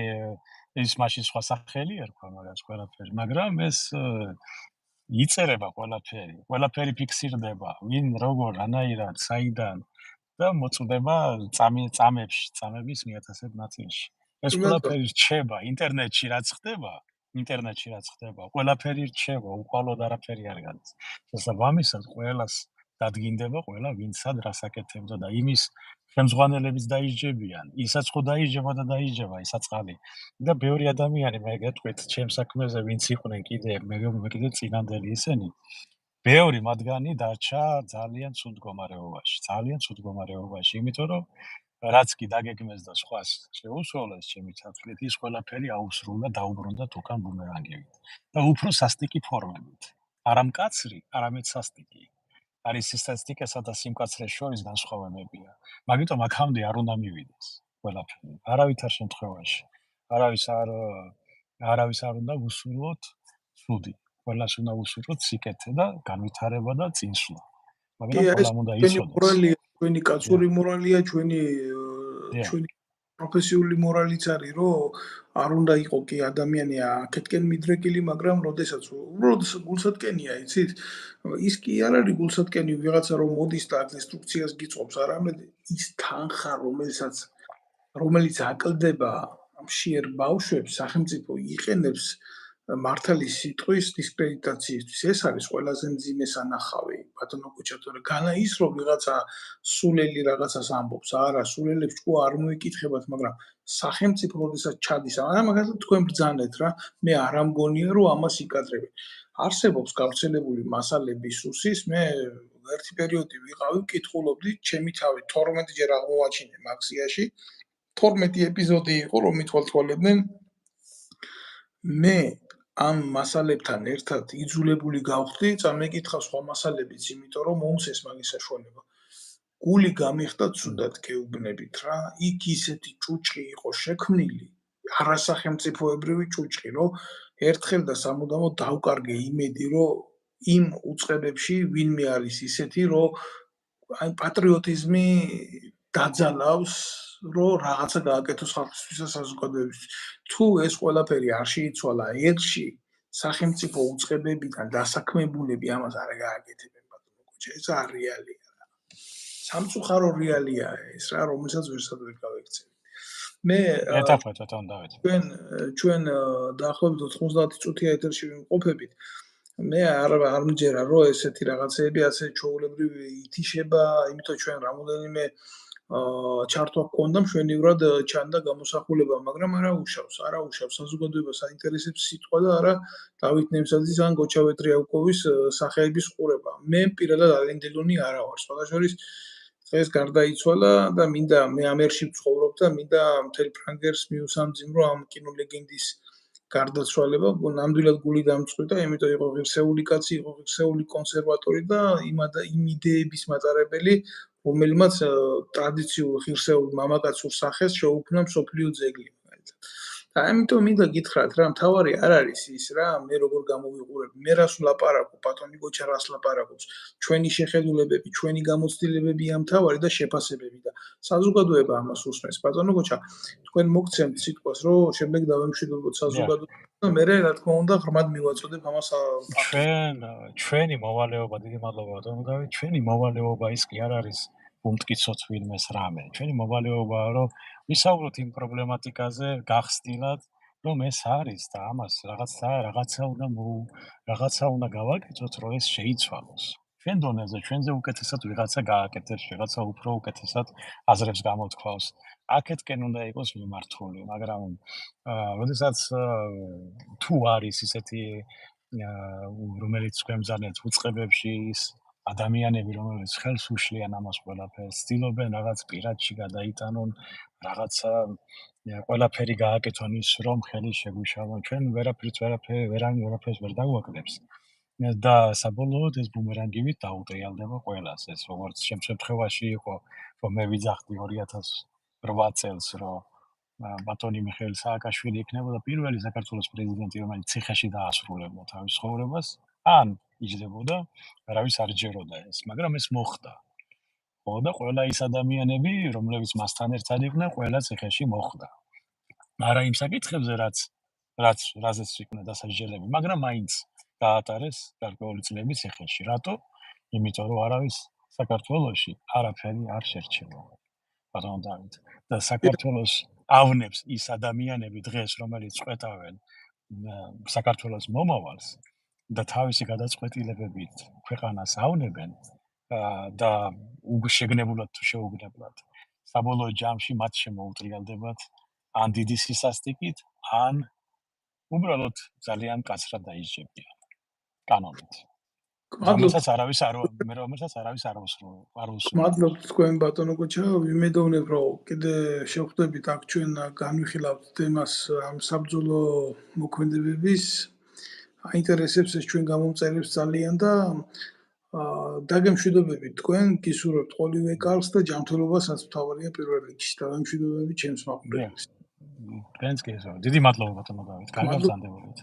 ის მაშინ სხვა სახელი ერქვა მაგას ყველაფერი, მაგრამ ეს იწერება ყველაფერი ფიქსირდება, ვინ როგორ, რანაირად, საიდან და მოწდება წამების მიათასებ ნაწილში. ეს ყველაფერი რჩება ინტერნეტში რაც ხდება, ყველაფერი რჩება, უყალოდ არაფერი არ გადის. შესაბამისად, ყველას დადგინდება ყველა ვინცად რას აკეთებდა და იმის ხელმძღვანელებიც დაიჯებიან, ისაც ხო დაიჯება ის აწყალი. და ბევრი ადამიანი მე გეტყვით ჩემ საქმეზე ვინც იყვნენ კიდე მე კიდე წინანდელი ისინი. ბევრი მათგანი დარჩა ძალიან ცუდ მდგომარეობაში, იმიტომ რომ რაც კი დაგეგმეს და სხვას შეუსრულეს ჩემი თქმით, ის ყველაფერი აუსრულა, დაუბრუნდა თუკან ბუმერანგებით. და უფრო სასტიკი ფორმებით. არა მკაცრი, არამედ სასტიკი. არის სტატისტიკასა და სიმკაცრეს შორის განსხვავებებია. მაგიტომ აქამდე არ უნდა მივიდეს ყველაფერი. არავითარ შემთხვევაში. არავის არ უნდა უსურვოთ ცუდი. ყველას უნდა უსურვოთ სიკეთე და განვითარება და წინსვლა. მაგრამ ყველამ უნდა იცოდეს. ჩვენი კაცური მორალია, ჩვენი პროფესიული მორალიც არის, რომ არ უნდა იყო კი ადამიანი აქეთკენ მიდრეკილი, მაგრამ როდესაც გულსატკენია, იცით? ის კი არ არის გულსატკენი ვიღაცა რომ მოდის და ინსტრუქციას გიწყობს, არამედ ის თანხა, რომელიც აკლდება მშიერ ბავშვებს, სახელმწიფო იყენებს მართლის სიტყვის დისკრედიტაციისთვის. ეს არის ყველაზე მძიმე სანახავი, ბატონო კუჩატორი. განა ის რომ ვიღაცა სულელი რაღაცას ამბობს, არა, სულელებს ჭკუა არ მოიკითხებათ, მაგრამ სახელმწიფო როდესაც ჩადის, მაგალითად თქვენ ბრძანეთ რა, მე არ ამგონია რომ ამას იკადრებენ. არსებობს გავრცელებული მასალები სუსის, მე ერთი პერიოდი ვიყავი, ვკითხულობდი, ჩემი თავი 12 ჯერ აღმოაჩინე მაქსიაში. 12 ეპიზოდი იყო რომ მithვალთვალებდნენ. მე ამ მასალებთან ერთად იძულებული გავხდი წამეკითხა სხვა მასალებიც, იმიტომ რომ მომცეს მაგის საშუალება. გული გამიხდა ცუდად გეუბნებით რა, იქ ისეთი ჭუჭყი იყო შექმნილი, არასახელმწიფოებრივი ჭუჭყი, რომ ერთხელ და სამუდამოდ დავკარგე იმედი, რომ იმ უწყებებში ვინმე არის ისეთი, რომ აი პატრიოტიზმი დაძალავს, რომ რაღაცა გააკეთოს ხალხისთვის და საზოგადოებისთვის. თუ ეს ყველაფერი არ შეიცვალა ერთში, სახელმწიფო უწყებებიდან დასაქმებულები ამას არ გააკეთებენ ბატონო კოჩა, ეს არ რეალია. სამწუხარო რეალია ეს რა, რომელსაც ვერსად ვერ გავექცევი. მე ეთაფეთოთ დავით. ჩვენ დაახლოებით 90 წუთია ეთერში ვიმყოფებით. მე არ მჯერა რომ ესეთი რაღაცეები ასე ჩვეულებრივ ითიშება, იმიტომ ჩვენ რამოდენიმე ჩართვა გქონდა მშვენივრად ჩანდა გამოსახულება, მაგრამ არა უშავს საზოგადოებას აინტერესებს სიტყვა და არა დავით ნემსაძის ან გოჩა ვეტრიაკოვის სახეების ყურება. მე პირადად ალენდელონი არა ვარ. სხვადასხვა დღეს გარდაიცვალა და მინდა მე ამერში ვცხოვრობ და მინდა მთელ ფრანგერს მიუსამძიმრო ამ კინოლეგენდის გარდაცვალება, ნამდვილად გული დამწყვიტა, იმიტომ იყო ღირსეული კაცი, იყო ღირსეული კონსერვატორი და იმ იდეების მატარებელი, რომელმაც ტრადიციულ ღირსეულ მამაკაცურ სახეს შეუქმნა მსოფლიო ძეგლი. და ამიტომ მინდა გითხრათ რა, მთავარი არ არის ის რა, მე როგორ გამოვიყურებ, მე რას ვლაპარაკობ, ბატონი გოჩა რას ლაპარაკობს, ჩვენი შეხედულებები, ჩვენი გამოცდილებებია მთავარი და შეფასებები და საზოგადოება ამას უსმენს. ბატონო გოჩა, თქვენ მოგცემთ სიტყვას, რომ შემდეგ დავემშვიდობოთ საზოგადოებას და მე რა თქმა უნდა ღრმად მივაწოდებ ამას. ჩვენი მოვალეობა, დიდი მადლობა ბატონო დავით, ჩვენი მოვალეობა ის კი არ არის უმტკიცოთ ვინმეს რამე. ჩვენი მოვალეობაა, რომ ვისაუბროთ იმ პრობლემატიკაზე გახსნილად, რომ ეს არის და ამას რაღაცა უნდა გავაკეთოთ, რომ ეს შეიცვალოს. ჩვენ დონეზე, ჩვენზე უკეთესად ვიღაცა გააკეთებს, ვიღაცა უფრო უკეთესად აზრებს გამოთქვავს. აქეთკენ უნდა იყოს მიმართული, მაგრამ როდესაც თუ არის ისეთი რომელიც გვემზადეთ უწყებებში ის ადამიანები, რომელიც ხელს უშლიან ამას ყველაფერს, ცდილობენ რაღაც პირადში გადაიტანონ, რაღაცა ყველაფერი გააკეთონ ის, რომ ხელი შეგვიშალონ. ჩვენ ვერაფერს ვერ დაგვაკეთებს. და საბოლოოდ ეს ბუმერანგივით დაუტრიალდება ყველას. ეს როგორც შემთხვევაში იყო, რომ მე ვიძახდი 2008 წელს, რომ ბატონი მიხეილ სააკაშვილი იქნებოდა პირველი საქართველოს პრეზიდენტი, რომელიც ციხეში დაასრულებდა თავის ცხოვრებას, ან იჯდებოდა, არავის არ ჯეროდა ეს, მაგრამ ეს მოხდა. ხო და ყველა ის ადამიანები, რომლებიც მასთან ერთად იყვნენ, ყველა ციხეში მოხვდა. არა იმ საკითხებზე, რაზეც იქნა დასაჯელები, მაგრამ მაინც გაატარეს გარკვეული წლები ციხეში. რატო? იმიტომ რომ არავის საქართველოში არაფერი არ შერჩება. ბატონო დავით, და საქართველოს ავნებს ის ადამიანები დღეს, რომელიც წყვეტავენ საქართველოს მომავალს და თავისი გადაწყვეტილებებით ქვეყანას ავნებენ და შეგნებულად თუ შეუგნებლად, საბოლოო ჯამში მათ შემოუტრიალდებათ ან დიდი სისასტიკით, ან უბრალოდ ძალიან მკაცრად დაიჯებიან კანონით. რომელსაც არავის არ უსრულებს. მადლობთ თქვენ ბატონო გოჩა, ვიმედოვნებ რომ კიდე შევხვდებით აქ ჩვენ განვიხილავთ თემას ამ საბრძოლო მოქმედებების. აინტერესებს ეს ჩვენ გამომწერებს ძალიან და დაგემშვიდობებით თქვენ, გისურვებთ ყოველივე კარგს და ჯანმრთელობასაც მთავარია პირველ რიგში. დავემშვიდობებით ჩემს მაყურებელს. თქვენს კი ესაა. დიდი მადლობა ბატონო დავით. კარგად გრძანდებოდეთ.